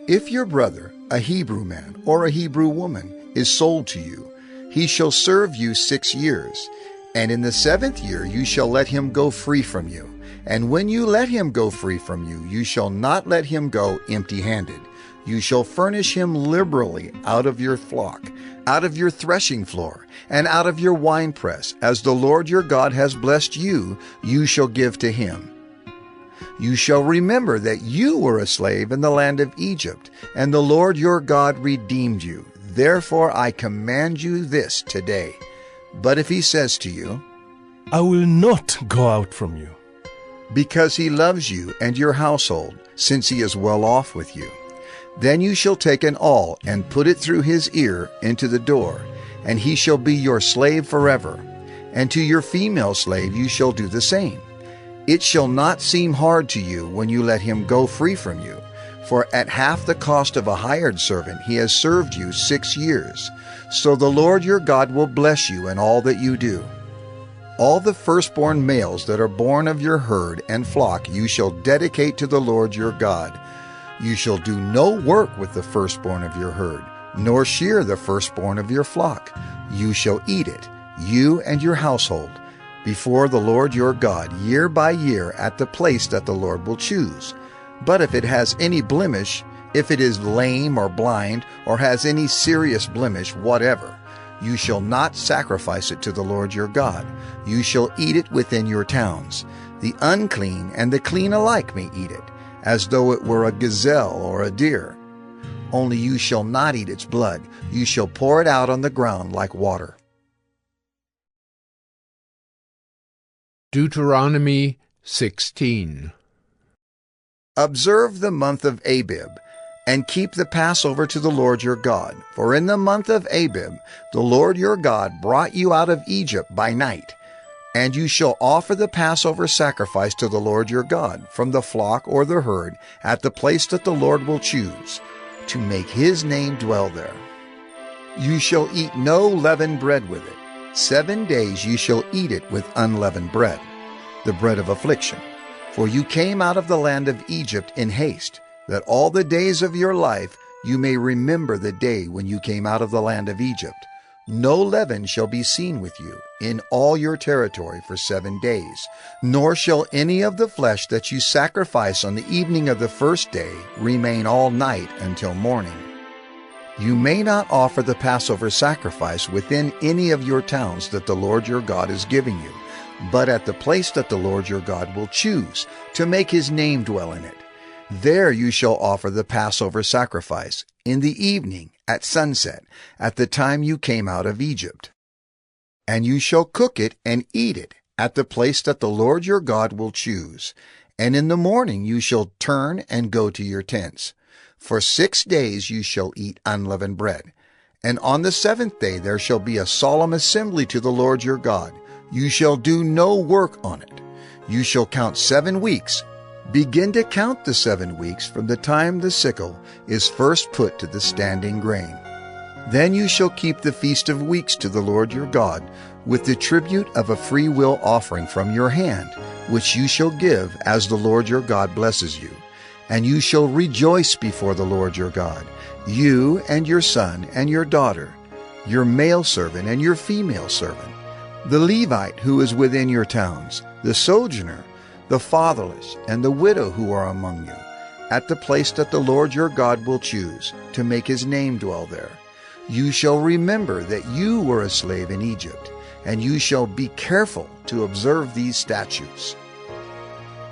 Speaker 2: If your brother, a Hebrew man or a Hebrew woman, is sold to you, he shall serve you 6 years, and in the 7th year you shall let him go free from you. And when you let him go free from you, you shall not let him go empty-handed. You shall furnish him liberally out of your flock, out of your threshing floor, and out of your winepress, as the Lord your God has blessed you, you shall give to him. You shall remember that you were a slave in the land of Egypt, and the Lord your God redeemed you. Therefore I command you this today. But if he says to you,
Speaker 15: "I will not go out from you,"
Speaker 2: because he loves you and your household, since he is well off with you, then you shall take an awl and put it through his ear into the door, and he shall be your slave forever. And to your female slave you shall do the same. It shall not seem hard to you when you let him go free from you, for at half the cost of a hired servant he has served you 6 years. So the Lord your God will bless you in all that you do. All the firstborn males that are born of your herd and flock you shall dedicate to the Lord your God. You shall do no work with the firstborn of your herd, nor shear the firstborn of your flock. You shall eat it, you and your household, before the Lord your God, year by year, at the place that the Lord will choose. But if it has any blemish, If it is lame or blind or has any serious blemish whatever, you shall not sacrifice it to the Lord your God. You shall eat it within your towns. The unclean and the clean alike may eat it, as though it were a gazelle or a deer. Only you shall not eat its blood. You shall pour it out on the ground like water.
Speaker 1: Deuteronomy 16.
Speaker 2: Observe the month of Abib, and keep the Passover to the Lord your God. For in the month of Abib the Lord your God brought you out of Egypt by night. And you shall offer the Passover sacrifice to the Lord your God from the flock or the herd at the place that the Lord will choose, to make his name dwell there. You shall eat no leavened bread with it. 7 days you shall eat it with unleavened bread, the bread of affliction. For you came out of the land of Egypt in haste, that all the days of your life you may remember the day when you came out of the land of Egypt. No leaven shall be seen with you in all your territory for 7 days, nor shall any of the flesh that you sacrifice on the evening of the first day remain all night until morning. You may not offer the Passover sacrifice within any of your towns that the Lord your God is giving you, but at the place that the Lord your God will choose, to make his name dwell in it. There you shall offer the Passover sacrifice, in the evening, at sunset, at the time you came out of Egypt. And you shall cook it and eat it at the place that the Lord your God will choose. And in the morning you shall turn and go to your tents. For 6 days you shall eat unleavened bread. And on the 7th day there shall be a solemn assembly to the Lord your God. You shall do no work on it. You shall count 7 weeks. Begin to count the 7 weeks from the time the sickle is first put to the standing grain. Then you shall keep the Feast of Weeks to the Lord your God, with the tribute of a free will offering from your hand, which you shall give as the Lord your God blesses you. And you shall rejoice before the Lord your God, you and your son and your daughter, your male servant and your female servant, the Levite who is within your towns, the sojourner, the fatherless, and the widow who are among you, at the place that the Lord your God will choose, to make his name dwell there. You shall remember that you were a slave in Egypt, and you shall be careful to observe these statutes.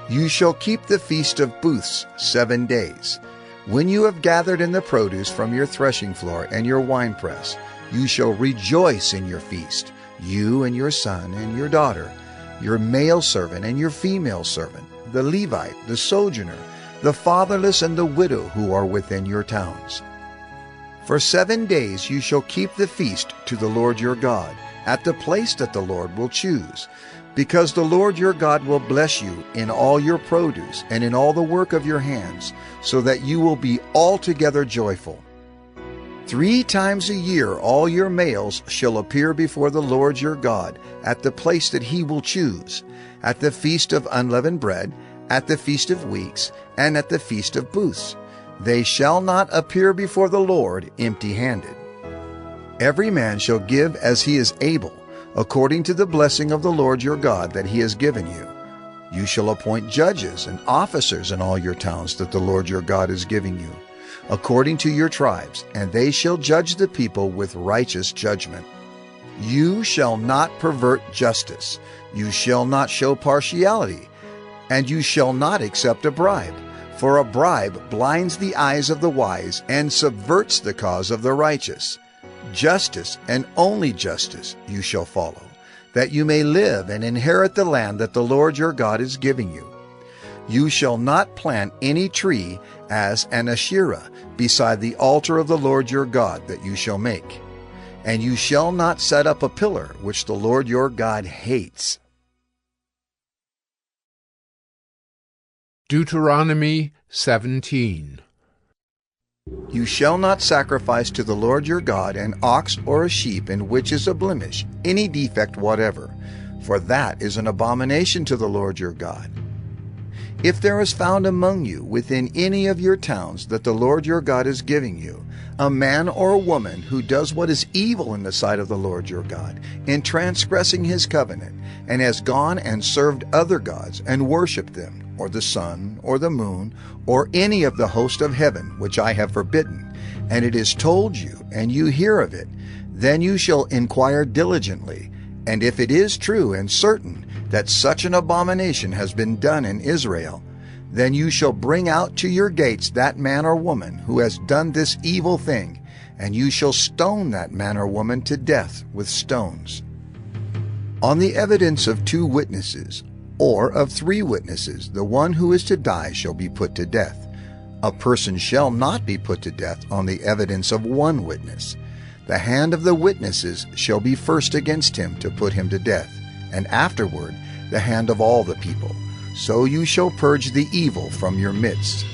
Speaker 2: You shall keep the Feast of Booths 7 days. When you have gathered in the produce from your threshing floor and your winepress, you shall rejoice in your feast, you and your son and your daughter, your male servant and your female servant, the Levite, the sojourner, the fatherless, and the widow who are within your towns. For 7 days you shall keep the feast to the Lord your God, at the place that the Lord will choose, because the Lord your God will bless you in all your produce and in all the work of your hands, so that you will be altogether joyful. 3 times a year all your males shall appear before the Lord your God at the place that he will choose, at the Feast of Unleavened Bread, at the Feast of Weeks, and at the Feast of Booths. They shall not appear before the Lord empty-handed. Every man shall give as he is able, according to the blessing of the Lord your God that he has given you. You shall appoint judges and officers in all your towns that the Lord your God is giving you, according to your tribes, and they shall judge the people with righteous judgment. You shall not pervert justice. You shall not show partiality, and you shall not accept a bribe. For a bribe blinds the eyes of the wise and subverts the cause of the righteous. Justice, and only justice, you shall follow, that you may live and inherit the land that the Lord your God is giving you. You shall not plant any tree as an Asherah beside the altar of the Lord your God that you shall make. And you shall not set up a pillar which the Lord your God hates.
Speaker 1: Deuteronomy 17.
Speaker 2: You shall not sacrifice to the Lord your God an ox or a sheep in which is a blemish, any defect whatever, for that is an abomination to the Lord your God. If there is found among you within any of your towns that the Lord your God is giving you A man or a woman who does what is evil in the sight of the Lord your God, in transgressing his covenant, and has gone and served other gods and worshipped them, or the sun, or the moon, or any of the host of heaven, which I have forbidden, and it is told you, and you hear of it, then you shall inquire diligently, and if it is true and certain that such an abomination has been done in Israel, then you shall bring out to your gates that man or woman who has done this evil thing, and you shall stone that man or woman to death with stones. On the evidence of 2 witnesses, or of 3 witnesses, the one who is to die shall be put to death. A person shall not be put to death on the evidence of 1 witness. The hand of the witnesses shall be first against him to put him to death, and afterward the hand of all the people. So you shall purge the evil from your midst.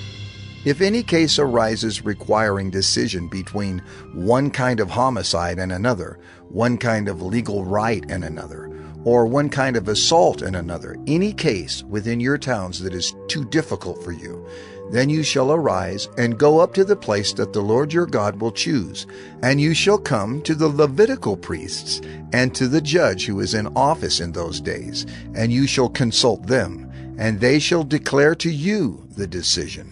Speaker 2: If any case arises requiring decision between one kind of homicide and another, one kind of legal right and another, or one kind of assault and another, any case within your towns that is too difficult for you, then you shall arise and go up to the place that the Lord your God will choose, and you shall come to the Levitical priests and to the judge who is in office in those days, and you shall consult them, and they shall declare to you the decision.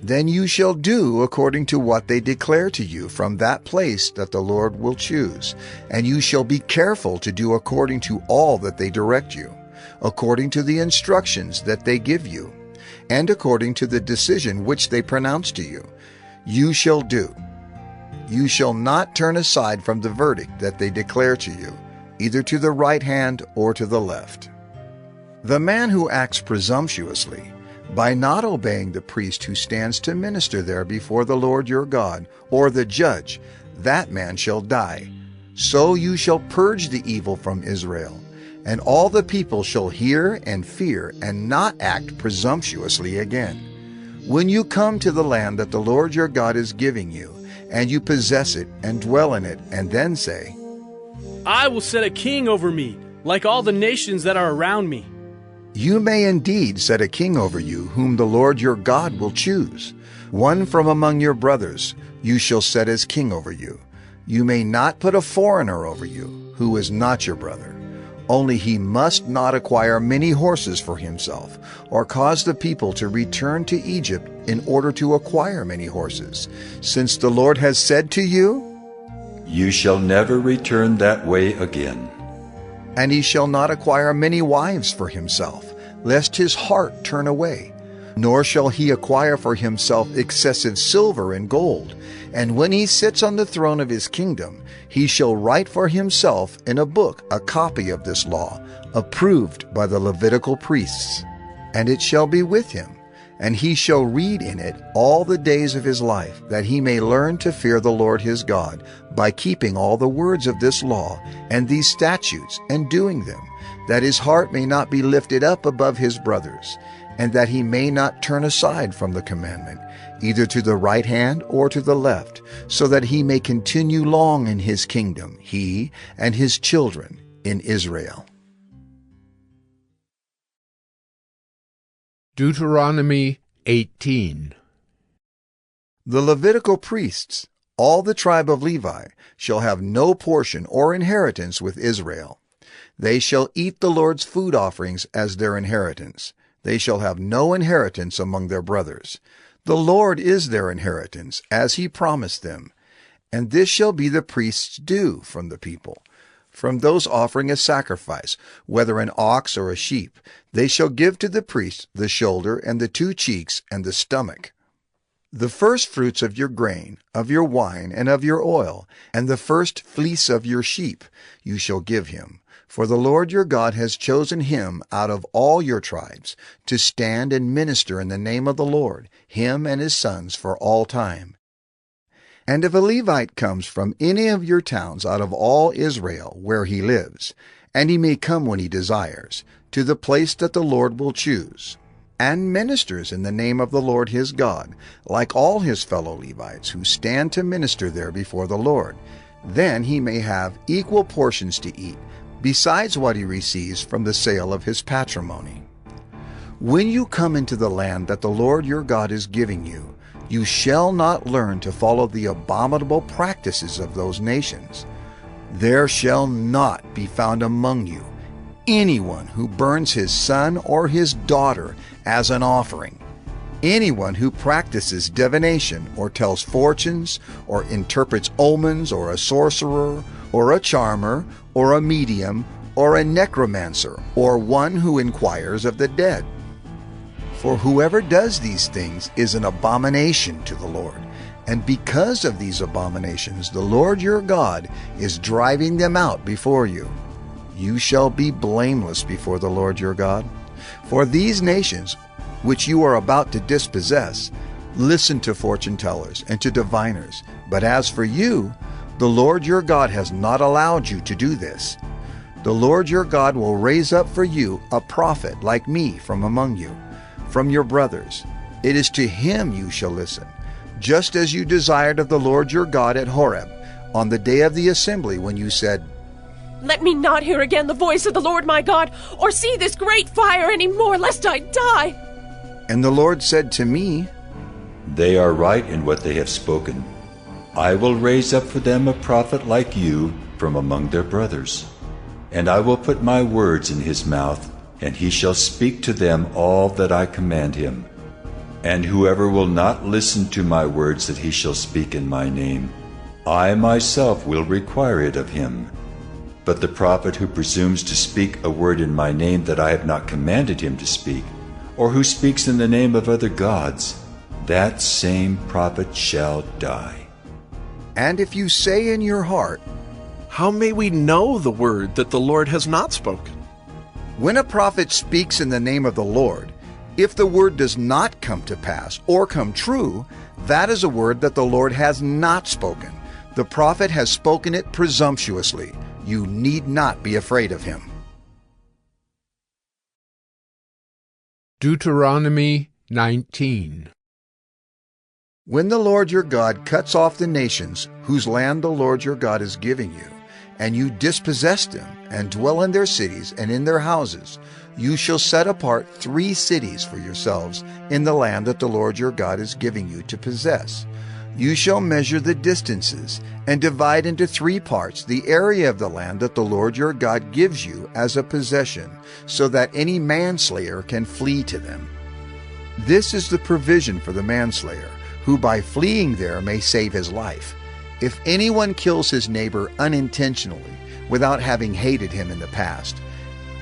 Speaker 2: Then you shall do according to what they declare to you from that place that the Lord will choose, and you shall be careful to do according to all that they direct you, according to the instructions that they give you, and according to the decision which they pronounce to you. You shall do. You shall not turn aside from the verdict that they declare to you, either to the right hand or to the left. The man who acts presumptuously, by not obeying the priest who stands to minister there before the Lord your God, or the judge, that man shall die. So you shall purge the evil from Israel, and all the people shall hear and fear, and not act presumptuously again. When you come to the land that the Lord your God is giving you, and you possess it and dwell in it, and then say,
Speaker 16: I will set a king over me, like all the nations that are around me.
Speaker 2: You may indeed set a king over you, whom the Lord your God will choose. One from among your brothers you shall set as king over you. You may not put a foreigner over you, who is not your brother. Only he must not acquire many horses for himself, or cause the people to return to Egypt in order to acquire many horses, since the Lord has said to you,
Speaker 6: You shall never return that way again.
Speaker 2: And he shall not acquire many wives for himself, lest his heart turn away. Nor shall he acquire for himself excessive silver and gold. And when he sits on the throne of his kingdom, he shall write for himself in a book a copy of this law, approved by the Levitical priests. And it shall be with him, and he shall read in it all the days of his life, that he may learn to fear the Lord his God, by keeping all the words of this law and these statutes, and doing them, that his heart may not be lifted up above his brothers, and that he may not turn aside from the commandment, either to the right hand or to the left, so that he may continue long in his kingdom, he and his children in Israel.
Speaker 1: Deuteronomy 18.
Speaker 2: The Levitical priests, all the tribe of Levi, shall have no portion or inheritance with Israel. They shall eat the Lord's food offerings as their inheritance. They shall have no inheritance among their brothers. The Lord is their inheritance, as he promised them. And this shall be the priest's due from the people. From those offering a sacrifice, whether an ox or a sheep, they shall give to the priest the shoulder and the 2 cheeks and the stomach. The first fruits of your grain, of your wine, and of your oil, and the first fleece of your sheep you shall give him. For the Lord your God has chosen him out of all your tribes to stand and minister in the name of the Lord, him and his sons for all time. And if a Levite comes from any of your towns out of all Israel where he lives, and he may come when he desires, to the place that the Lord will choose, and ministers in the name of the Lord his God, like all his fellow Levites who stand to minister there before the Lord, then he may have equal portions to eat, besides what he receives from the sale of his patrimony. When you come into the land that the Lord your God is giving you, You shall not learn to follow the abominable practices of those nations. There shall not be found among you anyone who burns his son or his daughter as an offering, anyone who practices divination or tells fortunes or interprets omens, or a sorcerer or a charmer or a medium or a necromancer, or one who inquires of the dead. For whoever does these things is an abomination to the Lord. And because of these abominations, the Lord your God is driving them out before you. You shall be blameless before the Lord your God. For these nations, which you are about to dispossess, listen to fortune tellers and to diviners. But as for you, the Lord your God has not allowed you to do this. The Lord your God will raise up for you a prophet like me from among you, from your brothers. It is to him you shall listen, just as you desired of the Lord your God at Horeb, on the day of the assembly, when you said,
Speaker 17: Let me not hear again the voice of the Lord my God, or see this great fire any more, lest I die.
Speaker 2: And the Lord said to me,
Speaker 6: They are right in what they have spoken. I will raise up for them a prophet like you from among their brothers. And I will put my words in his mouth, and he shall speak to them all that I command him. And whoever will not listen to my words that he shall speak in my name, I myself will require it of him. But the prophet who presumes to speak a word in my name that I have not commanded him to speak, or who speaks in the name of other gods, that same prophet shall die.
Speaker 2: And if you say in your heart,
Speaker 5: How may we know the word that the Lord has not spoken?
Speaker 2: When a prophet speaks in the name of the Lord, if the word does not come to pass or come true, that is a word that the Lord has not spoken. The prophet has spoken it presumptuously. You need not be afraid of him.
Speaker 1: Deuteronomy 19.
Speaker 2: When the Lord your God cuts off the nations whose land the Lord your God is giving you, and you dispossess them, and dwell in their cities and in their houses, you shall set apart 3 cities for yourselves in the land that the Lord your God is giving you to possess. You shall measure the distances, and divide into 3 parts the area of the land that the Lord your God gives you as a possession, so that any manslayer can flee to them. This is the provision for the manslayer, who by fleeing there may save his life. If anyone kills his neighbor unintentionally, without having hated him in the past,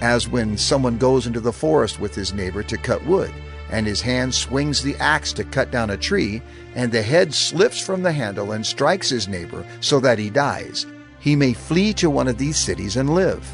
Speaker 2: as when someone goes into the forest with his neighbor to cut wood, and his hand swings the axe to cut down a tree, and the head slips from the handle and strikes his neighbor so that he dies, he may flee to one of these cities and live.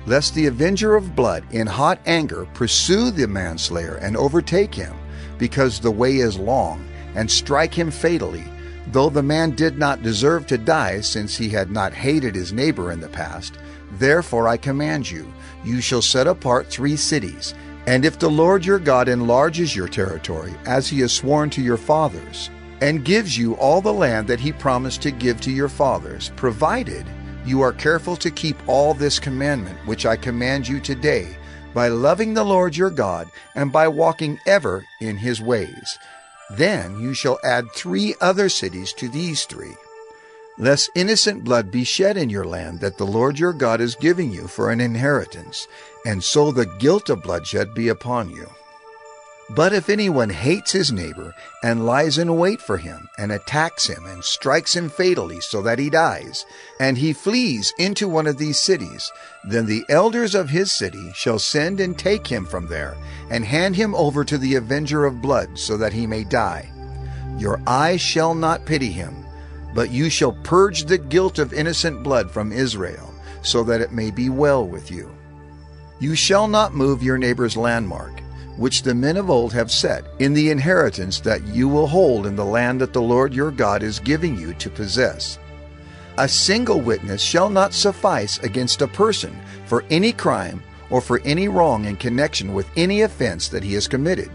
Speaker 2: Lest the avenger of blood in hot anger pursue the manslayer and overtake him, because the way is long, and strike him fatally, though the man did not deserve to die, since he had not hated his neighbor in the past. Therefore I command you, you shall set apart 3 cities. And if the Lord your God enlarges your territory, as he has sworn to your fathers, and gives you all the land that he promised to give to your fathers, provided you are careful to keep all this commandment which I command you today, by loving the Lord your God, and by walking ever in his ways, then you shall add 3 other cities to these 3. Lest innocent blood be shed in your land that the Lord your God is giving you for an inheritance, and so the guilt of bloodshed be upon you. But if anyone hates his neighbor, and lies in wait for him, and attacks him, and strikes him fatally so that he dies, and he flees into one of these cities, then the elders of his city shall send and take him from there, and hand him over to the avenger of blood, so that he may die. Your eye shall not pity him, but you shall purge the guilt of innocent blood from Israel, so that it may be well with you. You shall not move your neighbor's landmark, which the men of old have set, in the inheritance that you will hold in the land that the Lord your God is giving you to possess. A single witness shall not suffice against a person for any crime or for any wrong in connection with any offense that he has committed.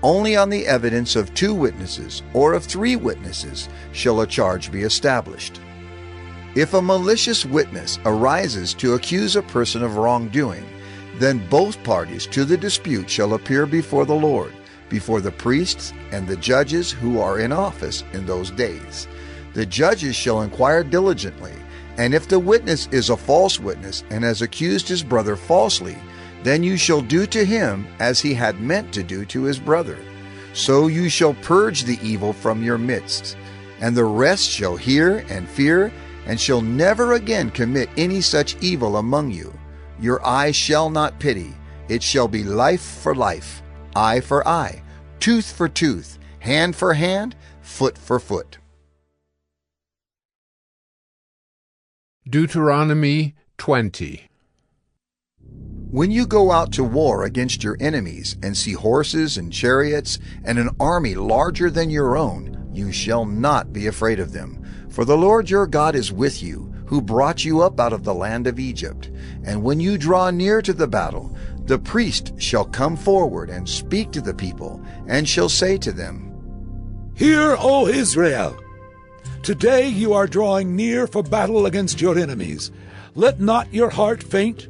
Speaker 2: Only on the evidence of 2 witnesses or of 3 witnesses shall a charge be established. If a malicious witness arises to accuse a person of wrongdoing, then both parties to the dispute shall appear before the Lord, before the priests and the judges who are in office in those days. The judges shall inquire diligently, and if the witness is a false witness and has accused his brother falsely, then you shall do to him as he had meant to do to his brother. So you shall purge the evil from your midst, and the rest shall hear and fear, and shall never again commit any such evil among you. Your eye shall not pity. It shall be life for life, eye for eye, tooth for tooth, hand for hand, foot for foot.
Speaker 1: Deuteronomy 20.
Speaker 2: When you go out to war against your enemies and see horses and chariots and an army larger than your own, you shall not be afraid of them. For the Lord your God is with you, who brought you up out of the land of Egypt. And when you draw near to the battle, the priest shall come forward and speak to the people, and shall say to them,
Speaker 18: Hear, O Israel! Today you are drawing near for battle against your enemies. Let not your heart faint.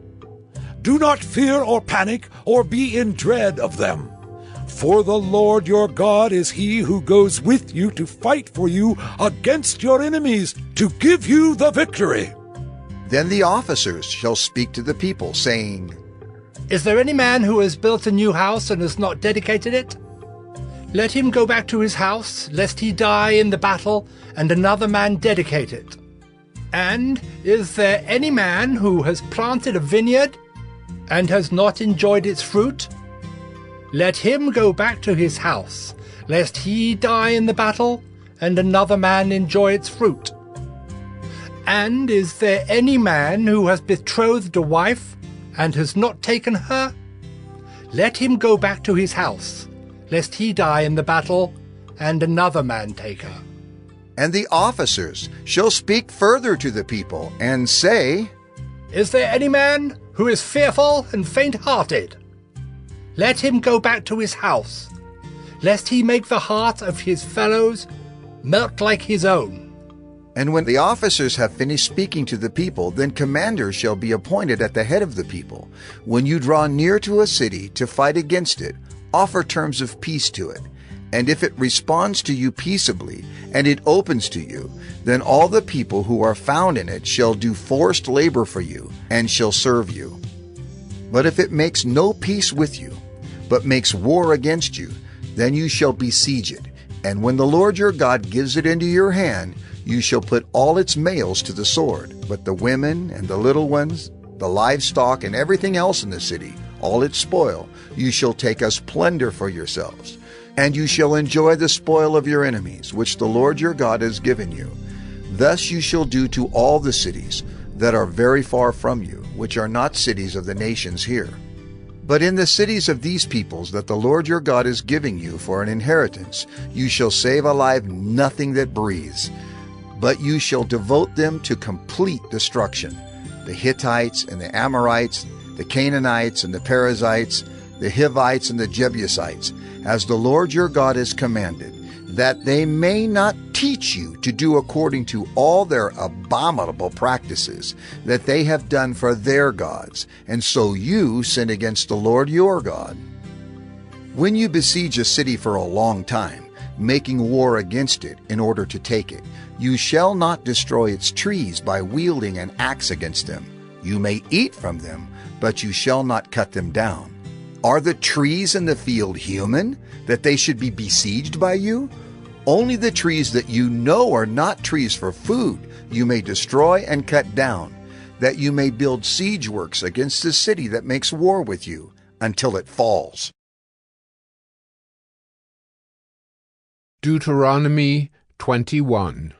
Speaker 18: Do not fear or panic or be in dread of them. For the Lord your God is he who goes with you to fight for you against your enemies, to give you the victory.
Speaker 2: Then the officers shall speak to the people, saying,
Speaker 19: Is there any man who has built a new house and has not dedicated it? Let him go back to his house, lest he die in the battle, and another man dedicate it. And is there any man who has planted a vineyard and has not enjoyed its fruit? Let him go back to his house, lest he die in the battle, and another man enjoy its fruit. And is there any man who has betrothed a wife and has not taken her? Let him go back to his house, lest he die in the battle, and another man take her.
Speaker 2: And the officers shall speak further to the people, and say,
Speaker 19: Is there any man who is fearful and faint-hearted? Let him go back to his house, lest he make the heart of his fellows melt like his own.
Speaker 2: And when the officers have finished speaking to the people, then commanders shall be appointed at the head of the people. When you draw near to a city to fight against it, offer terms of peace to it. And if it responds to you peaceably, and it opens to you, then all the people who are found in it shall do forced labor for you, and shall serve you. But if it makes no peace with you, but makes war against you, then you shall besiege it. And when the Lord your God gives it into your hand, you shall put all its males to the sword, but the women and the little ones, the livestock and everything else in the city, all its spoil, you shall take as plunder for yourselves. And you shall enjoy the spoil of your enemies, which the Lord your God has given you. Thus you shall do to all the cities that are very far from you, which are not cities of the nations here. But in the cities of these peoples that the Lord your God is giving you for an inheritance, you shall save alive nothing that breathes, but you shall devote them to complete destruction. The Hittites and the Amorites, the Canaanites and the Perizzites, the Hivites and the Jebusites, as the Lord your God has commanded, that they may not teach you to do according to all their abominable practices that they have done for their gods, and so you sin against the Lord your God. When you besiege a city for a long time, making war against it in order to take it, you shall not destroy its trees by wielding an axe against them. You may eat from them, but you shall not cut them down. Are the trees in the field human, that they should be besieged by you? Only the trees that you know are not trees for food you may destroy and cut down, that you may build siege works against the city that makes war with you, until it falls.
Speaker 1: Deuteronomy 21.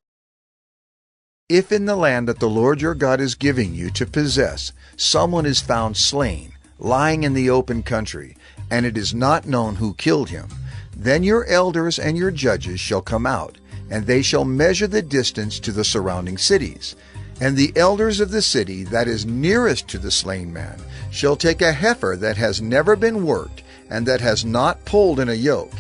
Speaker 2: If in the land that the Lord your God is giving you to possess, someone is found slain, lying in the open country, and it is not known who killed him, then your elders and your judges shall come out, and they shall measure the distance to the surrounding cities. And the elders of the city that is nearest to the slain man shall take a heifer that has never been worked, and that has not pulled in a yoke.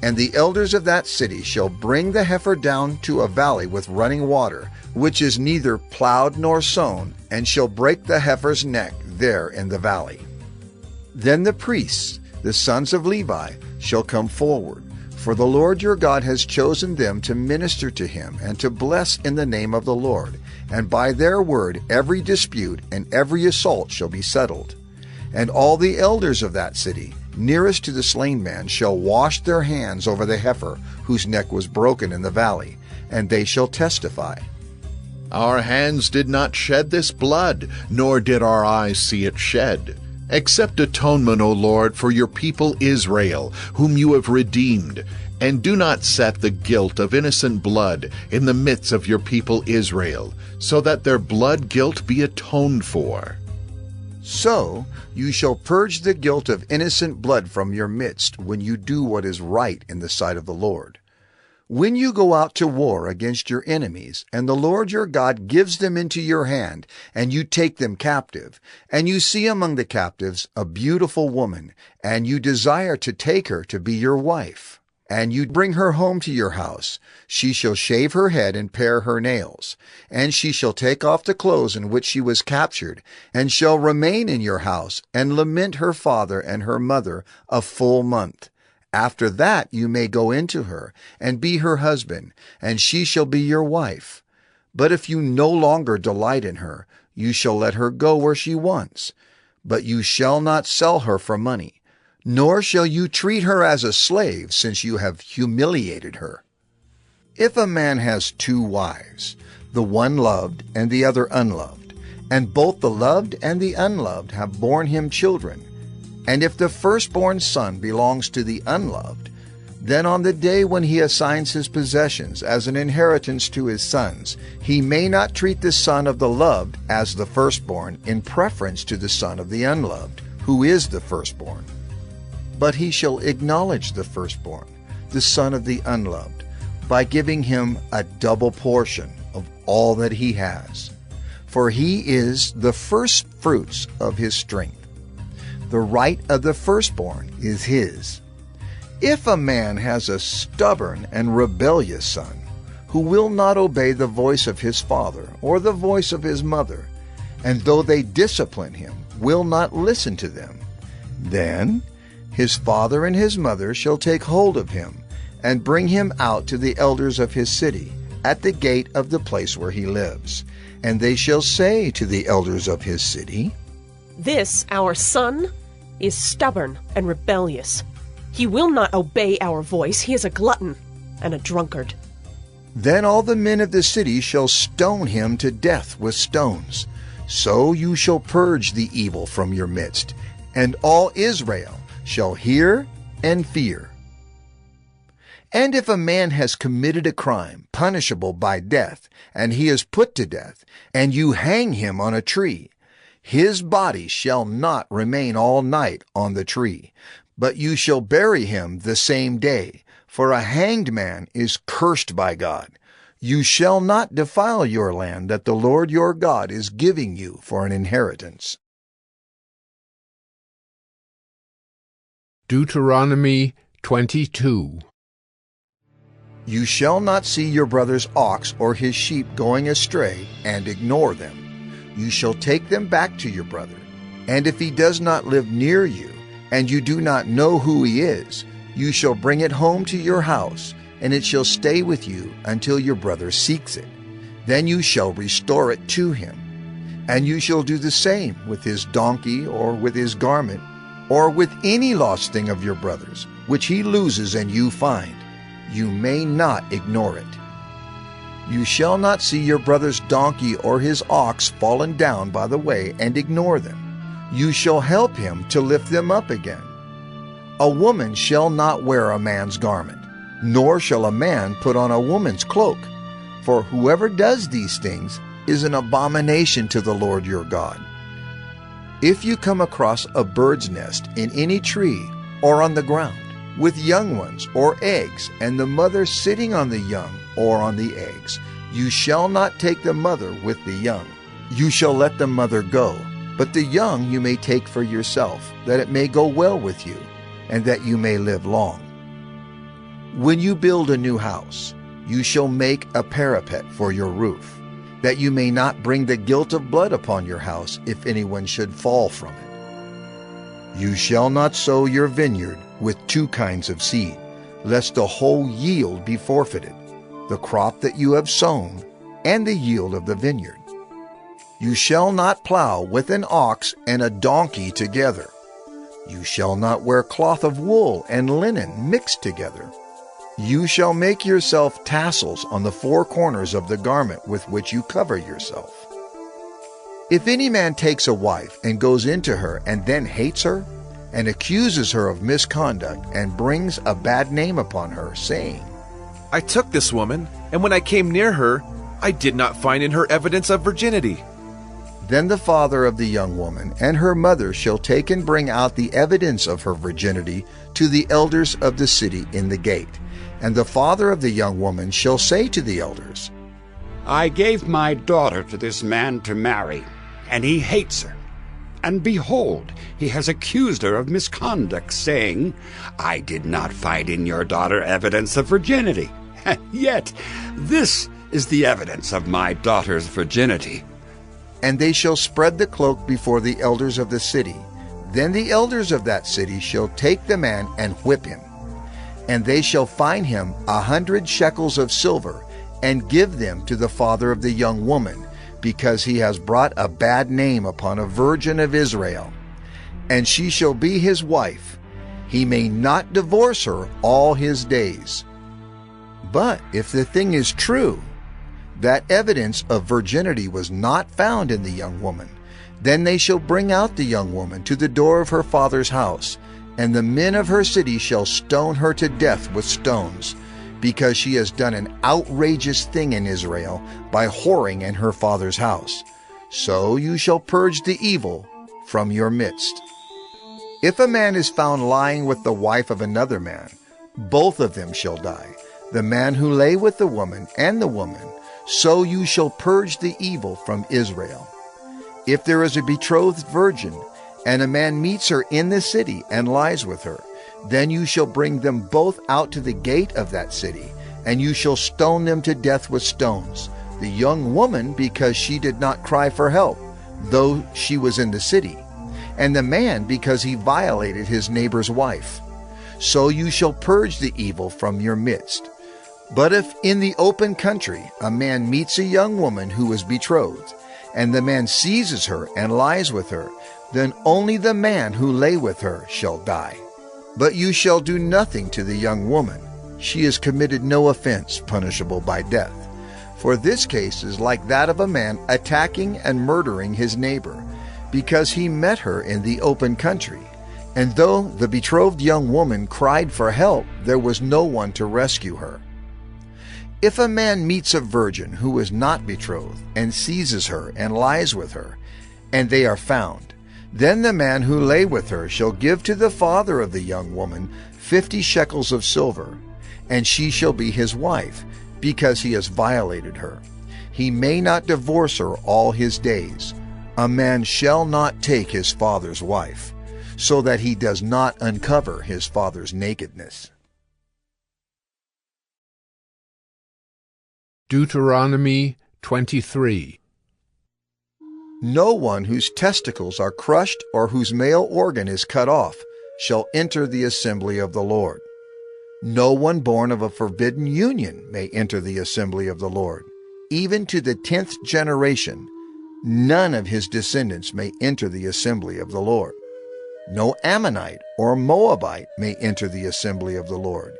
Speaker 2: And the elders of that city shall bring the heifer down to a valley with running water, which is neither plowed nor sown, and shall break the heifer's neck there in the valley. Then the priests, the sons of Levi, shall come forward, for the Lord your God has chosen them to minister to him and to bless in the name of the Lord, and by their word every dispute and every assault shall be settled. And all the elders of that city, nearest to the slain man, shall wash their hands over the heifer whose neck was broken in the valley, and they shall testify.
Speaker 20: Our hands did not shed this blood, nor did our eyes see it shed. Accept atonement, O Lord, for your people Israel, whom you have redeemed, and do not set the guilt of innocent blood in the midst of your people Israel, so that their blood guilt be atoned for.
Speaker 2: So you shall purge the guilt of innocent blood from your midst when you do what is right in the sight of the Lord. When you go out to war against your enemies, and the Lord your God gives them into your hand, and you take them captive, and you see among the captives a beautiful woman, and you desire to take her to be your wife, and you bring her home to your house, she shall shave her head and pare her nails, and she shall take off the clothes in which she was captured, and shall remain in your house, and lament her father and her mother a full month. After that you may go into her, and be her husband, and she shall be your wife. But if you no longer delight in her, you shall let her go where she wants. But you shall not sell her for money, nor shall you treat her as a slave, since you have humiliated her. If a man has 2 wives, the one loved and the other unloved, and both the loved and the unloved have borne him children, and if the firstborn son belongs to the unloved, then on the day when he assigns his possessions as an inheritance to his sons, he may not treat the son of the loved as the firstborn in preference to the son of the unloved, who is the firstborn. But he shall acknowledge the firstborn, the son of the unloved, by giving him a double portion of all that he has, for he is the first fruits of his strength. The right of the firstborn is his. If a man has a stubborn and rebellious son, who will not obey the voice of his father or the voice of his mother, and though they discipline him, will not listen to them, then his father and his mother shall take hold of him, and bring him out to the elders of his city, at the gate of the place where he lives. And they shall say to the elders of his city,
Speaker 17: This, our son, is stubborn and rebellious. He will not obey our voice. He is a glutton and a drunkard.
Speaker 2: Then all the men of the city shall stone him to death with stones. So you shall purge the evil from your midst, and all Israel shall hear and fear. And if a man has committed a crime punishable by death, and he is put to death, and you hang him on a tree, his body shall not remain all night on the tree, but you shall bury him the same day, for a hanged man is cursed by God. You shall not defile your land that the Lord your God is giving you for an inheritance.
Speaker 1: Deuteronomy 22.
Speaker 2: You shall not see your brother's ox or his sheep going astray and ignore them. You shall take them back to your brother. And if he does not live near you, and you do not know who he is, you shall bring it home to your house, and it shall stay with you until your brother seeks it. Then you shall restore it to him. And you shall do the same with his donkey or with his garment, or with any lost thing of your brother's, which he loses and you find. You may not ignore it. You shall not see your brother's donkey or his ox fallen down by the way and ignore them. You shall help him to lift them up again. A woman shall not wear a man's garment, nor shall a man put on a woman's cloak, for whoever does these things is an abomination to the Lord your God. If you come across a bird's nest in any tree or on the ground, with young ones or eggs, and the mother sitting on the young or on the eggs, you shall not take the mother with the young. You shall let the mother go, but the young you may take for yourself, that it may go well with you, and that you may live long. When you build a new house, you shall make a parapet for your roof, that you may not bring the guilt of blood upon your house if anyone should fall from it. You shall not sow your vineyard with two kinds of seed, lest the whole yield be forfeited, the crop that you have sown, and the yield of the vineyard. You shall not plow with an ox and a donkey together. You shall not wear cloth of wool and linen mixed together. You shall make yourself tassels on the four corners of the garment with which you cover yourself. If any man takes a wife and goes into her and then hates her, and accuses her of misconduct and brings a bad name upon her, saying,
Speaker 12: I took this woman, and when I came near her, I did not find in her evidence of virginity.
Speaker 2: Then the father of the young woman and her mother shall take and bring out the evidence of her virginity to the elders of the city in the gate. And the father of the young woman shall say to the elders,
Speaker 13: I gave my daughter to this man to marry, and he hates her. And behold, he has accused her of misconduct, saying, I did not find in your daughter evidence of virginity. Yet this is the evidence of my daughter's virginity.
Speaker 2: And they shall spread the cloak before the elders of the city. Then the elders of that city shall take the man and whip him. And they shall fine him 100 shekels of silver, and give them to the father of the young woman, because he has brought a bad name upon a virgin of Israel. And she shall be his wife. He may not divorce her all his days. But if the thing is true, that evidence of virginity was not found in the young woman, then they shall bring out the young woman to the door of her father's house, and the men of her city shall stone her to death with stones, because she has done an outrageous thing in Israel by whoring in her father's house. So you shall purge the evil from your midst. If a man is found lying with the wife of another man, both of them shall die, the man who lay with the woman and the woman. So you shall purge the evil from Israel. If there is a betrothed virgin, and a man meets her in the city and lies with her, then you shall bring them both out to the gate of that city, and you shall stone them to death with stones, the young woman because she did not cry for help, though she was in the city, and the man because he violated his neighbor's wife. So you shall purge the evil from your midst. But if in the open country a man meets a young woman who is betrothed, and the man seizes her and lies with her, then only the man who lay with her shall die. But you shall do nothing to the young woman. She has committed no offense punishable by death. For this case is like that of a man attacking and murdering his neighbor, because he met her in the open country. And though the betrothed young woman cried for help, there was no one to rescue her. If a man meets a virgin who is not betrothed, and seizes her and lies with her, and they are found, then the man who lay with her shall give to the father of the young woman 50 shekels of silver, and she shall be his wife, because he has violated her. He may not divorce her all his days. A man shall not take his father's wife, so that he does not uncover his father's nakedness.
Speaker 1: Deuteronomy 23.
Speaker 2: No one whose testicles are crushed or whose male organ is cut off shall enter the assembly of the Lord. No one born of a forbidden union may enter the assembly of the Lord. Even to the 10th generation, none of his descendants may enter the assembly of the Lord. No Ammonite or Moabite may enter the assembly of the Lord.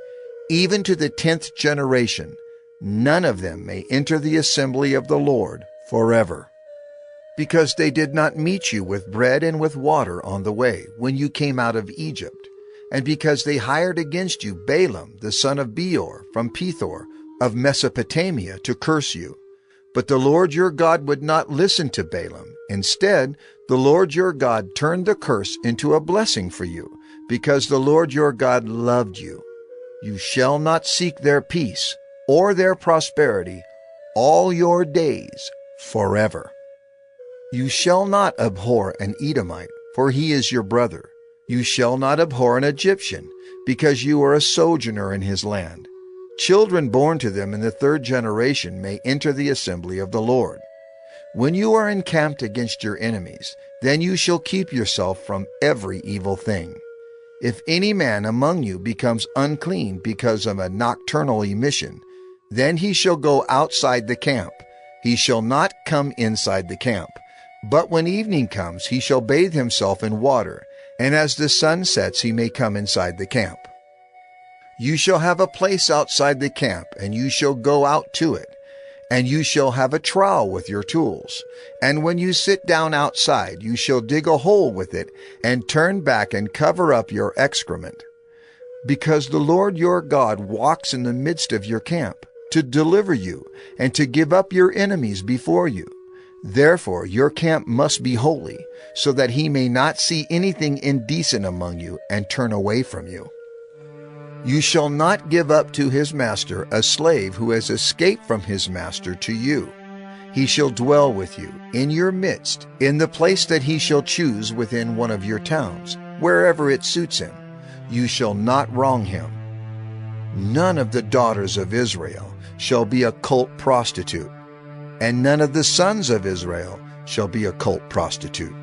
Speaker 2: Even to the 10th generation, none of them may enter the assembly of the Lord forever. Because they did not meet you with bread and with water on the way when you came out of Egypt, and because they hired against you Balaam the son of Beor from Pethor of Mesopotamia to curse you. But the Lord your God would not listen to Balaam. Instead, the Lord your God turned the curse into a blessing for you, because the Lord your God loved you. You shall not seek their peace or their prosperity all your days forever. You shall not abhor an Edomite, for he is your brother. You shall not abhor an Egyptian, because you are a sojourner in his land. Children born to them in the 3rd generation may enter the assembly of the Lord. When you are encamped against your enemies, then you shall keep yourself from every evil thing. If any man among you becomes unclean because of a nocturnal emission, then he shall go outside the camp. He shall not come inside the camp. But when evening comes, he shall bathe himself in water, and as the sun sets, he may come inside the camp. You shall have a place outside the camp, and you shall go out to it. And you shall have a trowel with your tools. And when you sit down outside, you shall dig a hole with it, and turn back and cover up your excrement. Because the Lord your God walks in the midst of your camp, to deliver you, and to give up your enemies before you. Therefore your camp must be holy, so that he may not see anything indecent among you, and turn away from you. You shall not give up to his master a slave who has escaped from his master to you. He shall dwell with you in your midst, in the place that he shall choose within one of your towns, wherever it suits him. You shall not wrong him. None of the daughters of Israel shall be a cult prostitute, and none of the sons of Israel shall be a cult prostitute.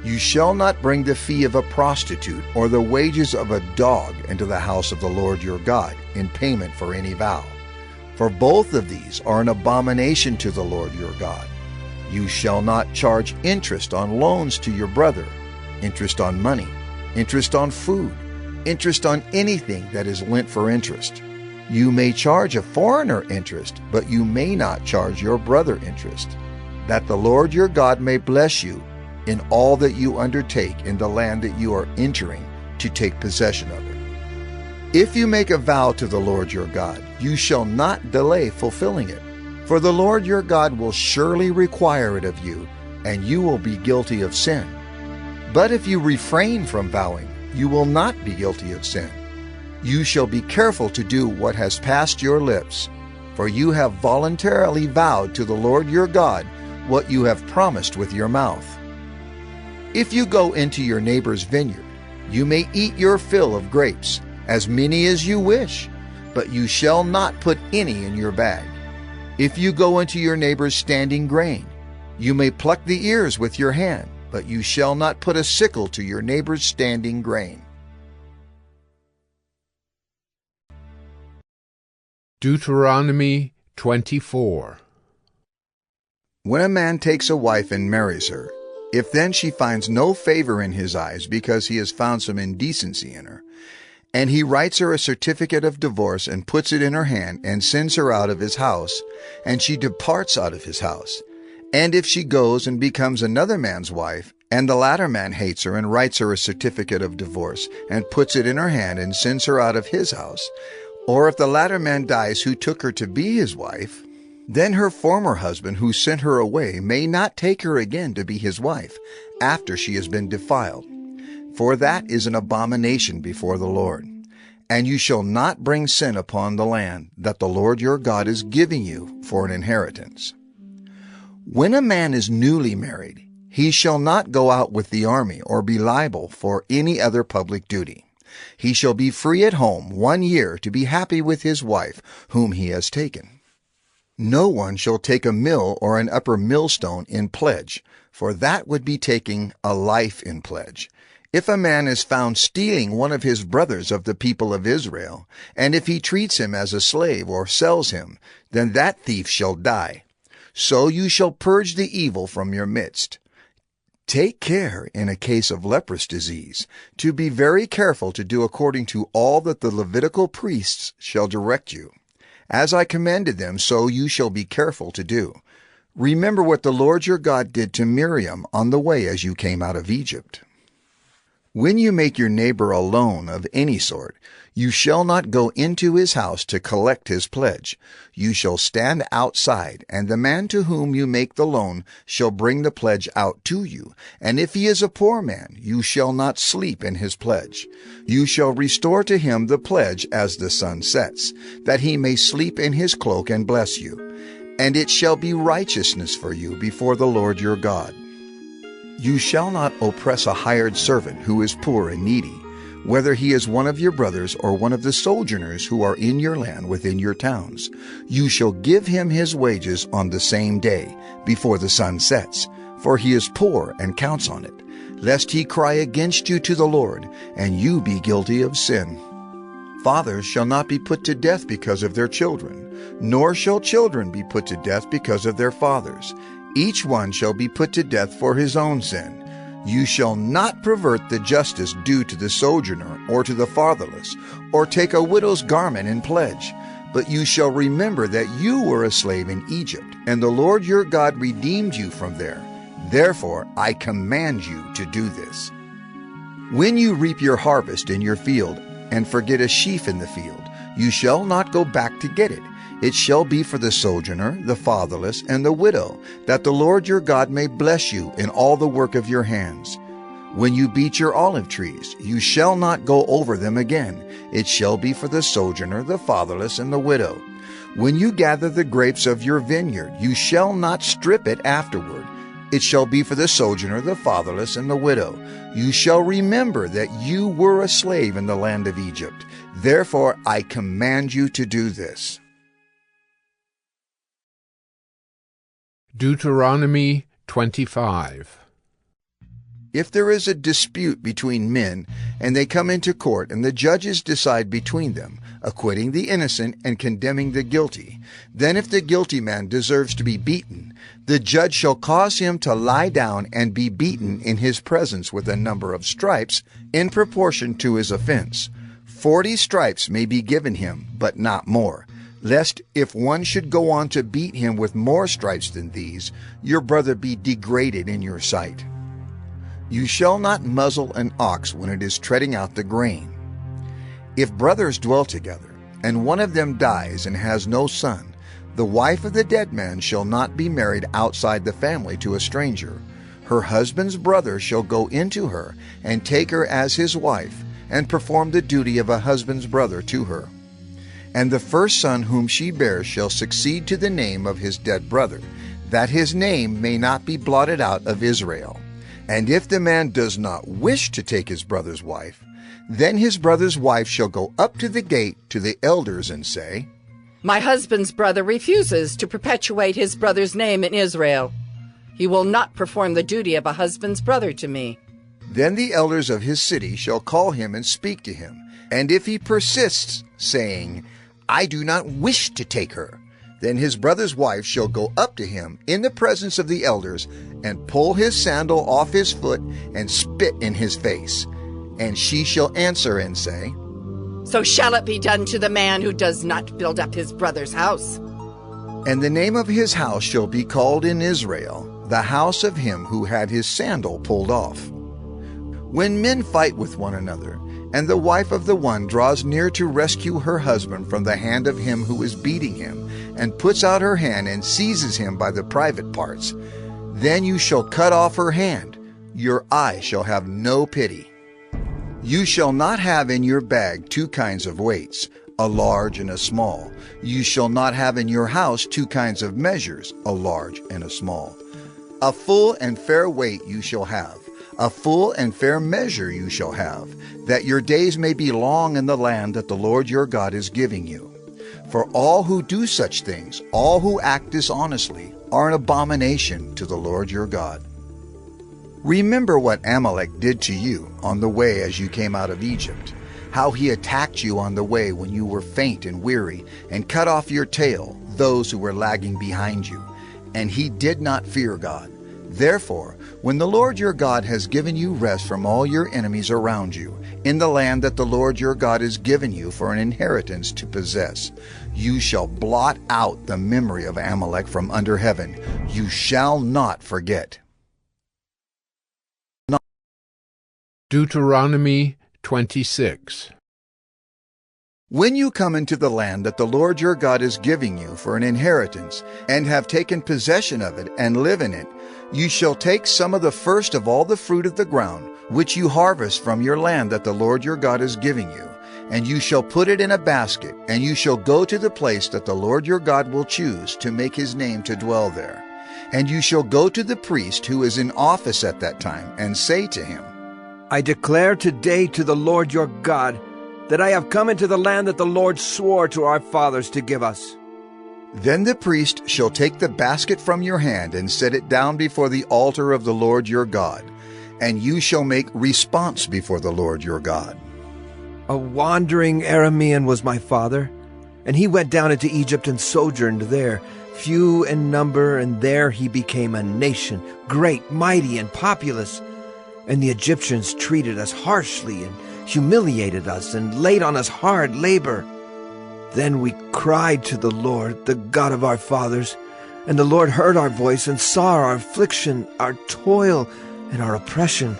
Speaker 2: You shall not bring the fee of a prostitute or the wages of a dog into the house of the Lord your God in payment for any vow. For both of these are an abomination to the Lord your God. You shall not charge interest on loans to your brother, interest on money, interest on food, interest on anything that is lent for interest. You may charge a foreigner interest, but you may not charge your brother interest, that the Lord your God may bless you in all that you undertake in the land that you are entering to take possession of it. If you make a vow to the Lord your God, you shall not delay fulfilling it, for the Lord your God will surely require it of you, and you will be guilty of sin. But if you refrain from vowing, you will not be guilty of sin. You shall be careful to do what has passed your lips, for you have voluntarily vowed to the Lord your God what you have promised with your mouth. If you go into your neighbor's vineyard, you may eat your fill of grapes, as many as you wish, but you shall not put any in your bag. If you go into your neighbor's standing grain, you may pluck the ears with your hand, but you shall not put a sickle to your neighbor's standing grain.
Speaker 1: Deuteronomy 24.
Speaker 2: When a man takes a wife and marries her, if then she finds no favor in his eyes because he has found some indecency in her, and he writes her a certificate of divorce and puts it in her hand and sends her out of his house, and she departs out of his house, and if she goes and becomes another man's wife, and the latter man hates her and writes her a certificate of divorce and puts it in her hand and sends her out of his house, or if the latter man dies who took her to be his wife, then her former husband who sent her away may not take her again to be his wife after she has been defiled, for that is an abomination before the Lord. And you shall not bring sin upon the land that the Lord your God is giving you for an inheritance. When a man is newly married, he shall not go out with the army or be liable for any other public duty. He shall be free at home 1 year to be happy with his wife whom he has taken. No one shall take a mill or an upper millstone in pledge, for that would be taking a life in pledge. If a man is found stealing one of his brothers of the people of Israel, and if he treats him as a slave or sells him, then that thief shall die. So you shall purge the evil from your midst. Take care in a case of leprous disease, to be very careful to do according to all that the Levitical priests shall direct you. As I commanded them, so you shall be careful to do. Remember what the Lord your God did to Miriam on the way as you came out of Egypt. When you make your neighbor a loan of any sort, you shall not go into his house to collect his pledge. You shall stand outside, and the man to whom you make the loan shall bring the pledge out to you. And if he is a poor man, you shall not sleep in his pledge. You shall restore to him the pledge as the sun sets, that he may sleep in his cloak and bless you. And it shall be righteousness for you before the Lord your God. You shall not oppress a hired servant who is poor and needy, whether he is one of your brothers or one of the sojourners who are in your land within your towns. You shall give him his wages on the same day, before the sun sets, for he is poor and counts on it, lest he cry against you to the Lord, and you be guilty of sin. Fathers shall not be put to death because of their children, nor shall children be put to death because of their fathers. Each one shall be put to death for his own sin. You shall not pervert the justice due to the sojourner or to the fatherless, or take a widow's garment in pledge. But you shall remember that you were a slave in Egypt, and the Lord your God redeemed you from there. Therefore I command you to do this. When you reap your harvest in your field, and forget a sheaf in the field, you shall not go back to get it. It shall be for the sojourner, the fatherless, and the widow, that the Lord your God may bless you in all the work of your hands. When you beat your olive trees, you shall not go over them again. It shall be for the sojourner, the fatherless, and the widow. When you gather the grapes of your vineyard, you shall not strip it afterward. It shall be for the sojourner, the fatherless, and the widow. You shall remember that you were a slave in the land of Egypt. Therefore I command you to do this.
Speaker 1: Deuteronomy 25.
Speaker 2: If there is a dispute between men, and they come into court, and the judges decide between them, acquitting the innocent and condemning the guilty, then if the guilty man deserves to be beaten, the judge shall cause him to lie down and be beaten in his presence with a number of stripes in proportion to his offense. 40 stripes may be given him, but not more, lest if one should go on to beat him with more stripes than these, your brother be degraded in your sight. You shall not muzzle an ox when it is treading out the grain. If brothers dwell together, and one of them dies and has no son, the wife of the dead man shall not be married outside the family to a stranger. Her husband's brother shall go into her and take her as his wife, and perform the duty of a husband's brother to her. And the first son whom she bears shall succeed to the name of his dead brother, that his name may not be blotted out of Israel. And if the man does not wish to take his brother's wife, then his brother's wife shall go up to the gate to the elders and say,
Speaker 21: My husband's brother refuses to perpetuate his brother's name in Israel. He will not perform the duty of a husband's brother to me.
Speaker 2: Then the elders of his city shall call him and speak to him. And if he persists, saying, I do not wish to take her, then his brother's wife shall go up to him in the presence of the elders, and pull his sandal off his foot, and spit in his face. And she shall answer and say,
Speaker 21: So shall it be done to the man who does not build up his brother's house.
Speaker 2: And the name of his house shall be called in Israel, the house of him who had his sandal pulled off. When men fight with one another, and the wife of the one draws near to rescue her husband from the hand of him who is beating him, and puts out her hand and seizes him by the private parts, then you shall cut off her hand. Your eye shall have no pity. You shall not have in your bag 2 kinds of weights, a large and a small. You shall not have in your house 2 kinds of measures, a large and a small. A full and fair weight you shall have, a full and fair measure you shall have, that your days may be long in the land that the Lord your God is giving you. For all who do such things, all who act dishonestly, are an abomination to the Lord your God. Remember what Amalek did to you on the way as you came out of Egypt, how he attacked you on the way when you were faint and weary, and cut off your tail, those who were lagging behind you. And he did not fear God. Therefore, when the Lord your God has given you rest from all your enemies around you, in the land that the Lord your God has given you for an inheritance to possess, you shall blot out the memory of Amalek from under heaven. You shall not forget.
Speaker 1: Deuteronomy 26.
Speaker 2: When you come into the land that the Lord your God is giving you for an inheritance, and have taken possession of it, and live in it, you shall take some of the first of all the fruit of the ground, which you harvest from your land that the Lord your God is giving you, and you shall put it in a basket, and you shall go to the place that the Lord your God will choose to make his name to dwell there. And you shall go to the priest who is in office at that time, and say to him,
Speaker 22: I declare today to the Lord your God that I have come into the land that the Lord swore to our fathers to give us.
Speaker 2: Then the priest shall take the basket from your hand and set it down before the altar of the Lord your God, and you shall make response before the Lord your God.
Speaker 22: A wandering Aramean was my father, and he went down into Egypt and sojourned there, few in number, and there he became a nation, great, mighty, and populous. And the Egyptians treated us harshly and humiliated us and laid on us hard labor. Then we cried to the Lord, the God of our fathers, and the Lord heard our voice and saw our affliction, our toil, and our oppression.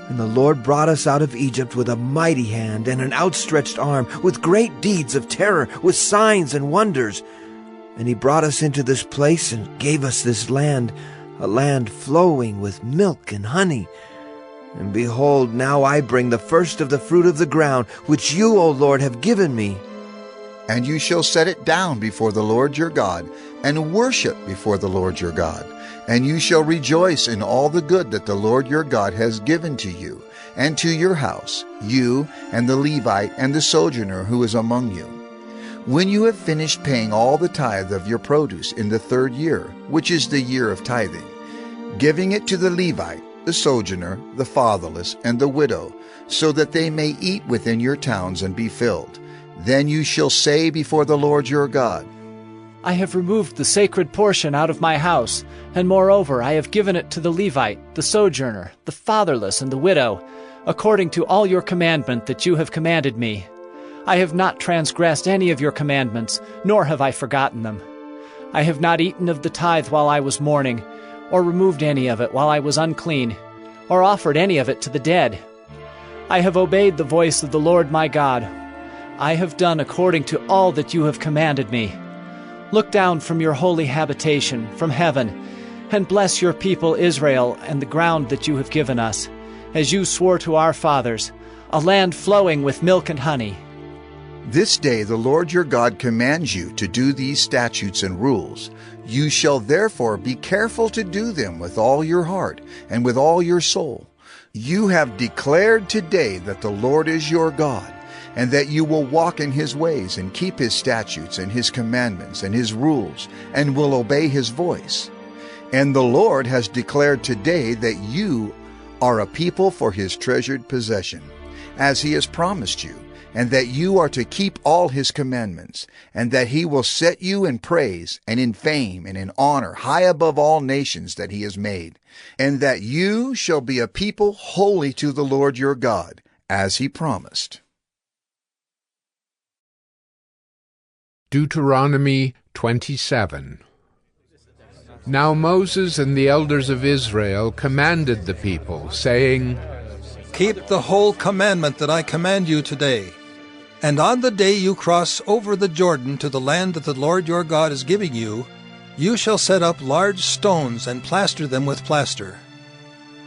Speaker 22: And the Lord brought us out of Egypt with a mighty hand and an outstretched arm, with great deeds of terror, with signs and wonders. And he brought us into this place and gave us this land, a land flowing with milk and honey. And behold, now I bring the first of the fruit of the ground, which you, O Lord, have given me.
Speaker 2: And you shall set it down before the Lord your God, and worship before the Lord your God. And you shall rejoice in all the good that the Lord your God has given to you, and to your house, you and the Levite and the sojourner who is among you. When you have finished paying all the tithe of your produce in the 3rd year, which is the year of tithing, giving it to the Levite, the sojourner, the fatherless, and the widow, so that they may eat within your towns and be filled, then you shall say before the Lord your God,
Speaker 3: I have removed the sacred portion out of my house, and moreover I have given it to the Levite, the sojourner, the fatherless, and the widow, according to all your commandment that you have commanded me. I have not transgressed any of your commandments, nor have I forgotten them. I have not eaten of the tithe while I was mourning, or removed any of it while I was unclean, or offered any of it to the dead. I have obeyed the voice of the Lord my God. I have done according to all that you have commanded me. Look down from your holy habitation, from heaven, and bless your people Israel and the ground that you have given us, as you swore to our fathers, a land flowing with milk and honey.
Speaker 2: This day the Lord your God commands you to do these statutes and rules. You shall therefore be careful to do them with all your heart and with all your soul. You have declared today that the Lord is your God, and that you will walk in his ways and keep his statutes and his commandments and his rules, and will obey his voice. And the Lord has declared today that you are a people for his treasured possession, as he has promised you, and that you are to keep all his commandments, and that he will set you in praise and in fame and in honor high above all nations that he has made, and that you shall be a people holy to the Lord your God, as he promised.
Speaker 1: Deuteronomy 27. Now Moses and the elders of Israel commanded the people, saying,
Speaker 9: Keep the whole commandment that I command you today. And on the day you cross over the Jordan to the land that the Lord your God is giving you, you shall set up large stones and plaster them with plaster.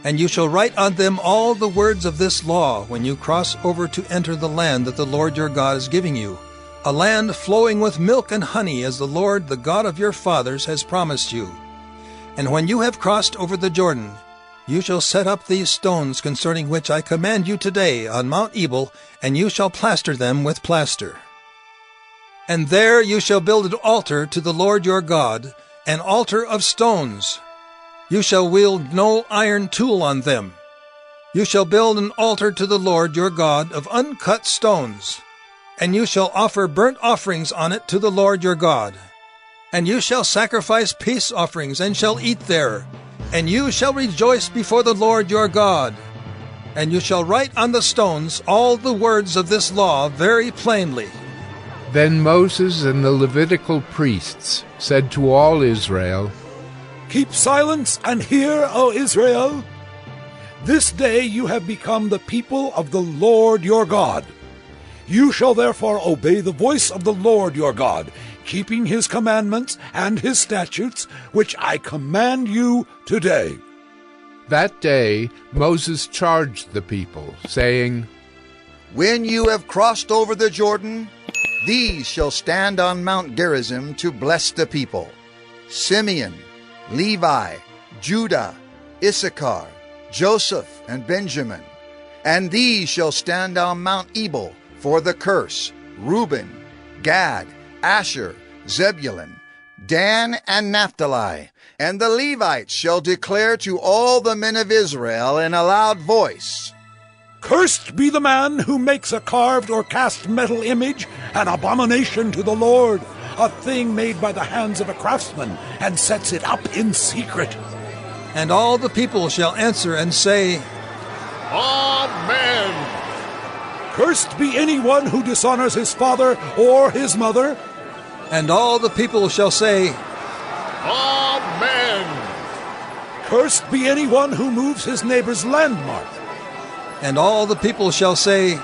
Speaker 9: And you shall write on them all the words of this law when you cross over to enter the land that the Lord your God is giving you, a land flowing with milk and honey, as the Lord, the God of your fathers, has promised you. And when you have crossed over the Jordan, you shall set up these stones concerning which I command you today on Mount Ebal, and you shall plaster them with plaster. And there you shall build an altar to the Lord your God, an altar of stones. You shall wield no iron tool on them. You shall build an altar to the Lord your God of uncut stones. And you shall offer burnt offerings on it to the Lord your God. And you shall sacrifice peace offerings, and shall eat there. And you shall rejoice before the Lord your God. And you shall write on the stones all the words of this law very plainly.
Speaker 1: Then Moses and the Levitical priests said to all Israel,
Speaker 18: Keep silence and hear, O Israel. This day you have become the people of the Lord your God. You shall therefore obey the voice of the Lord your God, keeping his commandments and his statutes, which I command you today.
Speaker 1: That day Moses charged the people, saying,
Speaker 2: When you have crossed over the Jordan, these shall stand on Mount Gerizim to bless the people: Simeon, Levi, Judah, Issachar, Joseph, and Benjamin. And these shall stand on Mount Ebal for the curse: Reuben, Gad, Asher, Zebulun, Dan, and Naphtali. And the Levites shall declare to all the men of Israel in a loud voice,
Speaker 18: Cursed be the man who makes a carved or cast metal image, an abomination to the Lord, a thing made by the hands of a craftsman, and sets it up in secret.
Speaker 9: And all the people shall answer and say,
Speaker 18: Amen. Cursed be anyone who dishonors his father or his mother.
Speaker 9: And all the people shall say,
Speaker 18: Amen. Cursed be anyone who moves his neighbor's landmark.
Speaker 9: And all the people shall say,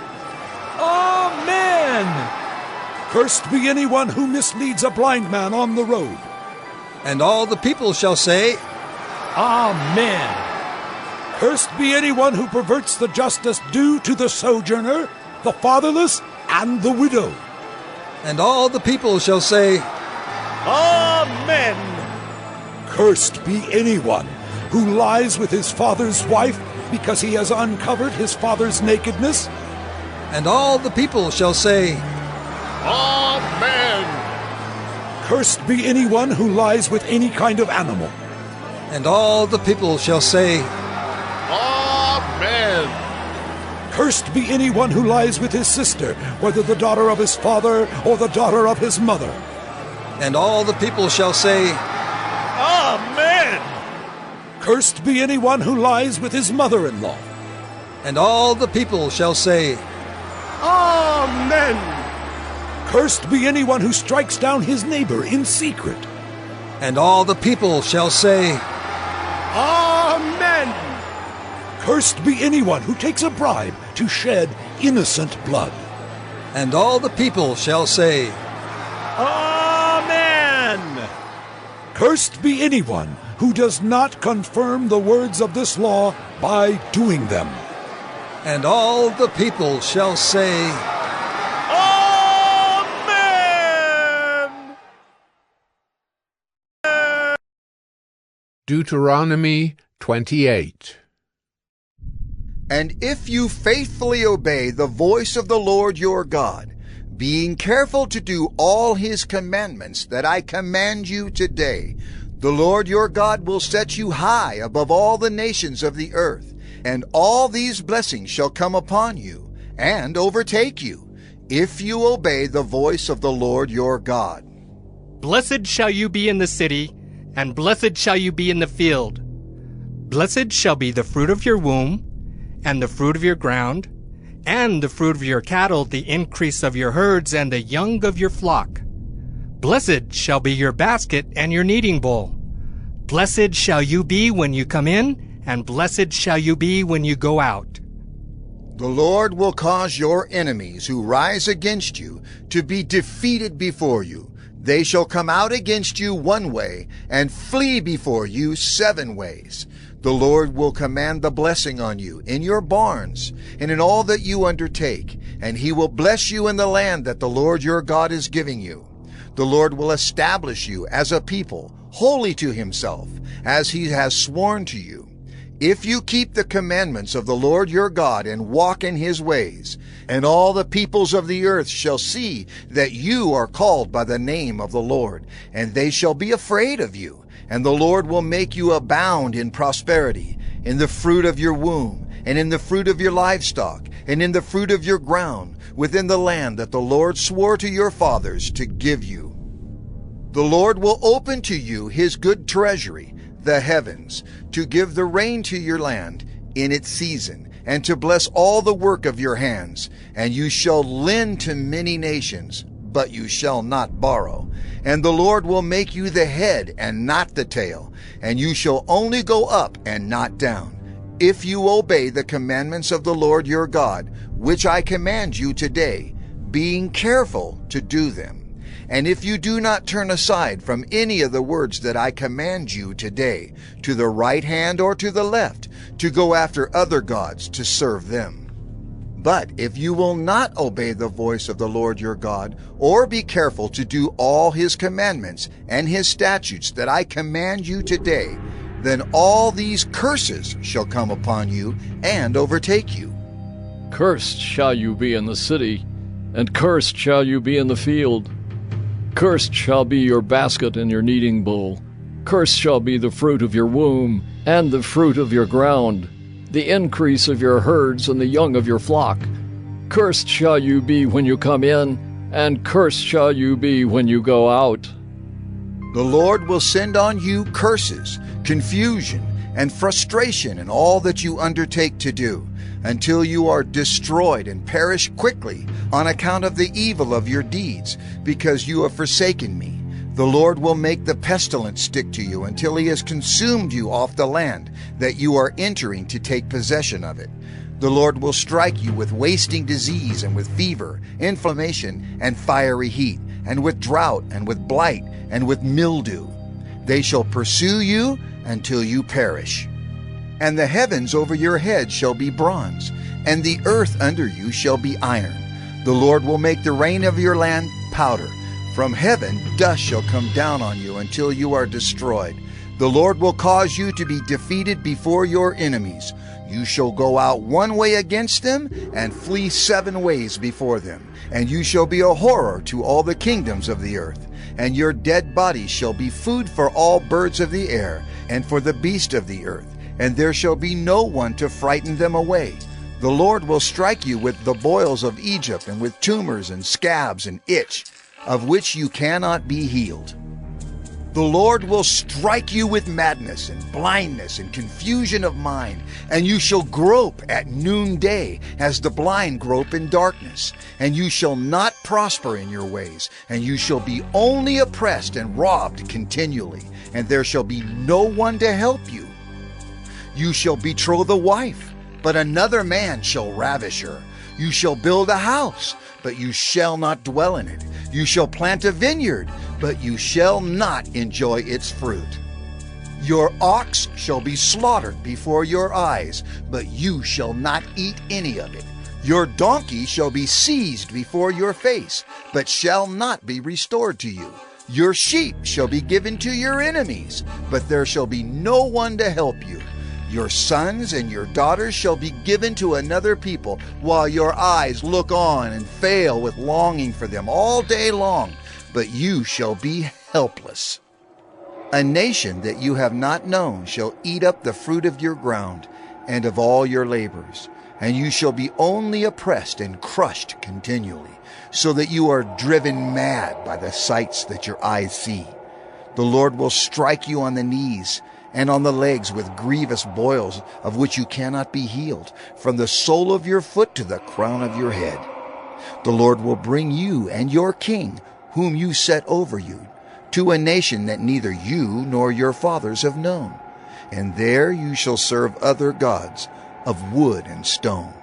Speaker 18: Amen. Cursed be anyone who misleads a blind man on the road.
Speaker 9: And all the people shall say,
Speaker 18: Amen. Cursed be anyone who perverts the justice due to the sojourner, the fatherless, and the widow.
Speaker 9: And all the people shall say,
Speaker 18: Amen. Cursed be anyone who lies with his father's wife because he has uncovered his father's nakedness.
Speaker 9: And all the people shall say,
Speaker 18: Amen. Cursed be anyone who lies with any kind of animal.
Speaker 9: And all the people shall say,
Speaker 18: Amen. Cursed be anyone who lies with his sister, whether the daughter of his father or the daughter of his mother.
Speaker 9: And all the people shall say,
Speaker 18: Amen. Cursed be anyone who lies with his mother-in-law.
Speaker 9: And all the people shall say,
Speaker 18: Amen. Cursed be anyone who strikes down his neighbor in secret.
Speaker 9: And all the people shall say,
Speaker 18: Amen. Cursed be anyone who takes a bribe to shed innocent blood.
Speaker 9: And all the people shall say,
Speaker 18: Amen. Cursed be anyone who does not confirm the words of this law by doing them.
Speaker 9: And all the people shall say,
Speaker 18: Amen.
Speaker 1: Deuteronomy 28.
Speaker 2: And if you faithfully obey the voice of the Lord your God, being careful to do all his commandments that I command you today, the Lord your God will set you high above all the nations of the earth, and all these blessings shall come upon you and overtake you, if you obey the voice of the Lord your God.
Speaker 4: Blessed shall you be in the city, and blessed shall you be in the field. Blessed shall be the fruit of your womb, and the fruit of your ground, and the fruit of your cattle, the increase of your herds, and the young of your flock. Blessed shall be your basket and your kneading bowl. Blessed shall you be when you come in, and blessed shall you be when you go out.
Speaker 2: The Lord will cause your enemies who rise against you to be defeated before you. They shall come out against you one way, and flee before you 7 ways. The Lord will command the blessing on you in your barns and in all that you undertake, and he will bless you in the land that the Lord your God is giving you. The Lord will establish you as a people, holy to himself, as he has sworn to you. If you keep the commandments of the Lord your God and walk in his ways, and all the peoples of the earth shall see that you are called by the name of the Lord, and they shall be afraid of you. And the Lord will make you abound in prosperity, in the fruit of your womb, and in the fruit of your livestock, and in the fruit of your ground, within the land that the Lord swore to your fathers to give you. The Lord will open to you his good treasury, the heavens, to give the rain to your land in its season, and to bless all the work of your hands. And you shall lend to many nations, but you shall not borrow. And the Lord will make you the head and not the tail, and you shall only go up and not down, if you obey the commandments of the Lord your God, which I command you today, being careful to do them. And if you do not turn aside from any of the words that I command you today, to the right hand or to the left, to go after other gods to serve them. But if you will not obey the voice of the Lord your God, or be careful to do all his commandments and his statutes that I command you today, then all these curses shall come upon you and overtake you.
Speaker 14: Cursed shall you be in the city, and cursed shall you be in the field. Cursed shall be your basket and your kneading bowl. Cursed shall be the fruit of your womb, and the fruit of your ground, the increase of your herds and the young of your flock. Cursed shall you be when you come in, and cursed shall you be when you go out.
Speaker 2: The Lord will send on you curses, confusion, and frustration in all that you undertake to do, until you are destroyed and perish quickly on account of the evil of your deeds, because you have forsaken me. The Lord will make the pestilence stick to you until he has consumed you off the land that you are entering to take possession of it. The Lord will strike you with wasting disease and with fever, inflammation, and fiery heat, and with drought, and with blight, and with mildew. They shall pursue you until you perish. And the heavens over your head shall be bronze, and the earth under you shall be iron. The Lord will make the rain of your land powder. From heaven dust shall come down on you until you are destroyed. The Lord will cause you to be defeated before your enemies. You shall go out one way against them, and flee 7 ways before them. And you shall be a horror to all the kingdoms of the earth. And your dead bodies shall be food for all birds of the air, and for the beasts of the earth. And there shall be no one to frighten them away. The Lord will strike you with the boils of Egypt, and with tumors and scabs and itch, of which you cannot be healed. The Lord will strike you with madness and blindness and confusion of mind, and you shall grope at noonday as the blind grope in darkness. And you shall not prosper in your ways, and you shall be only oppressed and robbed continually, and there shall be no one to help you. You shall betroth a wife, but another man shall ravish her. You shall build a house, but you shall not dwell in it. You shall plant a vineyard, but you shall not enjoy its fruit. Your ox shall be slaughtered before your eyes, but you shall not eat any of it. Your donkey shall be seized before your face, but shall not be restored to you. Your sheep shall be given to your enemies, but there shall be no one to help you. Your sons and your daughters shall be given to another people, while your eyes look on and fail with longing for them all day long, but you shall be helpless. A nation that you have not known shall eat up the fruit of your ground and of all your labors, and you shall be only oppressed and crushed continually, so that you are driven mad by the sights that your eyes see. The Lord will strike you on the knees and on the legs with grievous boils, of which you cannot be healed, from the sole of your foot to the crown of your head. The Lord will bring you and your king, whom you set over you, to a nation that neither you nor your fathers have known. And there you shall serve other gods of wood and stone.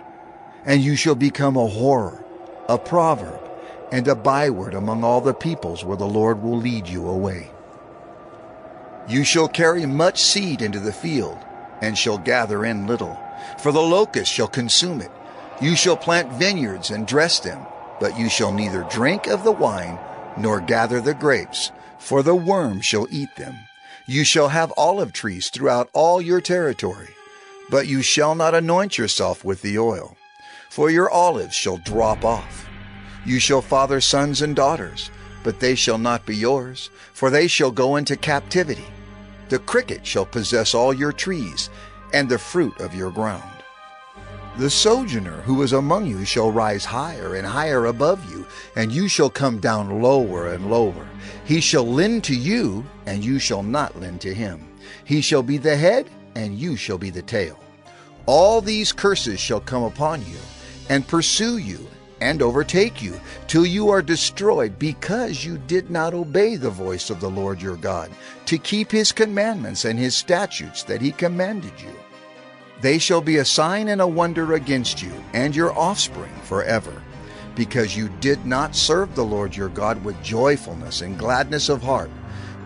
Speaker 2: And you shall become a horror, a proverb, and a byword among all the peoples where the Lord will lead you away. You shall carry much seed into the field, and shall gather in little, for the locust shall consume it. You shall plant vineyards and dress them, but you shall neither drink of the wine, nor gather the grapes, for the worm shall eat them. You shall have olive trees throughout all your territory, but you shall not anoint yourself with the oil, for your olives shall drop off. You shall father sons and daughters, but they shall not be yours, for they shall go into captivity. The cricket shall possess all your trees, and the fruit of your ground. The sojourner who is among you shall rise higher and higher above you, and you shall come down lower and lower. He shall lend to you, and you shall not lend to him. He shall be the head, and you shall be the tail. All these curses shall come upon you, and pursue you, and overtake you, till you are destroyed, because you did not obey the voice of the Lord your God, to keep his commandments and his statutes that he commanded you. They shall be a sign and a wonder against you and your offspring forever, because you did not serve the Lord your God with joyfulness and gladness of heart,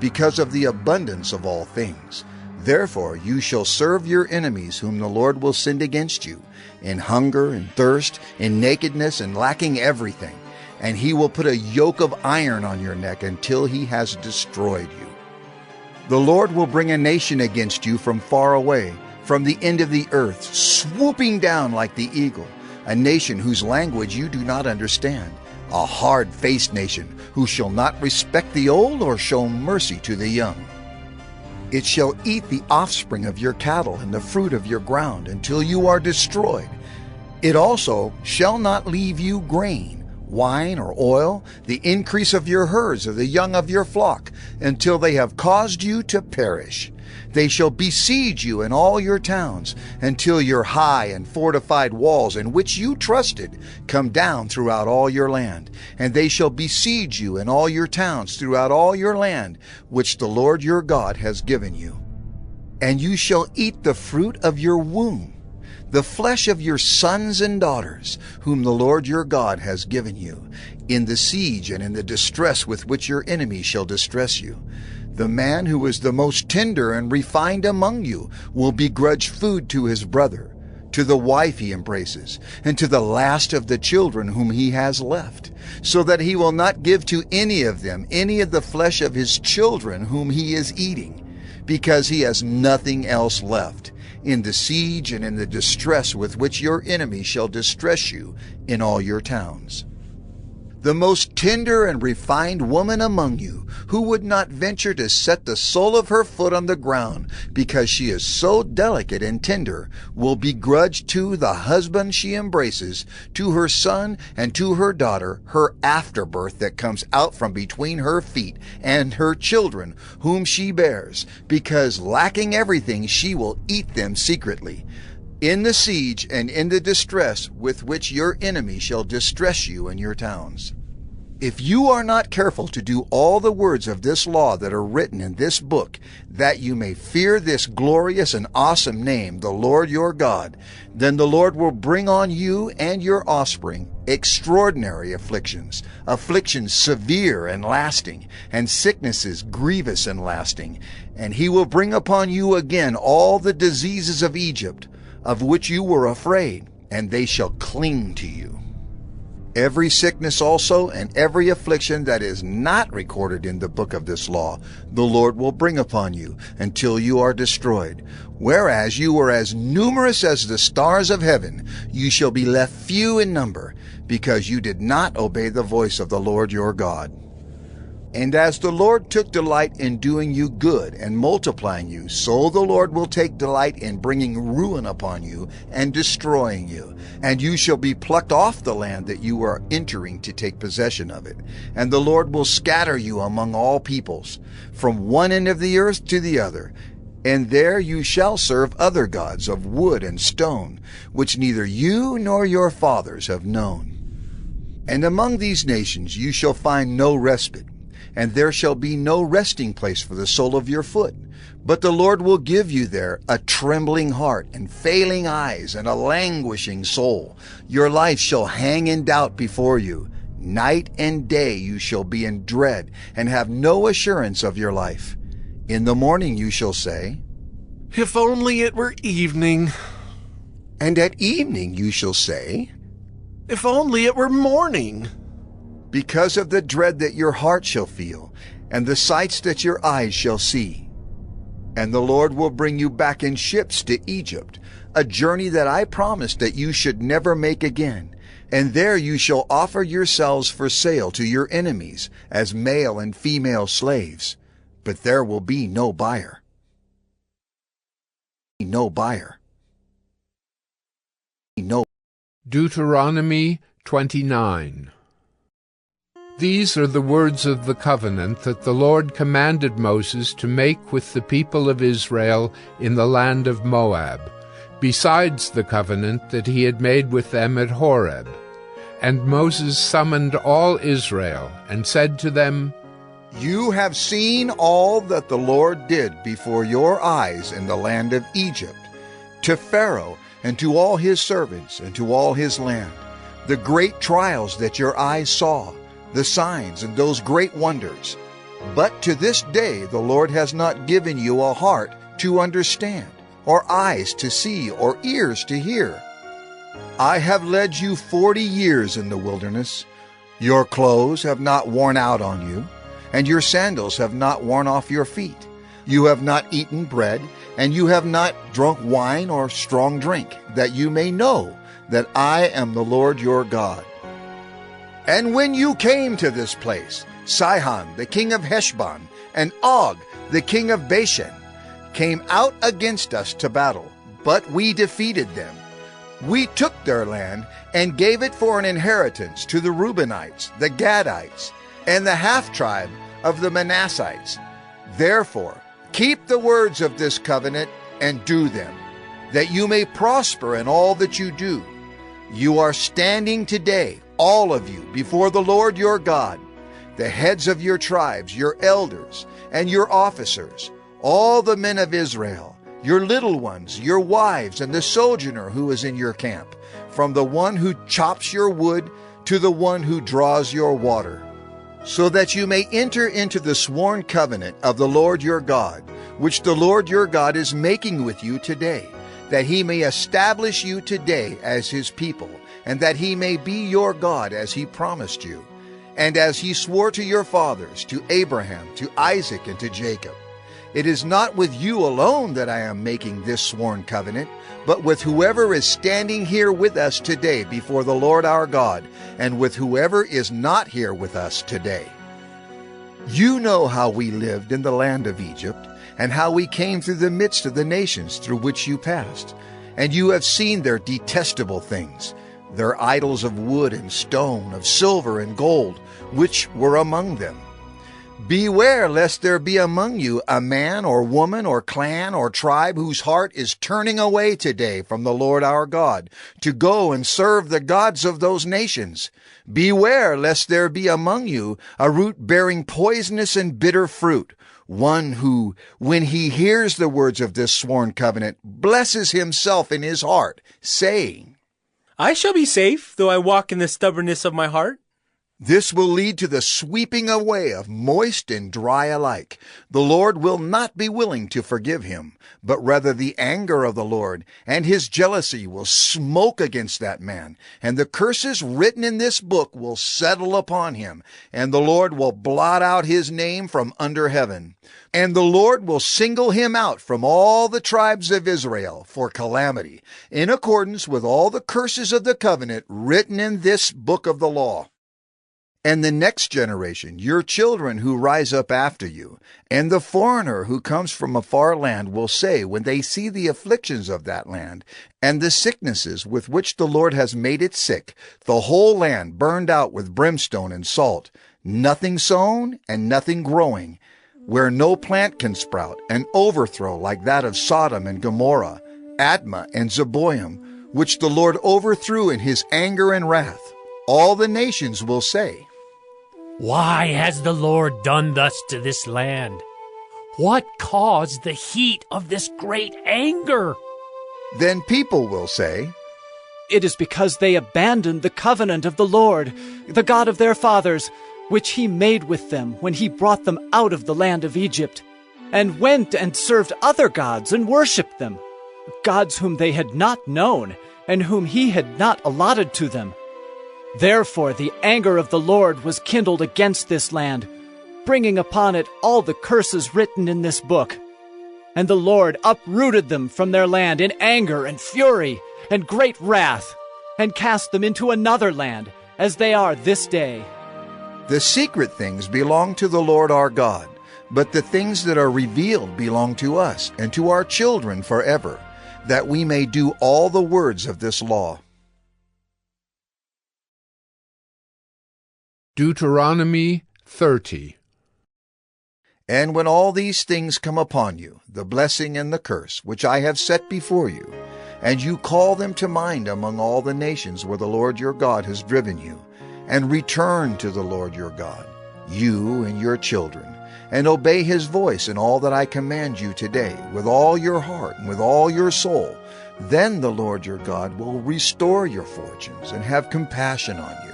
Speaker 2: because of the abundance of all things. Therefore you shall serve your enemies whom the Lord will send against you, in hunger and thirst, in nakedness and lacking everything. And he will put a yoke of iron on your neck until he has destroyed you. The Lord will bring a nation against you from far away, from the end of the earth, swooping down like the eagle, a nation whose language you do not understand. a hard-faced nation, who shall not respect the old or show mercy to the young. It shall eat the offspring of your cattle and the fruit of your ground until you are destroyed. It also shall not leave you grain, wine, or oil, the increase of your herds or the young of your flock, until they have caused you to perish. They shall besiege you in all your towns, until your high and fortified walls in which you trusted come down throughout all your land. And they shall besiege you in all your towns throughout all your land, which the Lord your God has given you. And you shall eat the fruit of your womb, the flesh of your sons and daughters, whom the Lord your God has given you, in the siege and in the distress with which your enemies shall distress you. The man who is the most tender and refined among you will begrudge food to his brother, to the wife he embraces, and to the last of the children whom he has left, so that he will not give to any of them any of the flesh of his children whom he is eating, because he has nothing else left, in the siege and in the distress with which your enemy shall distress you in all your towns. The most tender and refined woman among you, who would not venture to set the sole of her foot on the ground, because she is so delicate and tender, will begrudge to the husband she embraces, to her son and to her daughter, her afterbirth that comes out from between her feet, and her children whom she bears, because lacking everything she will eat them secretly, in the siege and in the distress with which your enemy shall distress you in your towns. If you are not careful to do all the words of this law that are written in this book, that you may fear this glorious and awesome name, the Lord your God, then the Lord will bring on you and your offspring extraordinary afflictions, afflictions severe and lasting, and sicknesses grievous and lasting. And he will bring upon you again all the diseases of Egypt, of which you were afraid, and they shall cling to you. Every sickness also and every affliction that is not recorded in the book of this law, the Lord will bring upon you until you are destroyed. Whereas you were as numerous as the stars of heaven, you shall be left few in number, because you did not obey the voice of the Lord your God. And as the Lord took delight in doing you good and multiplying you, so the Lord will take delight in bringing ruin upon you and destroying you. And you shall be plucked off the land that you are entering to take possession of it. And the Lord will scatter you among all peoples, from one end of the earth to the other. And there you shall serve other gods of wood and stone, which neither you nor your fathers have known. And among these nations you shall find no respite, and there shall be no resting place for the sole of your foot. But the Lord will give you there a trembling heart and failing eyes and a languishing soul. Your life shall hang in doubt before you. Night and day you shall be in dread and have no assurance of your life. In the morning you shall say,
Speaker 5: "If only it were evening."
Speaker 2: And at evening you shall say,
Speaker 5: "If only it were morning."
Speaker 2: Because of the dread that your heart shall feel, and the sights that your eyes shall see. And the Lord will bring you back in ships to Egypt, a journey that I promised that you should never make again. And there you shall offer yourselves for sale to your enemies as male and female slaves. But there will be no buyer. No buyer. No.
Speaker 1: Deuteronomy 29. These are the words of the covenant that the Lord commanded Moses to make with the people of Israel in the land of Moab, besides the covenant that he had made with them at Horeb. And Moses summoned all Israel, and said to them,
Speaker 2: You have seen all that the Lord did before your eyes in the land of Egypt, to Pharaoh and to all his servants and to all his land, the great trials that your eyes saw, the signs and those great wonders. But to this day the Lord has not given you a heart to understand, or eyes to see, or ears to hear. I have led you 40 years in the wilderness. Your clothes have not worn out on you, and your sandals have not worn off your feet. You have not eaten bread, and you have not drunk wine or strong drink, that you may know that I am the Lord your God. And when you came to this place, Sihon the king of Heshbon and Og the king of Bashan came out against us to battle, but we defeated them. We took their land and gave it for an inheritance to the Reubenites, the Gadites, and the half-tribe of the Manassites. Therefore, keep the words of this covenant and do them, that you may prosper in all that you do. You are standing today, all of you, before the Lord your God, the heads of your tribes, your elders, and your officers, all the men of Israel, your little ones, your wives, and the sojourner who is in your camp, from the one who chops your wood to the one who draws your water, so that you may enter into the sworn covenant of the Lord your God, which the Lord your God is making with you today, that he may establish you today as his people, and that he may be your God as he promised you, and as he swore to your fathers, to Abraham, to Isaac, and to Jacob. It is not with you alone that I am making this sworn covenant, but with whoever is standing here with us today before the Lord our God, and with whoever is not here with us today. You know how we lived in the land of Egypt, and how we came through the midst of the nations through which you passed. And you have seen their detestable things, their idols of wood and stone, of silver and gold, which were among them. Beware lest there be among you a man or woman or clan or tribe whose heart is turning away today from the Lord our God, to go and serve the gods of those nations. Beware lest there be among you a root bearing poisonous and bitter fruit, one who, when he hears the words of this sworn covenant, blesses himself in his heart, saying,
Speaker 7: I shall be safe, though I walk in the stubbornness of my heart.
Speaker 2: This will lead to the sweeping away of moist and dry alike. The Lord will not be willing to forgive him, but rather the anger of the Lord and his jealousy will smoke against that man, and the curses written in this book will settle upon him, and the Lord will blot out his name from under heaven. And the Lord will single him out from all the tribes of Israel for calamity, in accordance with all the curses of the covenant written in this book of the law. And the next generation, your children who rise up after you, and the foreigner who comes from a far land will say, when they see the afflictions of that land, and the sicknesses with which the Lord has made it sick, the whole land burned out with brimstone and salt, nothing sown and nothing growing, where no plant can sprout, an overthrow like that of Sodom and Gomorrah, Admah and Zeboim, which the Lord overthrew in his anger and wrath. All the nations will say,
Speaker 8: Why has the Lord done thus to this land? What caused the heat of this great anger?
Speaker 2: Then people will say,
Speaker 3: It is because they abandoned the covenant of the Lord, the God of their fathers, which he made with them when he brought them out of the land of Egypt, and went and served other gods and worshipped them, gods whom they had not known, and whom he had not allotted to them. Therefore the anger of the Lord was kindled against this land, bringing upon it all the curses written in this book. And the Lord uprooted them from their land in anger and fury and great wrath, and cast them into another land, as they are this day.
Speaker 2: The secret things belong to the Lord our God, but the things that are revealed belong to us and to our children forever, that we may do all the words of this law.
Speaker 1: Deuteronomy 30.
Speaker 2: And when all these things come upon you, the blessing and the curse, which I have set before you, and you call them to mind among all the nations where the Lord your God has driven you, and return to the Lord your God, you and your children, and obey his voice in all that I command you today, with all your heart and with all your soul, then the Lord your God will restore your fortunes and have compassion on you.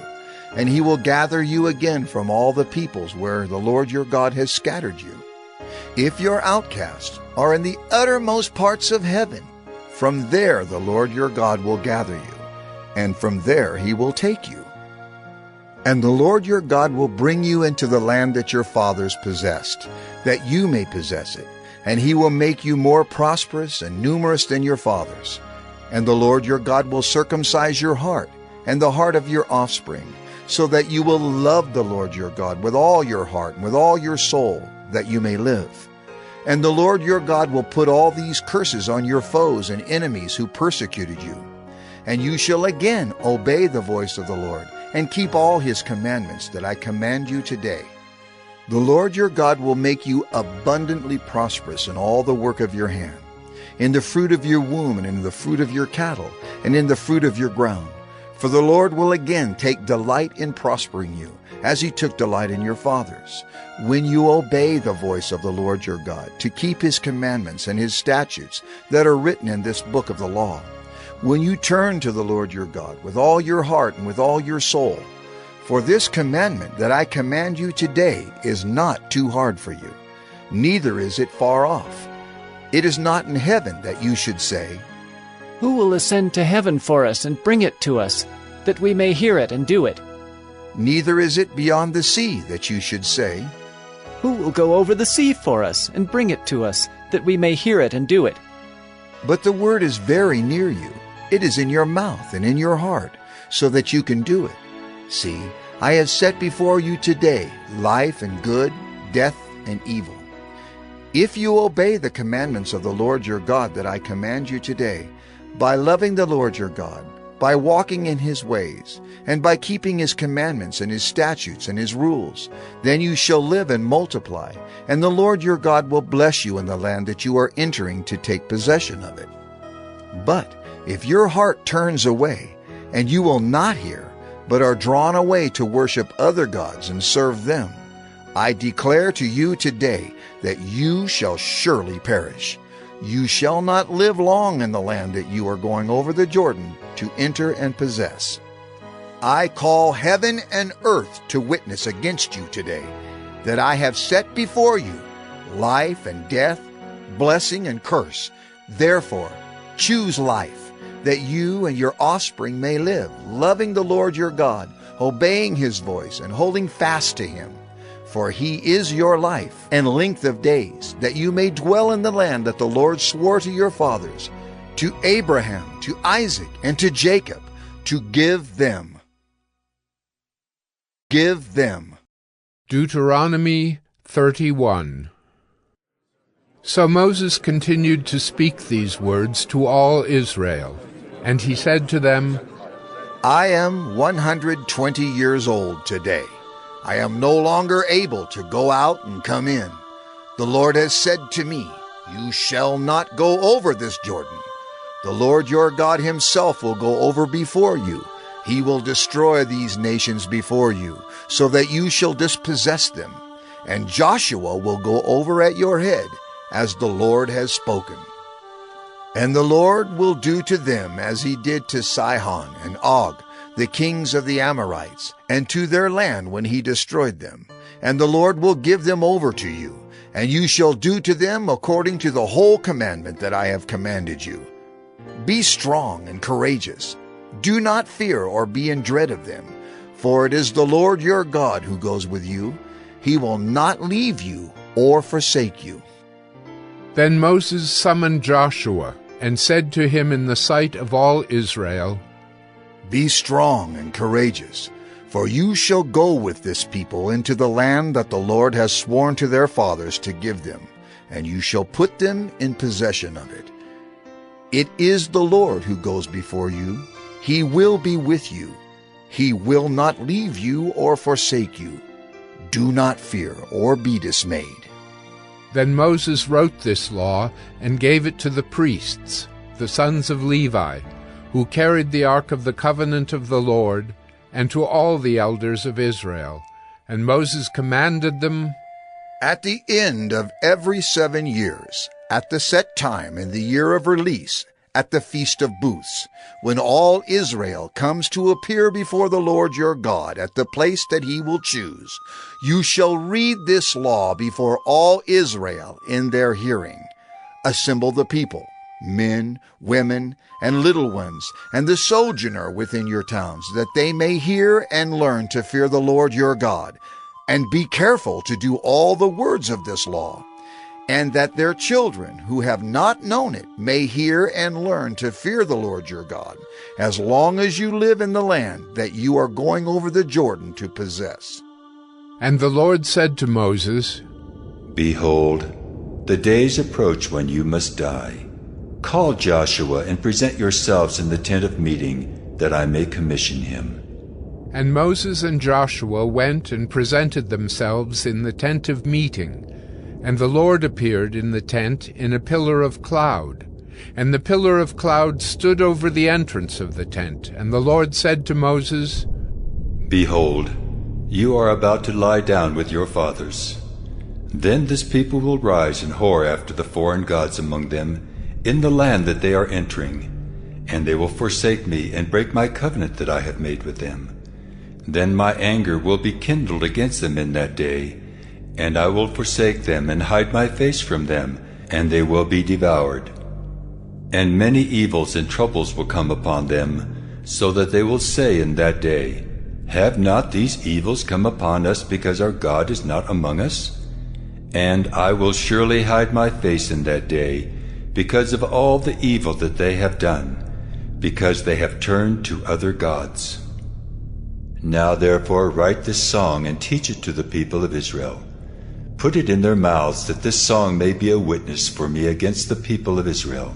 Speaker 2: And he will gather you again from all the peoples where the Lord your God has scattered you. If your outcasts are in the uttermost parts of heaven, from there the Lord your God will gather you, and from there he will take you. And the Lord your God will bring you into the land that your fathers possessed, that you may possess it, and he will make you more prosperous and numerous than your fathers. And the Lord your God will circumcise your heart and the heart of your offspring, so that you will love the Lord your God with all your heart and with all your soul, that you may live. And the Lord your God will put all these curses on your foes and enemies who persecuted you. And you shall again obey the voice of the Lord, and keep all his commandments that I command you today. The Lord your God will make you abundantly prosperous in all the work of your hand, in the fruit of your womb, and in the fruit of your cattle, and in the fruit of your ground. For the Lord will again take delight in prospering you, as he took delight in your fathers, when you obey the voice of the Lord your God, to keep his commandments and his statutes that are written in this book of the law. When you turn to the Lord your God with all your heart and with all your soul. For this commandment that I command you today is not too hard for you, neither is it far off. It is not in heaven that you should say,
Speaker 3: Who will ascend to heaven for us and bring it to us, that we may hear it and do it?
Speaker 2: Neither is it beyond the sea that you should say,
Speaker 3: Who will go over the sea for us and bring it to us, that we may hear it and do it?
Speaker 2: But the word is very near you. It is in your mouth and in your heart, so that you can do it. See, I have set before you today life and good, death and evil. If you obey the commandments of the Lord your God that I command you today, by loving the Lord your God, by walking in his ways, and by keeping his commandments and his statutes and his rules, then you shall live and multiply, and the Lord your God will bless you in the land that you are entering to take possession of it. But if your heart turns away, and you will not hear, but are drawn away to worship other gods and serve them, I declare to you today that you shall surely perish. You shall not live long in the land that you are going over the Jordan to enter and possess. I call heaven and earth to witness against you today, that I have set before you life and death, blessing and curse. Therefore, choose life, that you and your offspring may live, loving the Lord your God, obeying his voice, and holding fast to him. For he is your life and length of days, that you may dwell in the land that the Lord swore to your fathers, to Abraham, to Isaac, and to Jacob, to give them. Give them.
Speaker 1: Deuteronomy 31. So Moses continued to speak these words to all Israel, and he said to them,
Speaker 2: I am 120 years old today. I am no longer able to go out and come in. The Lord has said to me, You shall not go over this Jordan. The Lord your God himself will go over before you. He will destroy these nations before you, so that you shall dispossess them. And Joshua will go over at your head, as the Lord has spoken. And the Lord will do to them as he did to Sihon and Og, the kings of the Amorites, and to their land when he destroyed them. And the Lord will give them over to you, and you shall do to them according to the whole commandment that I have commanded you. Be strong and courageous. Do not fear or be in dread of them, for it is the Lord your God who goes with you. He will not leave you or forsake you.
Speaker 1: Then Moses summoned Joshua, and said to him in the sight of all Israel,
Speaker 2: Be strong and courageous, for you shall go with this people into the land that the Lord has sworn to their fathers to give them, and you shall put them in possession of it. It is the Lord who goes before you. He will be with you. He will not leave you or forsake you. Do not fear or be dismayed.
Speaker 1: Then Moses wrote this law and gave it to the priests, the sons of Levi, who carried the ark of the covenant of the Lord, and to all the elders of Israel. And Moses commanded them,
Speaker 2: At the end of every 7 years, at the set time in the year of release, at the Feast of Booths, when all Israel comes to appear before the Lord your God at the place that he will choose, you shall read this law before all Israel in their hearing. Assemble the people, men, women, and little ones, and the sojourner within your towns, that they may hear and learn to fear the Lord your God, and be careful to do all the words of this law. and that their children who have not known it may hear and learn to fear the Lord your God, as long as you live in the land that you are going over the Jordan to possess.
Speaker 1: And the Lord said to Moses,
Speaker 6: Behold, the days approach when you must die. Call Joshua and present yourselves in the tent of meeting, that I may commission him.
Speaker 1: And Moses and Joshua went and presented themselves in the tent of meeting. And the Lord appeared in the tent in a pillar of cloud. And the pillar of cloud stood over the entrance of the tent. And the Lord said to Moses,
Speaker 6: Behold, you are about to lie down with your fathers. Then this people will rise and whore after the foreign gods among them in the land that they are entering, and they will forsake me and break my covenant that I have made with them. Then my anger will be kindled against them in that day, and I will forsake them and hide my face from them, and they will be devoured. And many evils and troubles will come upon them, so that they will say in that day, Have not these evils come upon us because our God is not among us? And I will surely hide my face in that day, because of all the evil that they have done, because they have turned to other gods. Now therefore write this song and teach it to the people of Israel. Put it in their mouths, that this song may be a witness for me against the people of Israel.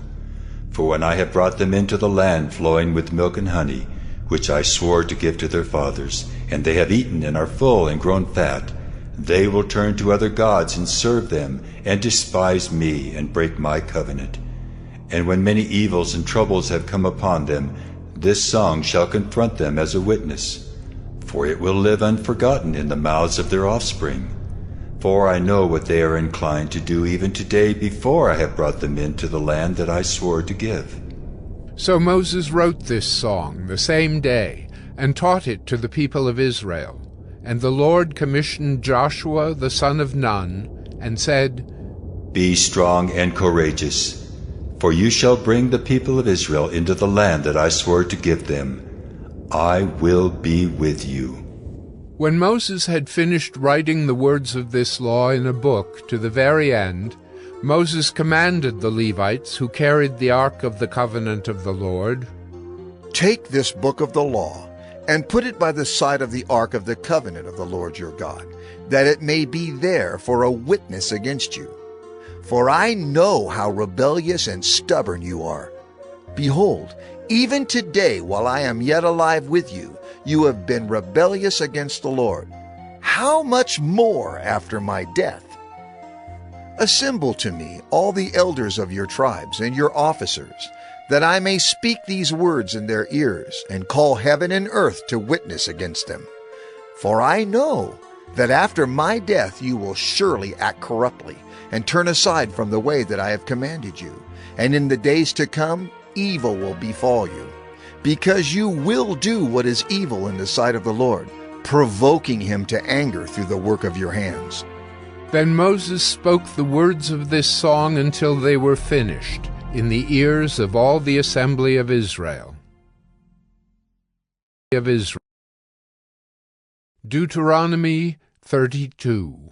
Speaker 6: For when I have brought them into the land flowing with milk and honey, which I swore to give to their fathers, and they have eaten and are full and grown fat, they will turn to other gods and serve them, and despise me and break my covenant. And when many evils and troubles have come upon them, this song shall confront them as a witness, for it will live unforgotten in the mouths of their offspring. For I know what they are inclined to do even today, before I have brought them into the land that I swore to give.
Speaker 1: So Moses wrote this song the same day, and taught it to the people of Israel. And the Lord commissioned Joshua the son of Nun, and said,
Speaker 6: Be strong and courageous, for you shall bring the people of Israel into the land that I swore to give them. I will be with you.
Speaker 1: When Moses had finished writing the words of this law in a book to the very end, Moses commanded the Levites who carried the ark of the covenant of the Lord,
Speaker 2: Take this book of the law, and put it by the side of the ark of the covenant of the Lord your God, that it may be there for a witness against you. For I know how rebellious and stubborn you are. Behold, even today, while I am yet alive with you, you have been rebellious against the Lord. How much more after my death? Assemble to me all the elders of your tribes and your officers, that I may speak these words in their ears, and call heaven and earth to witness against them. For I know that after my death you will surely act corruptly, and turn aside from the way that I have commanded you. And in the days to come, evil will befall you, because you will do what is evil in the sight of the Lord, provoking him to anger through the work of your hands.
Speaker 1: Then Moses spoke the words of this song until they were finished, in the ears of all the assembly of Israel. Deuteronomy 32.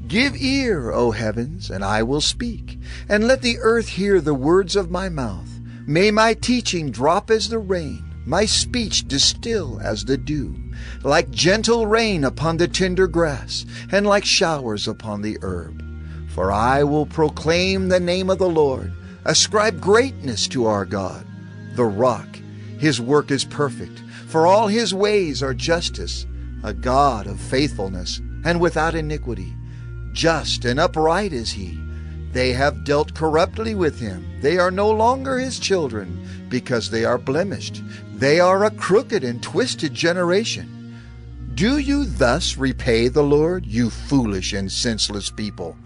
Speaker 2: Give ear, O heavens, and I will speak, and let the earth hear the words of my mouth. May my teaching drop as the rain, my speech distill as the dew, like gentle rain upon the tender grass, and like showers upon the herb. For I will proclaim the name of the Lord, ascribe greatness to our God, the rock. His work is perfect, for all his ways are justice, a God of faithfulness and without iniquity. Just and upright is he. They have dealt corruptly with him. They are no longer his children, because they are blemished. They are a crooked and twisted generation. Do you thus repay the Lord, you foolish and senseless people?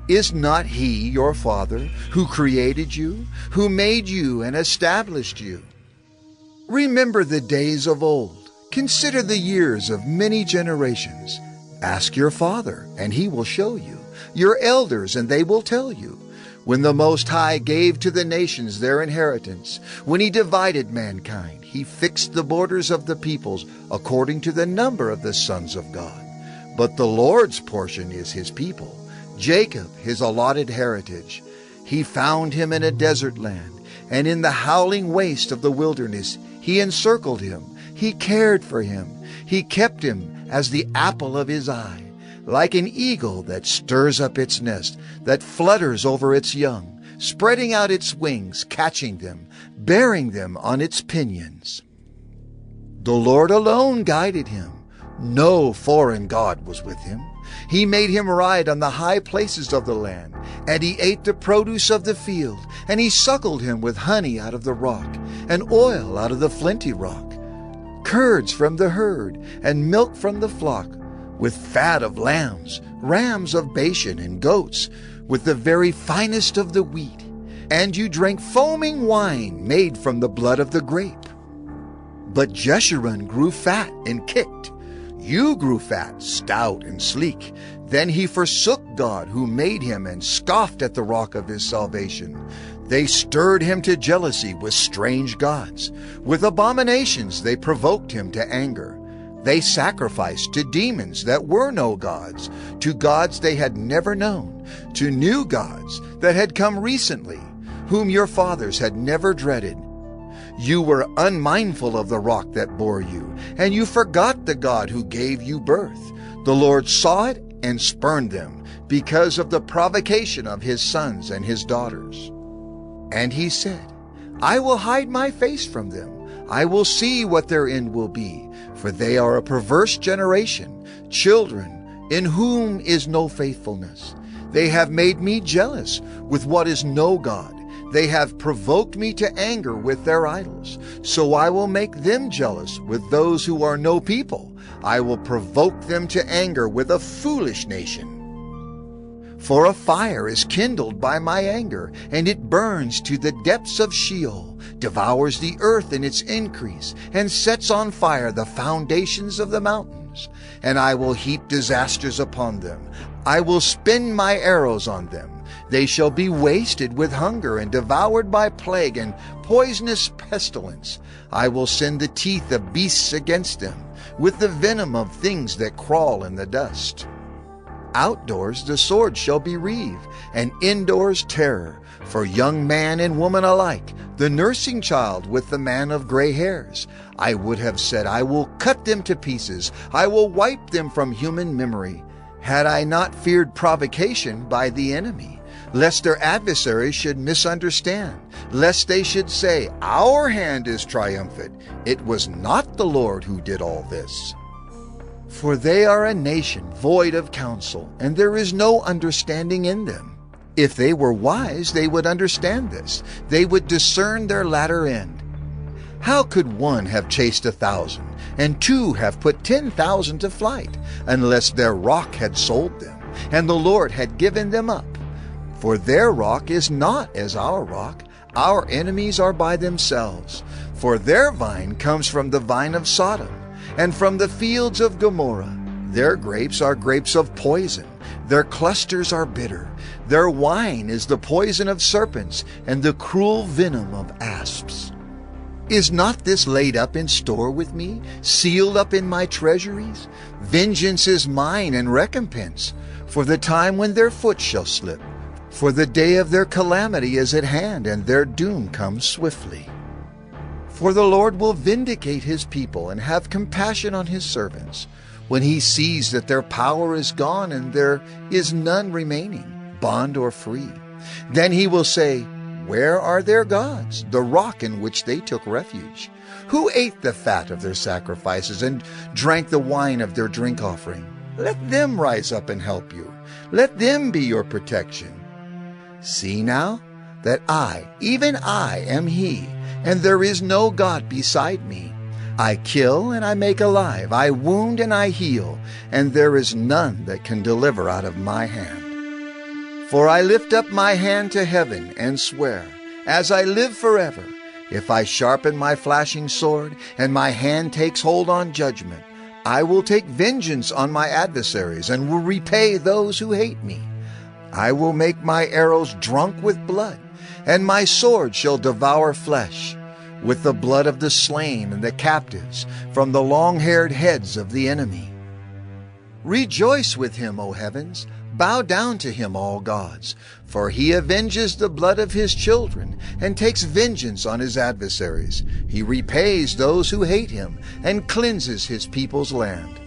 Speaker 2: Is not he your Father, who created you, who made you and established you? Remember the days of old. Consider the years of many generations. Ask your father, and he will show you, your elders, and they will tell you. When the Most High gave to the nations their inheritance, when he divided mankind, he fixed the borders of the peoples according to the number of the sons of God. But the Lord's portion is his people. Jacob his allotted heritage. He found him in a desert land, and in the howling waste of the wilderness he encircled him. He cared for him. He kept him as the apple of his eye, like an eagle that stirs up its nest, that flutters over its young, spreading out its wings, catching them, bearing them on its pinions. The Lord alone guided him. No foreign god was with him. He made him ride on the high places of the land, and he ate the produce of the field, and he suckled him with honey out of the rock, and oil out of the flinty rock, curds from the herd, and milk from the flock, with fat of lambs, rams of Bashan, and goats, with the very finest of the wheat. And you drank foaming wine made from the blood of the grape. But Jeshurun grew fat and kicked. You grew fat, stout, and sleek. Then he forsook God who made him and scoffed at the rock of his salvation. They stirred him to jealousy with strange gods. With abominations they provoked him to anger. They sacrificed to demons that were no gods, to gods they had never known, to new gods that had come recently, whom your fathers had never dreaded. You were unmindful of the rock that bore you, and you forgot the God who gave you birth. The Lord saw it and spurned them, because of the provocation of his sons and his daughters. And he said, I will hide my face from them. I will see what their end will be, for they are a perverse generation, children in whom is no faithfulness. They have made me jealous with what is no God. They have provoked me to anger with their idols. So I will make them jealous with those who are no people. I will provoke them to anger with a foolish nation. For a fire is kindled by my anger, and it burns to the depths of Sheol, devours the earth in its increase, and sets on fire the foundations of the mountains. And I will heap disasters upon them. I will spin my arrows on them. They shall be wasted with hunger and devoured by plague and poisonous pestilence. I will send the teeth of beasts against them, with the venom of things that crawl in the dust. Outdoors the sword shall be reaved, and indoors terror, for young man and woman alike, the nursing child with the man of gray hairs. I would have said, I will cut them to pieces, I will wipe them from human memory, had I not feared provocation by the enemy, lest their adversaries should misunderstand, lest they should say, our hand is triumphant. It was not the Lord who did all this. For they are a nation void of counsel, and there is no understanding in them. If they were wise, they would understand this. They would discern their latter end. How could one have chased 1,000, and two have put 10,000 to flight, unless their rock had sold them, and the Lord had given them up? For their rock is not as our rock. Our enemies are by themselves. For their vine comes from the vine of Sodom, and from the fields of Gomorrah. Their grapes are grapes of poison. Their clusters are bitter. Their wine is the poison of serpents, and the cruel venom of asps. Is not this laid up in store with me, sealed up in my treasuries? Vengeance is mine and recompense, for the time when their foot shall slip. For the day of their calamity is at hand, and their doom comes swiftly. For the Lord will vindicate his people and have compassion on his servants, when he sees that their power is gone and there is none remaining, bond or free. Then he will say, where are their gods, the rock in which they took refuge? Who ate the fat of their sacrifices and drank the wine of their drink offering? Let them rise up and help you. Let them be your protection. See now that I, even I, am he, and there is no God beside me. I kill and I make alive, I wound and I heal, and there is none that can deliver out of my hand. For I lift up my hand to heaven and swear, as I live forever, if I sharpen my flashing sword, and my hand takes hold on judgment, I will take vengeance on my adversaries, and will repay those who hate me. I will make my arrows drunk with blood, and my sword shall devour flesh, with the blood of the slain and the captives, from the long-haired heads of the enemy. Rejoice with him, O heavens, Bow down to him, all gods, for he avenges the blood of his children and takes vengeance on his adversaries. He repays those who hate him and cleanses his people's land.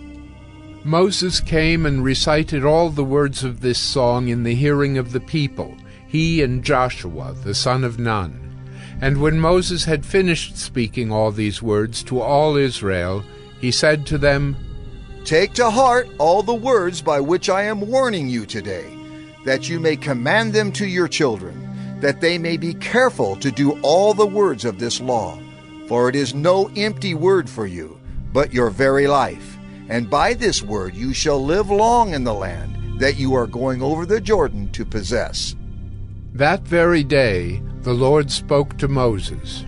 Speaker 1: Moses came and recited all the words of this song in the hearing of the people, he and Joshua, the son of Nun. And when Moses had finished speaking all these words to all Israel, he said to them,
Speaker 2: Take to heart all the words by which I am warning you today, that you may command them to your children, that they may be careful to do all the words of this law. For it is no empty word for you, but your very life. And by this word you shall live long in the land that you are going over the Jordan to possess.
Speaker 1: That very day the Lord spoke to Moses.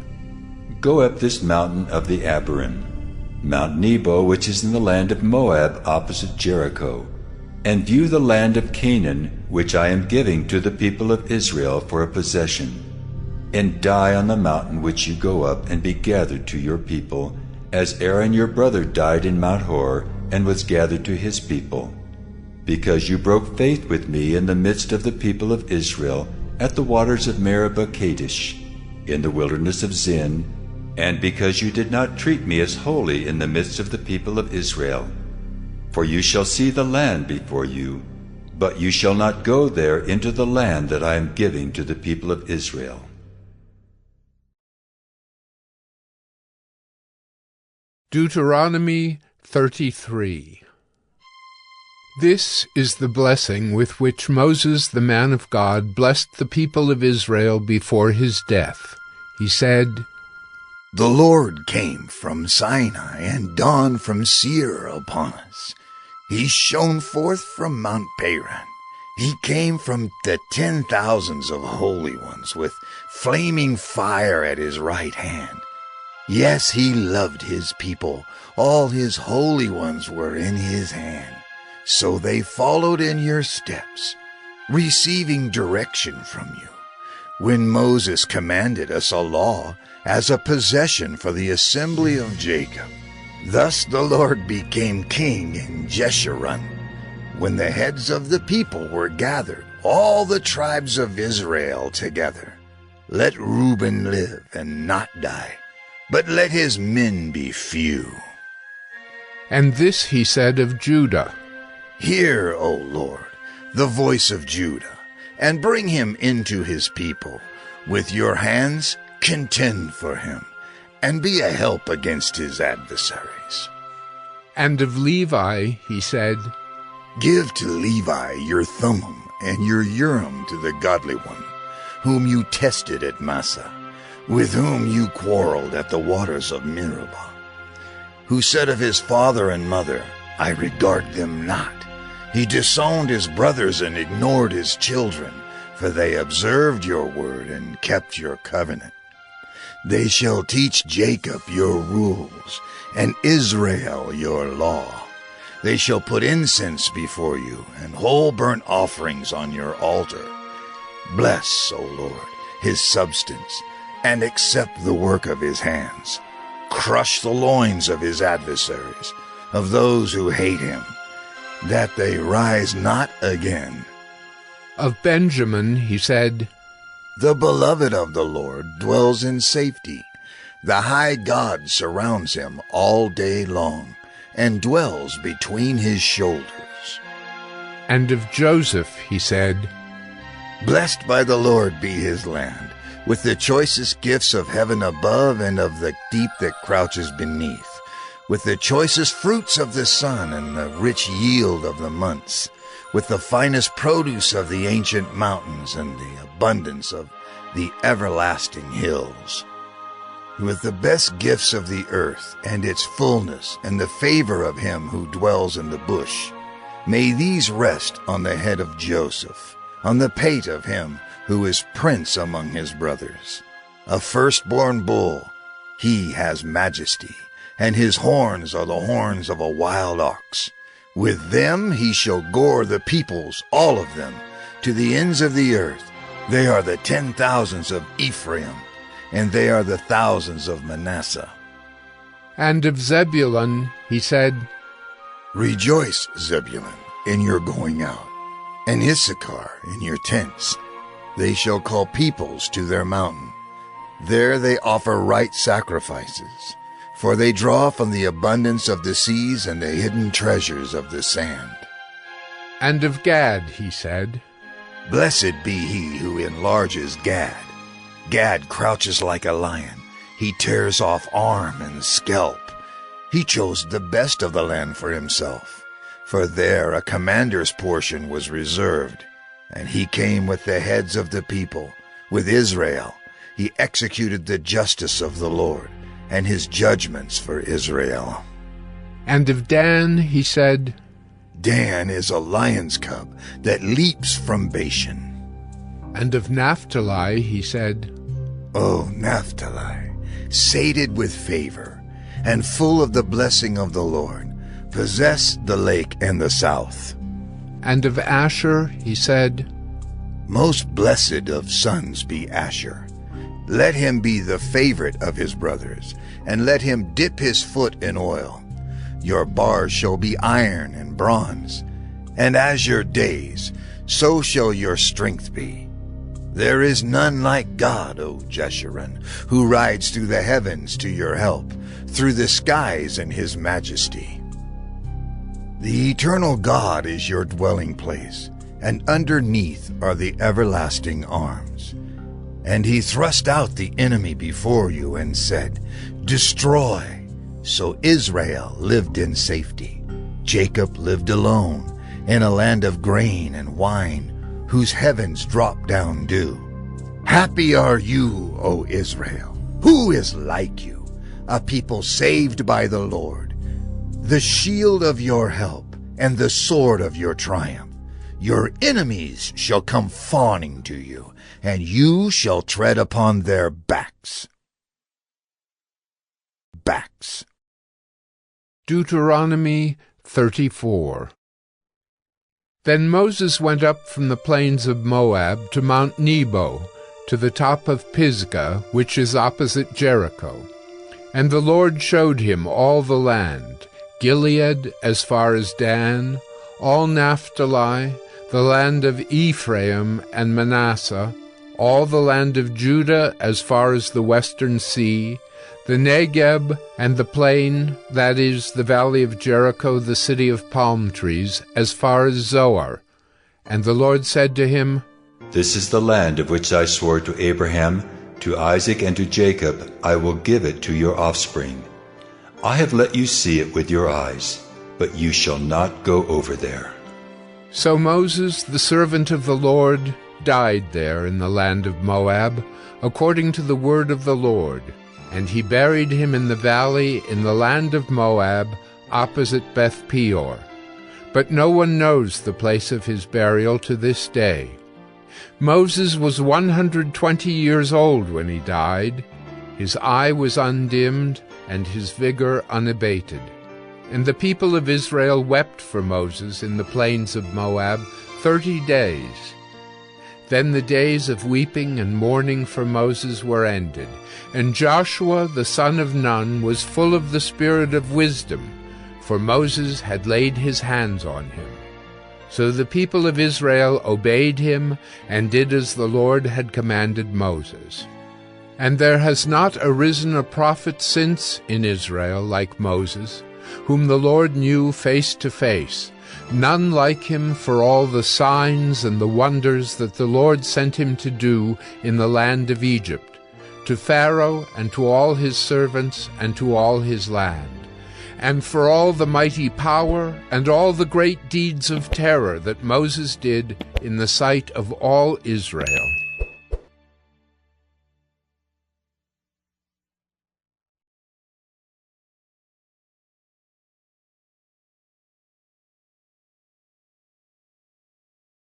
Speaker 6: Go up this mountain of the Abiram, Mount Nebo, which is in the land of Moab opposite Jericho, and view the land of Canaan, which I am giving to the people of Israel for a possession. And die on the mountain which you go up, and be gathered to your people, as Aaron your brother died in Mount Hor, and was gathered to his people. Because you broke faith with me in the midst of the people of Israel, at the waters of Meribah Kadesh, in the wilderness of Zin, and because you did not treat me as holy in the midst of the people of Israel. For you shall see the land before you, but you shall not go there into the land that I am giving to the people of Israel.
Speaker 1: Deuteronomy 33. This is the blessing with which Moses the man of God blessed the people of Israel before his death. He said,
Speaker 10: The Lord came from Sinai and dawned from Seir upon us. He shone forth from Mount Paran. He came from the 10,000s of holy ones with flaming fire at his right hand. Yes, he loved his people. All his holy ones were in his hand. So they followed in your steps, receiving direction from you. When Moses commanded us a law as a possession for the assembly of Jacob, thus the Lord became king in Jeshurun. When the heads of the people were gathered, all the tribes of Israel together, let Reuben live and not die, but let his men be few.
Speaker 1: And this he said of Judah,
Speaker 10: Hear, O Lord, the voice of Judah, and bring him into his people. With your hands contend for him, and be a help against his adversaries.
Speaker 1: And of Levi he said,
Speaker 10: Give to Levi your Thummim and your Urim to the godly one, whom you tested at Massah, with whom you quarreled at the waters of Meribah, who said of his father and mother, I regard them not. He disowned his brothers and ignored his children, for they observed your word and kept your covenant. They shall teach Jacob your rules, and Israel your law. They shall put incense before you, and whole burnt offerings on your altar. Bless, O Lord, his substance, and accept the work of his hands. Crush the loins of his adversaries, of those who hate him, that they rise not again.
Speaker 1: Of Benjamin he said,
Speaker 10: The beloved of the Lord dwells in safety. The high God surrounds him all day long, and dwells between his shoulders.
Speaker 1: And of Joseph he said,
Speaker 10: Blessed by the Lord be his land, with the choicest gifts of heaven above and of the deep that crouches beneath, with the choicest fruits of the sun and the rich yield of the months, with the finest produce of the ancient mountains and the abundance of the everlasting hills, with the best gifts of the earth and its fullness and the favor of him who dwells in the bush. May these rest on the head of Joseph, on the pate of him who is prince among his brothers. A firstborn bull, he has majesty, and his horns are the horns of a wild ox. With them he shall gore the peoples, all of them, to the ends of the earth. They are the 10,000s of Ephraim, and they are the thousands of Manasseh.
Speaker 1: And of Zebulun he said,
Speaker 10: Rejoice, Zebulun, in your going out, and Issachar in your tents. They shall call peoples to their mountain. There they offer right sacrifices, for they draw from the abundance of the seas and the hidden treasures of the sand.
Speaker 1: And of Gad he said,
Speaker 10: Blessed be he who enlarges Gad. Gad crouches like a lion. He tears off arm and scalp. He chose the best of the land for himself, for there a commander's portion was reserved. And he came with the heads of the people, with Israel. He executed the justice of the Lord, and his judgments for Israel.
Speaker 1: And of Dan he said,
Speaker 10: Dan is a lion's cub that leaps from Bashan.
Speaker 1: And of Naphtali he said,
Speaker 10: O Naphtali, sated with favor, and full of the blessing of the Lord, possess the lake and the south.
Speaker 1: And of Asher he said,
Speaker 10: Most blessed of sons be Asher. Let him be the favorite of his brothers, and let him dip his foot in oil. Your bars shall be iron and bronze, and as your days, so shall your strength be. There is none like God, O Jeshurun, who rides through the heavens to your help, through the skies in his majesty. The eternal God is your dwelling place, and underneath are the everlasting arms. And he thrust out the enemy before you and said, Destroy. So Israel lived in safety. Jacob lived alone, in a land of grain and wine, whose heavens drop down dew. Happy are you, O Israel! Who is like you, a people saved by the Lord? The shield of your help, and the sword of your triumph. Your enemies shall come fawning to you, and you shall tread upon their backs.
Speaker 1: Deuteronomy 34. Then Moses went up from the plains of Moab to Mount Nebo, to the top of Pisgah, which is opposite Jericho. And the Lord showed him all the land, Gilead as far as Dan, all Naphtali, the land of Ephraim and Manasseh, all the land of Judah as far as the western sea, the Negeb and the plain, that is, the valley of Jericho, the city of palm trees, as far as Zoar. And the Lord said to him,
Speaker 6: This is the land of which I swore to Abraham, to Isaac, and to Jacob. I will give it to your offspring. I have let you see it with your eyes, but you shall not go over there.
Speaker 1: So Moses, the servant of the Lord, died there in the land of Moab, according to the word of the Lord. And he buried him in the valley in the land of Moab, opposite Beth Peor. But no one knows the place of his burial to this day. Moses was 120 years old when he died. His eye was undimmed, and his vigor unabated. And the people of Israel wept for Moses in the plains of Moab 30 days. Then the days of weeping and mourning for Moses were ended, and Joshua the son of Nun was full of the spirit of wisdom, for Moses had laid his hands on him. So the people of Israel obeyed him, and did as the Lord had commanded Moses. And there has not arisen a prophet since in Israel like Moses, whom the Lord knew face to face, none like him for all the signs and the wonders that the Lord sent him to do in the land of Egypt, to Pharaoh and to all his servants and to all his land, and for all the mighty power and all the great deeds of terror that Moses did in the sight of all Israel.